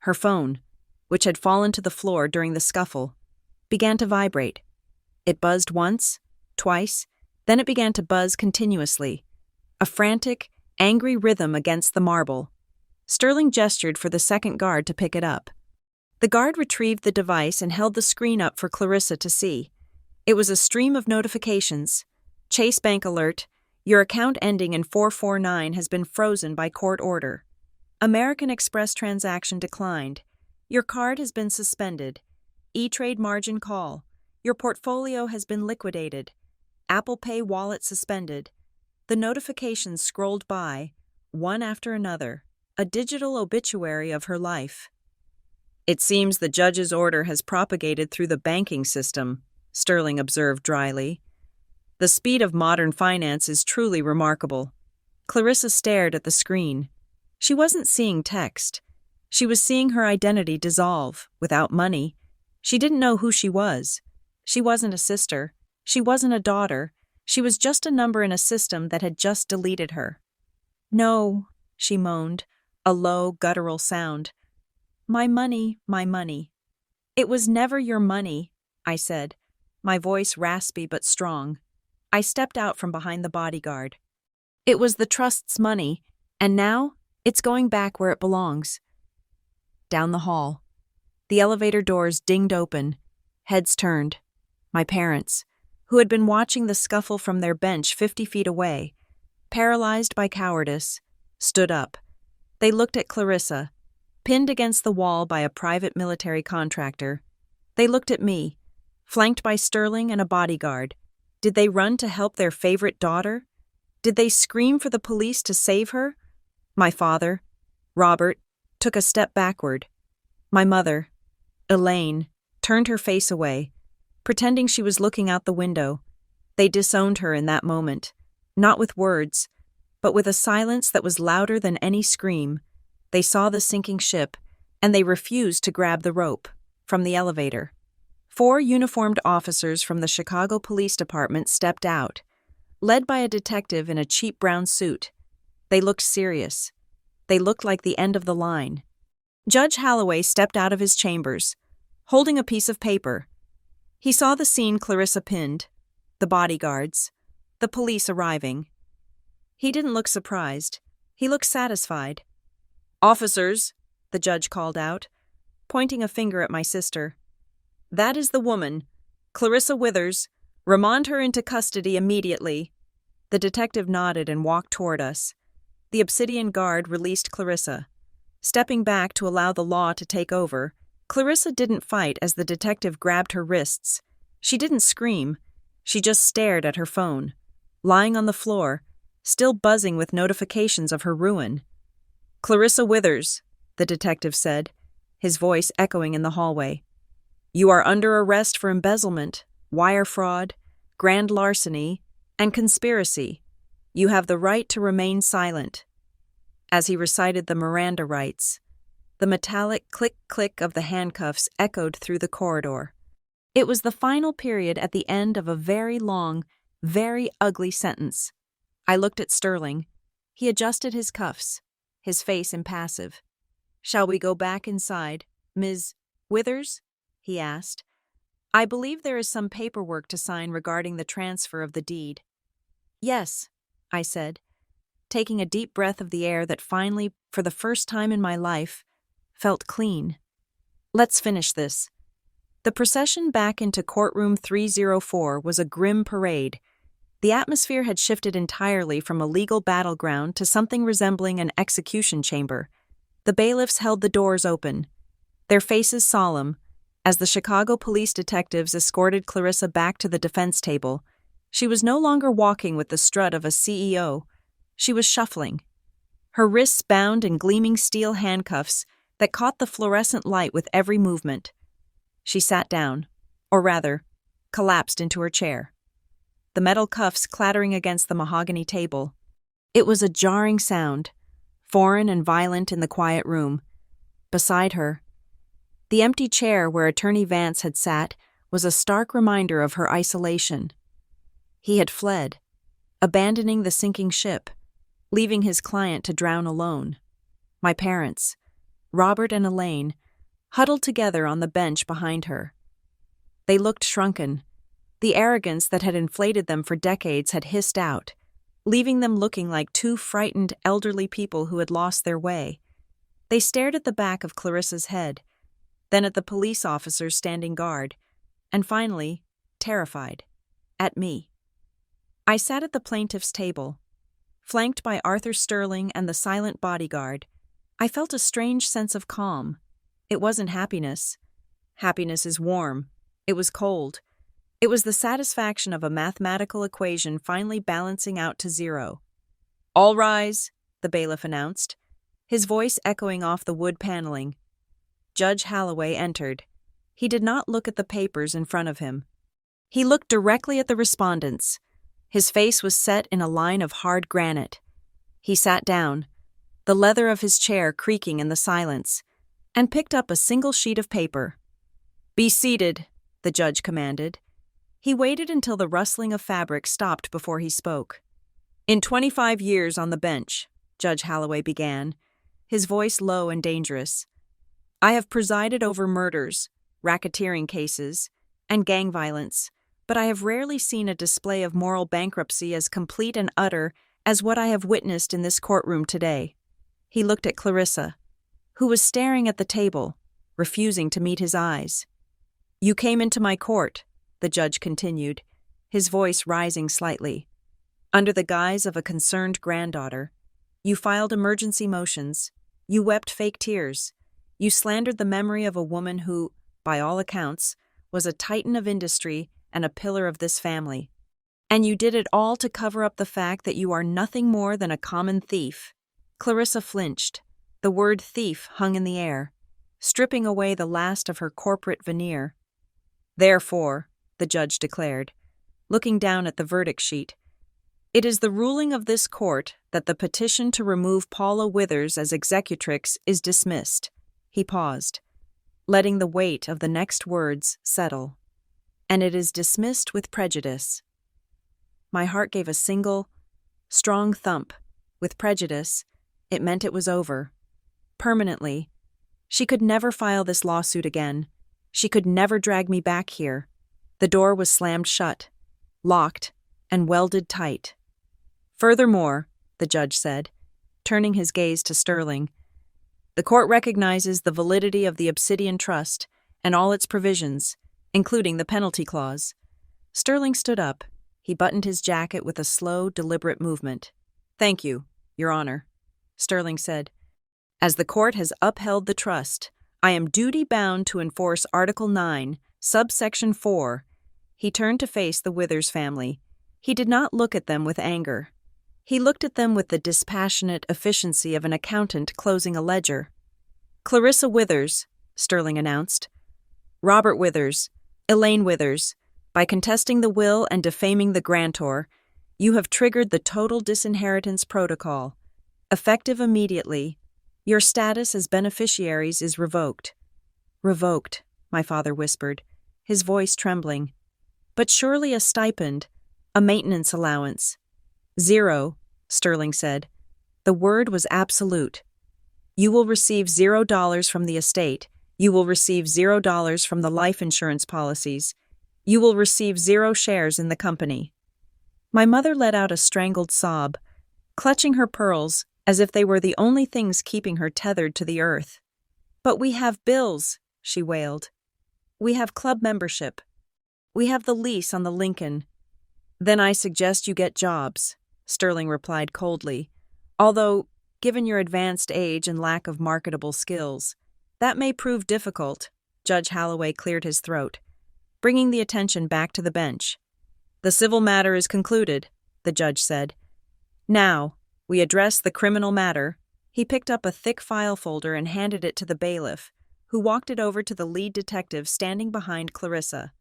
her phone, which had fallen to the floor during the scuffle, began to vibrate. It buzzed once, twice, then it began to buzz continuously, a frantic, angry rhythm against the marble. Sterling gestured for the second guard to pick it up. The guard retrieved the device and held the screen up for Clarissa to see. It was a stream of notifications. "Chase Bank alert. Your account ending in 449 has been frozen by court order. American Express transaction declined. Your card has been suspended. E-Trade margin call. Your portfolio has been liquidated. Apple Pay wallet suspended." The notifications scrolled by, one after another, a digital obituary of her life. "It seems the judge's order has propagated through the banking system," Sterling observed dryly. "The speed of modern finance is truly remarkable." Clarissa stared at the screen. She wasn't seeing text. She was seeing her identity dissolve, without money. She didn't know who she was. She wasn't a sister. She wasn't a daughter. She was just a number in a system that had just deleted her. "No," she moaned, a low, guttural sound. My money, my money." "It was never your money," I said, my voice raspy but strong. I stepped out from behind the bodyguard. "It was the trust's money, and now it's going back where it belongs." Down the hall. The elevator doors dinged open. Heads turned. My parents. who had been watching the scuffle from their bench 50 feet away, paralyzed by cowardice, stood up. They looked at Clarissa, pinned against the wall by a private military contractor. They looked at me, flanked by Sterling and a bodyguard. Did they run to help their favorite daughter? Did they scream for the police to save her? My father, Robert, took a step backward. My mother, Elaine, turned her face away, pretending she was looking out the window. They disowned her in that moment, not with words, but with a silence that was louder than any scream. They saw the sinking ship, and they refused to grab the rope from the elevator. 4 uniformed officers from the Chicago Police Department stepped out, led by a detective in a cheap brown suit. They looked serious. They looked like the end of the line. Judge Holloway stepped out of his chambers, holding a piece of paper. He saw the scene Clarissa pinned, the bodyguards, the police arriving. He didn't look surprised. He looked satisfied. "Officers," the judge called out, pointing a finger at my sister. "That is the woman, Clarissa Withers. Remand her into custody immediately." The detective nodded and walked toward us. The Obsidian Guard released Clarissa. Stepping back to allow the law to take over, Clarissa didn't fight as the detective grabbed her wrists. She didn't scream. She just stared at her phone, lying on the floor, still buzzing with notifications of her ruin. "Clarissa Withers," the detective said, his voice echoing in the hallway. "You are under arrest for embezzlement, wire fraud, grand larceny, and conspiracy. You have the right to remain silent." As he recited the Miranda rights, the metallic click-click of the handcuffs echoed through the corridor. It was the final period at the end of a very long, very ugly sentence. I looked at Sterling. He adjusted his cuffs, his face impassive. "Shall we go back inside, Ms. Withers?" he asked. "I believe there is some paperwork to sign regarding the transfer of the deed." "Yes," I said, taking a deep breath of the air that finally, for the first time in my life, felt clean. "Let's finish this." The procession back into courtroom 304 was a grim parade. The atmosphere had shifted entirely from a legal battleground to something resembling an execution chamber. The bailiffs held the doors open, their faces solemn, as the Chicago police detectives escorted Clarissa back to the defense table. She was no longer walking with the strut of a CEO. She was shuffling, her wrists bound in gleaming steel handcuffs that caught the fluorescent light with every movement. She sat down, or rather, collapsed into her chair, the metal cuffs clattering against the mahogany table. It was a jarring sound, foreign and violent in the quiet room. Beside her, the empty chair where Attorney Vance had sat was a stark reminder of her isolation. He had fled, abandoning the sinking ship, leaving his client to drown alone. My parents, Robert and Elaine, huddled together on the bench behind her. They looked shrunken. The arrogance that had inflated them for decades had hissed out, leaving them looking like 2 frightened elderly people who had lost their way. They stared at the back of Clarissa's head, then at the police officers standing guard, and finally, terrified, at me. I sat at the plaintiff's table, flanked by Arthur Sterling and the silent bodyguard. I felt a strange sense of calm. It wasn't happiness. Happiness is warm. It was cold. It was the satisfaction of a mathematical equation finally balancing out to 0. "All rise," the bailiff announced, his voice echoing off the wood paneling. Judge Holloway entered. He did not look at the papers in front of him. He looked directly at the respondents. His face was set in a line of hard granite. He sat down, the leather of his chair creaking in the silence, and picked up a single sheet of paper. "Be seated," the judge commanded. He waited until the rustling of fabric stopped before he spoke. "In 25 years on the bench," Judge Holloway began, his voice low and dangerous, "I have presided over murders, racketeering cases, and gang violence, but I have rarely seen a display of moral bankruptcy as complete and utter as what I have witnessed in this courtroom today." He looked at Clarissa, who was staring at the table, refusing to meet his eyes. "You came into my court," the judge continued, his voice rising slightly. Under the guise of a concerned granddaughter, you filed emergency motions, you wept fake tears, you slandered the memory of a woman who, by all accounts, was a titan of industry and a pillar of this family. And you did it all to cover up the fact that you are nothing more than a common thief. Clarissa flinched. The word thief hung in the air, stripping away the last of her corporate veneer. Therefore, the judge declared, looking down at the verdict sheet, it is the ruling of this court that the petition to remove Paula Withers as executrix is dismissed. He paused, letting the weight of the next words settle. And it is dismissed with prejudice. My heart gave a single, strong thump. With prejudice, it meant it was over. Permanently. She could never file this lawsuit again. She could never drag me back here. The door was slammed shut, locked, and welded tight. Furthermore, the judge said, turning his gaze to Sterling, the court recognizes the validity of the Obsidian Trust and all its provisions, including the penalty clause. Sterling stood up. He buttoned his jacket with a slow, deliberate movement. Thank you, Your Honor, Sterling said. As the court has upheld the trust, I am duty-bound to enforce Article 9, subsection 4. He turned to face the Withers family. He did not look at them with anger. He looked at them with the dispassionate efficiency of an accountant closing a ledger. Clarissa Withers, Sterling announced. Robert Withers, Elaine Withers, by contesting the will and defaming the grantor, you have triggered the total disinheritance protocol. Effective immediately, your status as beneficiaries is revoked. Revoked, my father whispered, his voice trembling. But surely a stipend, a maintenance allowance. 0, Sterling said. The word was absolute. You will receive $0 from the estate. You will receive $0 from the life insurance policies. You will receive 0 shares in the company. My mother let out a strangled sob, clutching her pearls as if they were the only things keeping her tethered to the earth. But we have bills, she wailed. We have club membership. We have the lease on the Lincoln. Then I suggest you get jobs, Sterling replied coldly, although, given your advanced age and lack of marketable skills, that may prove difficult. Judge Holloway cleared his throat, bringing the attention back to the bench. The civil matter is concluded, the judge said. Now, we address the criminal matter. He picked up a thick file folder and handed it to the bailiff, who walked it over to the lead detective standing behind Clarissa.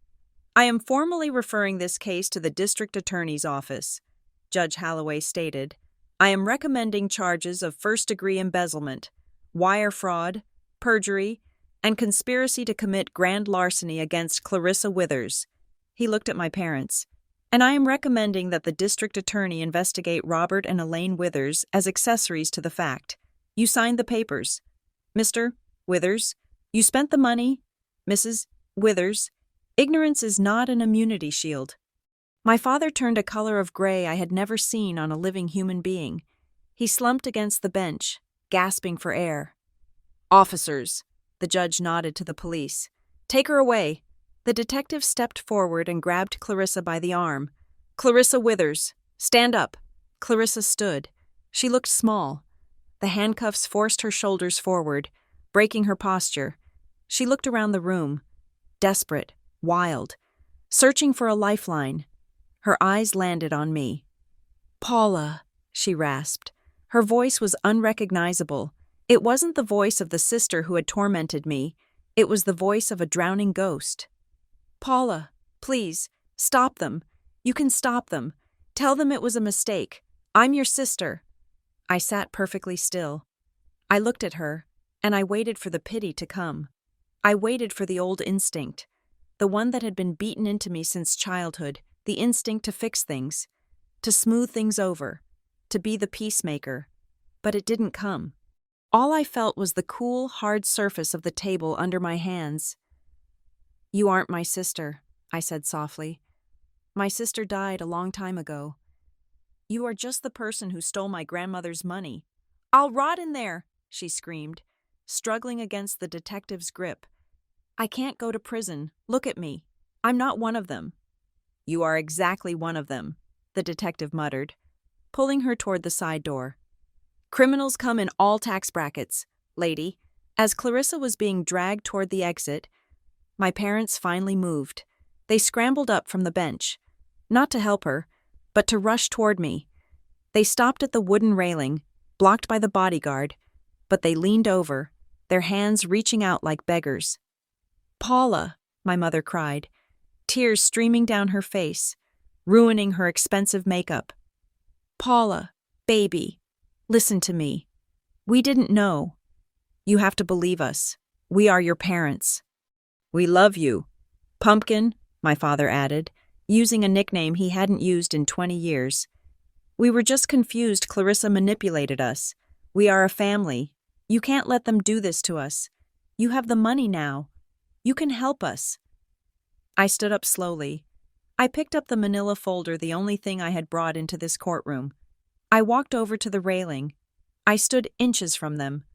I am formally referring this case to the district attorney's office, Judge Holloway stated. I am recommending charges of first-degree embezzlement, wire fraud, perjury, and conspiracy to commit grand larceny against Clarissa Withers. He looked at my parents. And I am recommending that the district attorney investigate Robert and Elaine Withers as accessories to the fact. You signed the papers. Mr. Withers, you spent the money. Mrs. Withers, ignorance is not an immunity shield. My father turned a color of gray I had never seen on a living human being. He slumped against the bench, gasping for air. Officers, the judge nodded to the police. Take her away. The detective stepped forward and grabbed Clarissa by the arm. Clarissa Withers, stand up. Clarissa stood. She looked small. The handcuffs forced her shoulders forward, breaking her posture. She looked around the room, desperate, wild, searching for a lifeline. Her eyes landed on me. Paula, she rasped. Her voice was unrecognizable. It wasn't the voice of the sister who had tormented me. It was the voice of a drowning ghost. Paula, please, stop them. You can stop them. Tell them it was a mistake. I'm your sister. I sat perfectly still. I looked at her, and I waited for the pity to come. I waited for the old instinct, the one that had been beaten into me since childhood, the instinct to fix things, to smooth things over, to be the peacemaker. But it didn't come. All I felt was the cool, hard surface of the table under my hands. You aren't my sister, I said softly. My sister died a long time ago. You are just the person who stole my grandmother's money. I'll rot in there, she screamed, struggling against the detective's grip. I can't go to prison. Look at me. I'm not one of them. You are exactly one of them, the detective muttered, pulling her toward the side door. Criminals come in all tax brackets, lady. As Clarissa was being dragged toward the exit, my parents finally moved. They scrambled up from the bench, not to help her, but to rush toward me. They stopped at the wooden railing, blocked by the bodyguard, but they leaned over, their hands reaching out like beggars. Paula, my mother cried, tears streaming down her face, ruining her expensive makeup. Paula, baby, listen to me. We didn't know. You have to believe us. We are your parents. We love you. Pumpkin, my father added, using a nickname he hadn't used in 20 years. We were just confused. Clarissa manipulated us. We are a family. You can't let them do this to us. You have the money now. You can help us. I stood up slowly. I picked up the manila folder, the only thing I had brought into this courtroom. I walked over to the railing. I stood inches from them.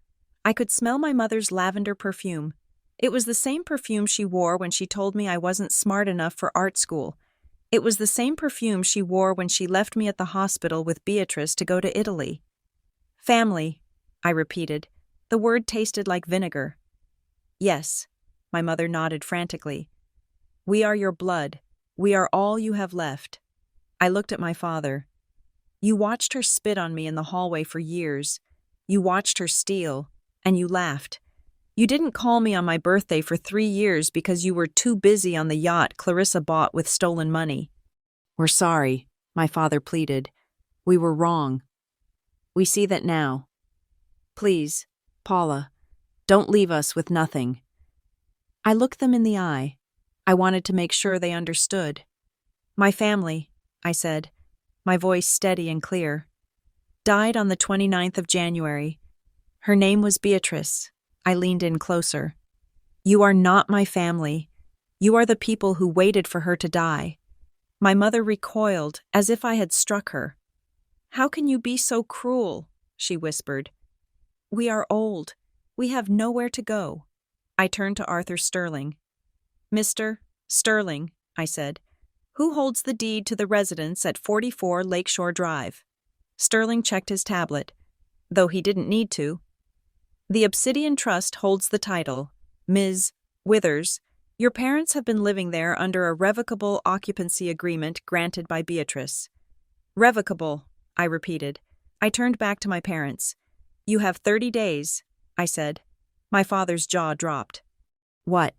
I could smell my mother's lavender perfume. It was the same perfume she wore when she told me I wasn't smart enough for art school. It was the same perfume she wore when she left me at the hospital with Beatrice to go to Italy. Family, I repeated. The word tasted like vinegar. Yes, my mother nodded frantically. We are your blood. We are all you have left. I looked at my father. You watched her spit on me in the hallway for years. You watched her steal, and you laughed. You didn't call me on my birthday for 3 years because you were too busy on the yacht Clarissa bought with stolen money. We're sorry, my father pleaded. We were wrong. We see that now. Please, Paula, don't leave us with nothing. I looked them in the eye. I wanted to make sure they understood. My family, I said, my voice steady and clear, died on the 29th of January. Her name was Beatrice. I leaned in closer. You are not my family. You are the people who waited for her to die. My mother recoiled as if I had struck her. How can you be so cruel? She whispered. We are old. We have nowhere to go. I turned to Arthur Sterling. Mr. Sterling, I said, who holds the deed to the residence at 44 Lakeshore Drive? Sterling checked his tablet, though he didn't need to. The Obsidian Trust holds the title. Ms. Withers, your parents have been living there under a revocable occupancy agreement granted by Beatrice. Revocable, I repeated. I turned back to my parents. You have 30 days, I said. My father's jaw dropped. What?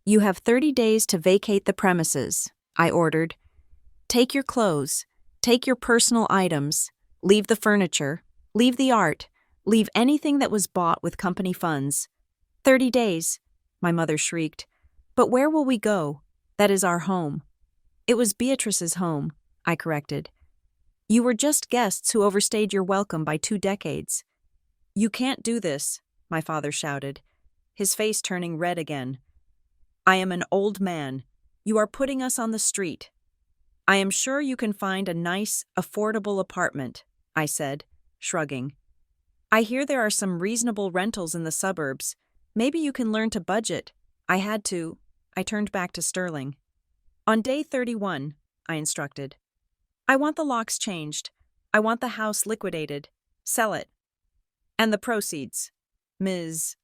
You have 30 days to vacate the premises, I ordered. Take your clothes, take your personal items, leave the furniture, leave the art, leave anything that was bought with company funds. 30 days, my mother shrieked. But where will we go? That is our home. It was Beatrice's home, I corrected. You were just guests who overstayed your welcome by 2 decades. You can't do this, my father shouted, his face turning red again. I am an old man. You are putting us on the street. I am sure you can find a nice, affordable apartment, I said, shrugging. I hear there are some reasonable rentals in the suburbs. Maybe you can learn to budget. I turned back to Sterling. On day 31, I instructed. I want the locks changed. I want the house liquidated. Sell it. And the proceeds, Ms.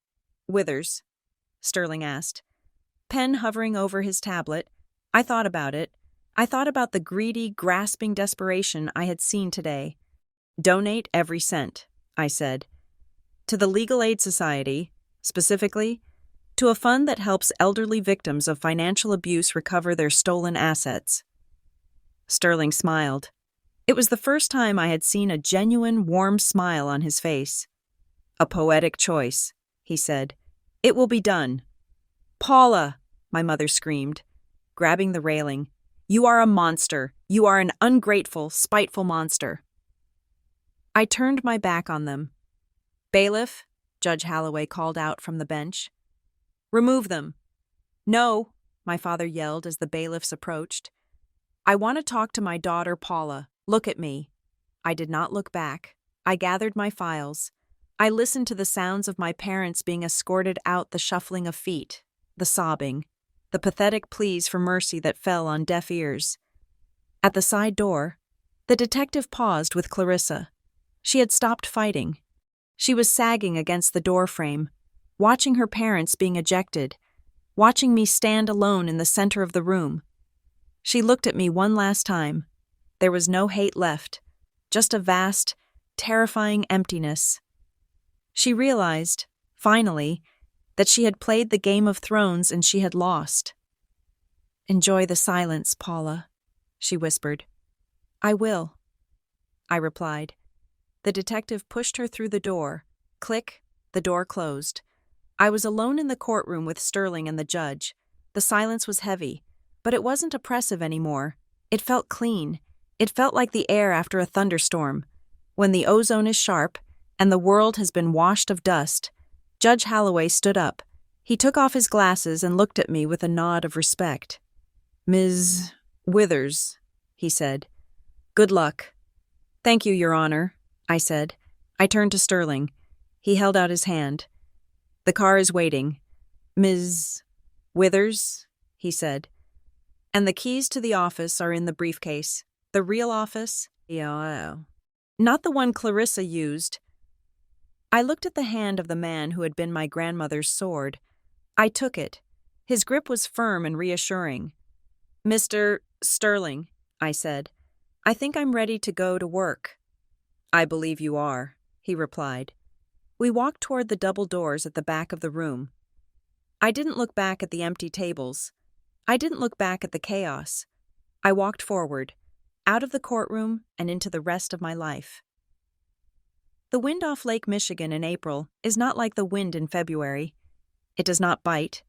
Withers? Sterling asked. Pen hovering over his tablet, I thought about it. I thought about the greedy, grasping desperation I had seen today. Donate every cent, I said. To the Legal Aid Society, specifically, to a fund that helps elderly victims of financial abuse recover their stolen assets. Sterling smiled. It was the first time I had seen a genuine, warm smile on his face. A poetic choice, he said. It will be done. Paula, my mother screamed, grabbing the railing. You are a monster. You are an ungrateful, spiteful monster. I turned my back on them. Bailiff, Judge Holloway called out from the bench. Remove them. No, my father yelled as the bailiffs approached. I want to talk to my daughter, Paula. Look at me. I did not look back. I gathered my files. I listened to the sounds of my parents being escorted out, the shuffling of feet, the sobbing, the pathetic pleas for mercy that fell on deaf ears. At the side door, the detective paused with Clarissa. She had stopped fighting. She was sagging against the door frame, watching her parents being ejected, watching me stand alone in the center of the room. She looked at me one last time. There was no hate left, just a vast, terrifying emptiness. She realized, finally, that she had played the Game of Thrones and she had lost. "Enjoy the silence, Paula," she whispered. "I will," I replied. The detective pushed her through the door. Click, the door closed. I was alone in the courtroom with Sterling and the judge. The silence was heavy, but it wasn't oppressive anymore. It felt clean. It felt like the air after a thunderstorm. When the ozone is sharp and the world has been washed of dust, Judge Holloway stood up. He took off his glasses and looked at me with a nod of respect. "Ms. Withers," he said. "Good luck." "Thank you, Your Honor," I said. I turned to Sterling. He held out his hand. "The car is waiting." "Ms. Withers," he said. "And the keys to the office are in the briefcase. The real office? Yeah. Not the one Clarissa used." I looked at the hand of the man who had been my grandmother's sword. I took it. His grip was firm and reassuring. "Mr. Sterling," I said, "I think I'm ready to go to work." "I believe you are," he replied. We walked toward the double doors at the back of the room. I didn't look back at the empty tables. I didn't look back at the chaos. I walked forward, out of the courtroom and into the rest of my life. The wind off Lake Michigan in April is not like the wind in February. It does not bite.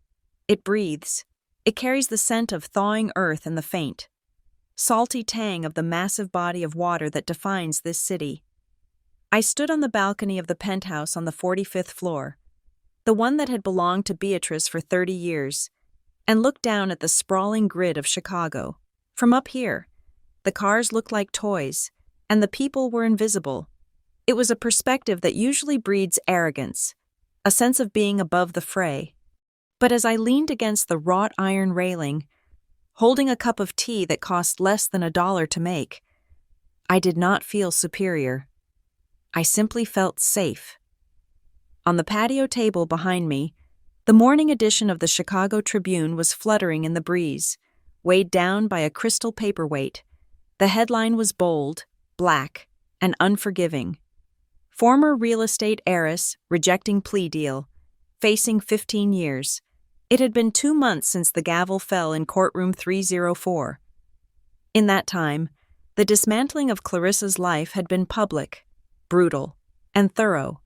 It breathes. It carries the scent of thawing earth and the faint, salty tang of the massive body of water that defines this city. I stood on the balcony of the penthouse on the 45th floor, the one that had belonged to Beatrice for 30 years, and looked down at the sprawling grid of Chicago. From up here, the cars looked like toys, and the people were invisible. It was a perspective that usually breeds arrogance, a sense of being above the fray. But as I leaned against the wrought iron railing, holding a cup of tea that cost less than $1 to make, I did not feel superior. I simply felt safe. On the patio table behind me, the morning edition of the Chicago Tribune was fluttering in the breeze, weighed down by a crystal paperweight. The headline was bold, black, and unforgiving. "Former real estate heiress rejecting plea deal, facing 15 years. It had been 2 months since the gavel fell in courtroom 304. In that time, the dismantling of Clarissa's life had been public, brutal, and thorough.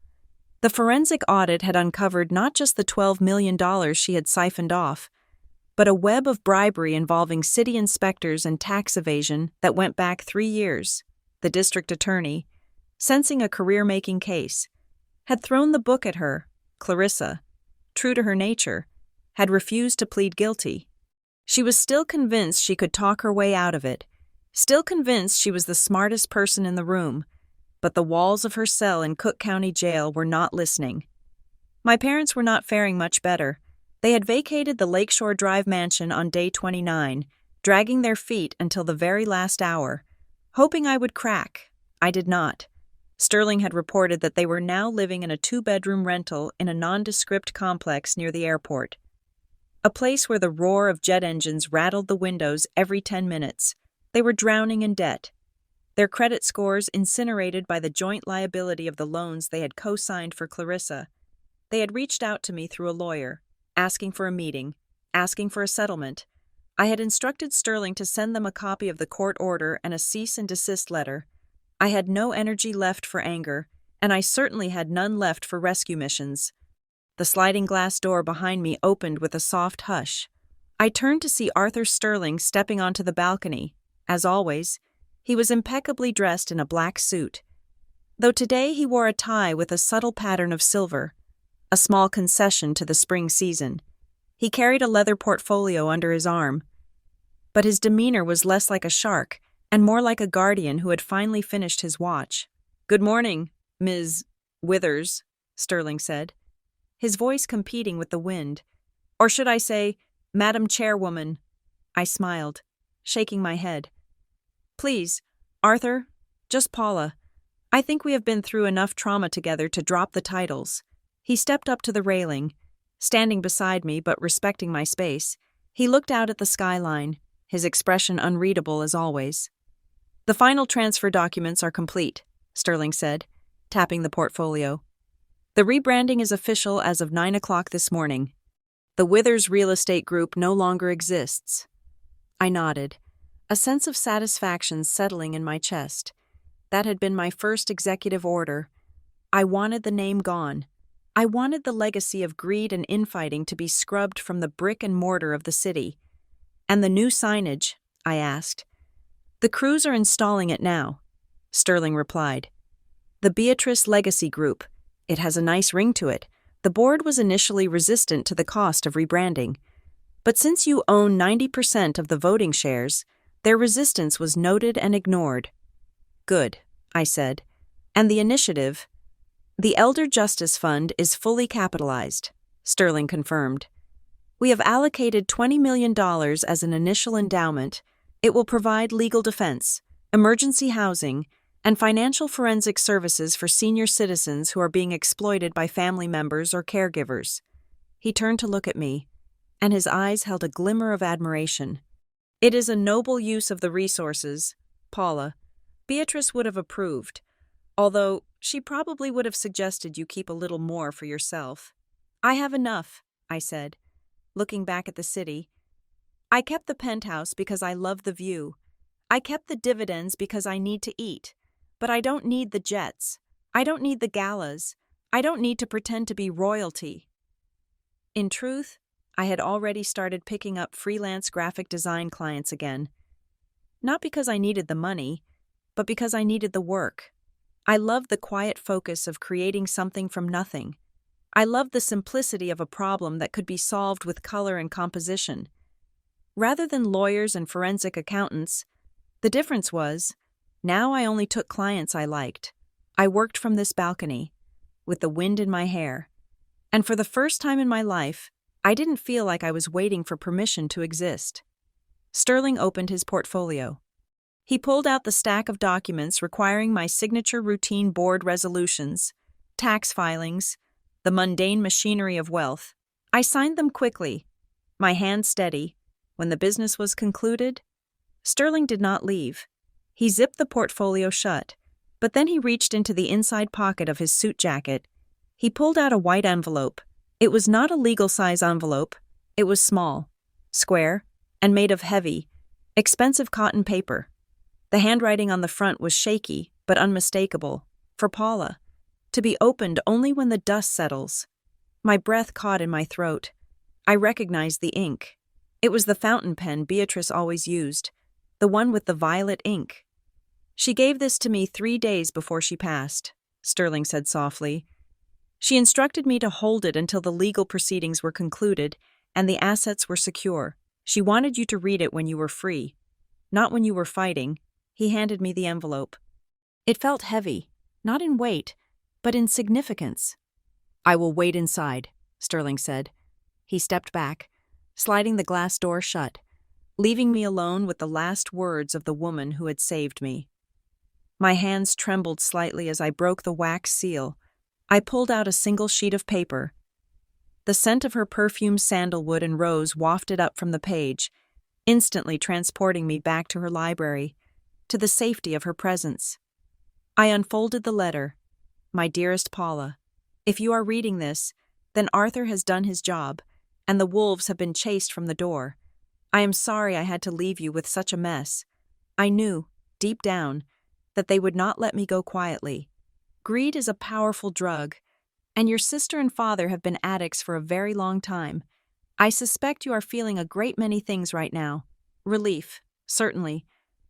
The forensic audit had uncovered not just the $12 million she had siphoned off, but a web of bribery involving city inspectors and tax evasion that went back 3 years. The district attorney, sensing a career-making case, had thrown the book at her. Clarissa, true to her nature, had refused to plead guilty. She was still convinced she could talk her way out of it, still convinced she was the smartest person in the room, but the walls of her cell in Cook County Jail were not listening. My parents were not faring much better. They had vacated the Lakeshore Drive mansion on day 29, dragging their feet until the very last hour, hoping I would crack. I did not. Sterling had reported that they were now living in a 2-bedroom rental in a nondescript complex near the airport, a place where the roar of jet engines rattled the windows every 10 minutes. They were drowning in debt, their credit scores incinerated by the joint liability of the loans they had co-signed for Clarissa. They had reached out to me through a lawyer, asking for a meeting, asking for a settlement. I had instructed Sterling to send them a copy of the court order and a cease and desist letter. I had no energy left for anger, and I certainly had none left for rescue missions. The sliding glass door behind me opened with a soft hush. I turned to see Arthur Sterling stepping onto the balcony. As always, he was impeccably dressed in a black suit, though today he wore a tie with a subtle pattern of silver, a small concession to the spring season. He carried a leather portfolio under his arm, but his demeanor was less like a shark and more like a guardian who had finally finished his watch. "Good morning, Ms. Withers," Sterling said, his voice competing with the wind. "Or should I say, Madam Chairwoman?" I smiled, shaking my head. Please, Arthur, just Paula. I think we have been through enough trauma together to drop the titles. He stepped up to the railing, standing beside me but respecting my space. He looked out at the skyline, his expression unreadable as always. The final transfer documents are complete, Sterling said, tapping the portfolio. The rebranding is official as of 9 o'clock this morning. The Withers Real Estate Group no longer exists. I nodded, a sense of satisfaction settling in my chest. That had been my first executive order. I wanted the name gone. I wanted the legacy of greed and infighting to be scrubbed from the brick and mortar of the city. And the new signage, I asked. The crews are installing it now, Sterling replied. The Beatrice Legacy Group. It has a nice ring to it. The board was initially resistant to the cost of rebranding. But since you own 90% of the voting shares, their resistance was noted and ignored. Good, I said. And the initiative? The Elder Justice Fund is fully capitalized, Sterling confirmed. We have allocated $20 million as an initial endowment. It will provide legal defense, emergency housing, and financial forensic services for senior citizens who are being exploited by family members or caregivers. He turned to look at me, and his eyes held a glimmer of admiration. It is a noble use of the resources, Paula. Beatrice would have approved, although she probably would have suggested you keep a little more for yourself. I have enough, I said, looking back at the city. I kept the penthouse because I love the view. I kept the dividends because I need to eat. But I don't need the jets. I don't need the galas. I don't need to pretend to be royalty. In truth, I had already started picking up freelance graphic design clients again. Not because I needed the money, but because I needed the work. I loved the quiet focus of creating something from nothing. I loved the simplicity of a problem that could be solved with color and composition. Rather than lawyers and forensic accountants, the difference was, now I only took clients I liked. I worked from this balcony, with the wind in my hair. And for the first time in my life, I didn't feel like I was waiting for permission to exist. Sterling opened his portfolio. He pulled out the stack of documents requiring my signature routine board resolutions, tax filings, the mundane machinery of wealth. I signed them quickly, my hand steady. When the business was concluded, Sterling did not leave. He zipped the portfolio shut, but then he reached into the inside pocket of his suit jacket. He pulled out a white envelope. It was not a legal-size envelope. It was small, square, and made of heavy, expensive cotton paper. The handwriting on the front was shaky, but unmistakable. For Paula. To be opened only when the dust settles. My breath caught in my throat. I recognized the ink. It was the fountain pen Beatrice always used, the one with the violet ink. She gave this to me 3 days before she passed, Sterling said softly. She instructed me to hold it until the legal proceedings were concluded and the assets were secure. She wanted you to read it when you were free, not when you were fighting. He handed me the envelope. It felt heavy, not in weight, but in significance. I will wait inside, Sterling said. He stepped back, sliding the glass door shut, leaving me alone with the last words of the woman who had saved me. My hands trembled slightly as I broke the wax seal. I pulled out a single sheet of paper. The scent of her perfumed sandalwood and rose wafted up from the page, instantly transporting me back to her library, to the safety of her presence. I unfolded the letter. My dearest Paula, if you are reading this, then Arthur has done his job, and the wolves have been chased from the door. I am sorry I had to leave you with such a mess. I knew, deep down, that they would not let me go quietly. Greed is a powerful drug, and your sister and father have been addicts for a very long time. I suspect you are feeling a great many things right now. Relief, certainly,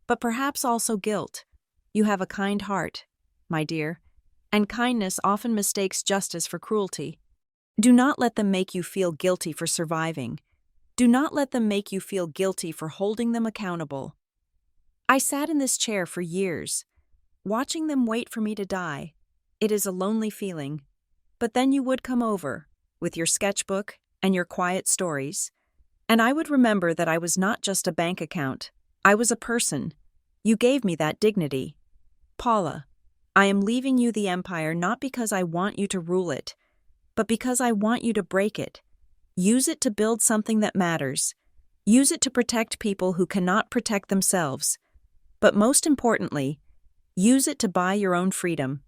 but perhaps also guilt. You have a kind heart, my dear, and kindness often mistakes justice for cruelty. Do not let them make you feel guilty for surviving. Do not let them make you feel guilty for holding them accountable. I sat in this chair for years, watching them wait for me to die. It is a lonely feeling. But then you would come over, with your sketchbook and your quiet stories, and I would remember that I was not just a bank account. I was a person, You gave me that dignity. Paula, I am leaving you the empire not because I want you to rule it, but because I want you to break it. Use it to build something that matters. Use it to protect people who cannot protect themselves. But most importantly, use it to buy your own freedom.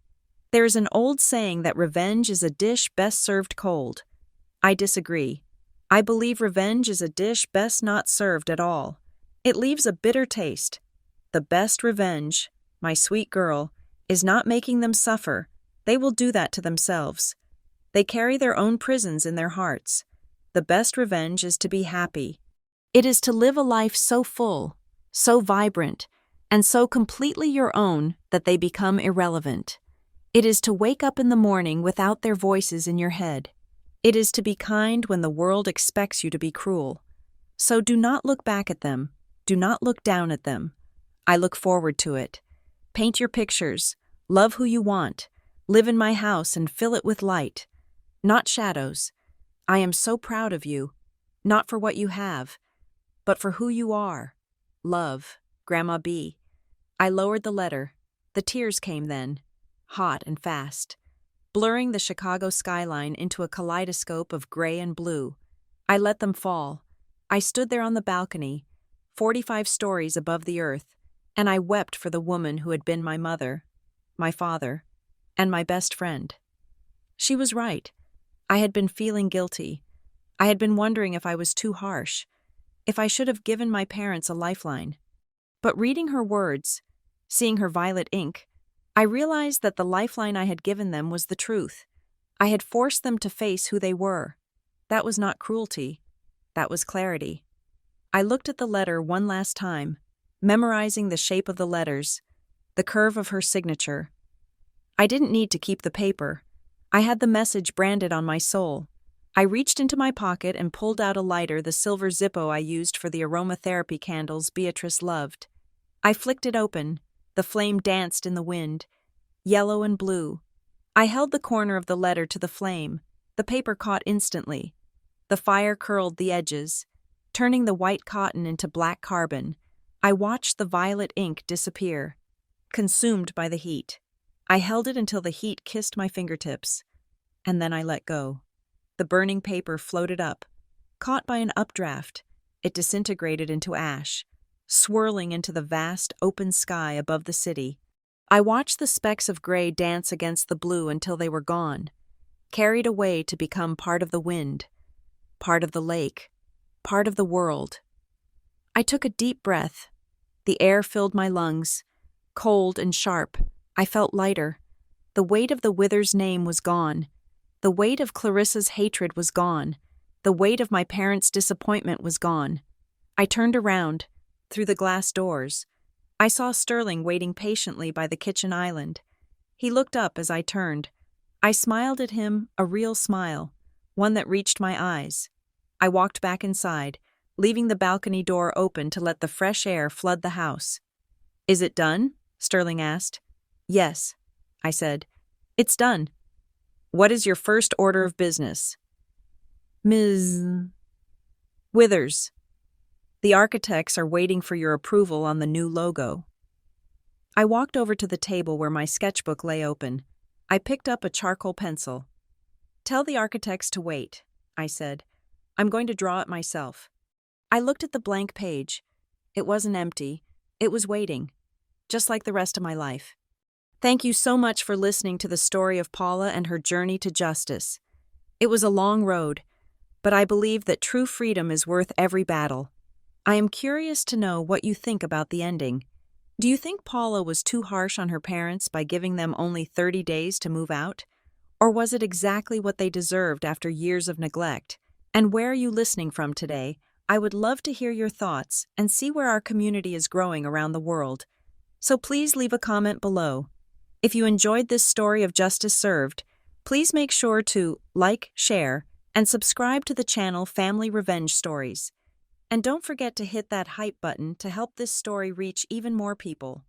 There is an old saying that revenge is a dish best served cold. I disagree. I believe revenge is a dish best not served at all. It leaves a bitter taste. The best revenge, my sweet girl, is not making them suffer. They will do that to themselves. They carry their own prisons in their hearts. The best revenge is to be happy. It is to live a life so full, so vibrant, and so completely your own that they become irrelevant. It is to wake up in the morning without their voices in your head. It is to be kind when the world expects you to be cruel. So do not look back at them. Do not look down at them. I look forward to it. Paint your pictures. Love who you want. Live in my house and fill it with light, not shadows. I am so proud of you, not for what you have, but for who you are. Love, Grandma B. I lowered the letter. The tears came then, hot and fast, blurring the Chicago skyline into a kaleidoscope of gray and blue. I let them fall. I stood there on the balcony, 45 stories above the earth, and I wept for the woman who had been my mother, my father, and my best friend. She was right. I had been feeling guilty. I had been wondering if I was too harsh, if I should have given my parents a lifeline. But reading her words, seeing her violet ink, I realized that the lifeline I had given them was the truth. I had forced them to face who they were. That was not cruelty. That was clarity. I looked at the letter one last time, memorizing the shape of the letters, the curve of her signature. I didn't need to keep the paper. I had the message branded on my soul. I reached into my pocket and pulled out a lighter, the silver Zippo I used for the aromatherapy candles Beatrice loved. I flicked it open. The flame danced in the wind, yellow and blue. I held the corner of the letter to the flame. The paper caught instantly. The fire curled the edges, turning the white cotton into black carbon. I watched the violet ink disappear, consumed by the heat. I held it until the heat kissed my fingertips, and then I let go. The burning paper floated up. Caught by an updraft, it disintegrated into ash, swirling into the vast, open sky above the city. I watched the specks of gray dance against the blue until they were gone, carried away to become part of the wind, part of the lake, part of the world. I took a deep breath. The air filled my lungs, cold and sharp. I felt lighter. The weight of the Withers name was gone. The weight of Clarissa's hatred was gone. The weight of my parents' disappointment was gone. I turned around, through the glass doors. I saw Sterling waiting patiently by the kitchen island. He looked up as I turned. I smiled at him, a real smile, one that reached my eyes. I walked back inside, leaving the balcony door open to let the fresh air flood the house. "Is it done?" Sterling asked. "Yes," I said. "It's done." "What is your first order of business?" "Ms. Withers. The architects are waiting for your approval on the new logo." I walked over to the table where my sketchbook lay open. I picked up a charcoal pencil. "Tell the architects to wait," I said. "I'm going to draw it myself." I looked at the blank page. It wasn't empty. It was waiting, just like the rest of my life. Thank you so much for listening to the story of Paula and her journey to justice. It was a long road, but I believe that true freedom is worth every battle. I am curious to know what you think about the ending. Do you think Paula was too harsh on her parents by giving them only 30 days to move out? Or was it exactly what they deserved after years of neglect? And where are you listening from today? I would love to hear your thoughts and see where our community is growing around the world. So please leave a comment below. If you enjoyed this story of justice served, please make sure to like, share, and subscribe to the channel Family Revenge Stories. And don't forget to hit that hype button to help this story reach even more people.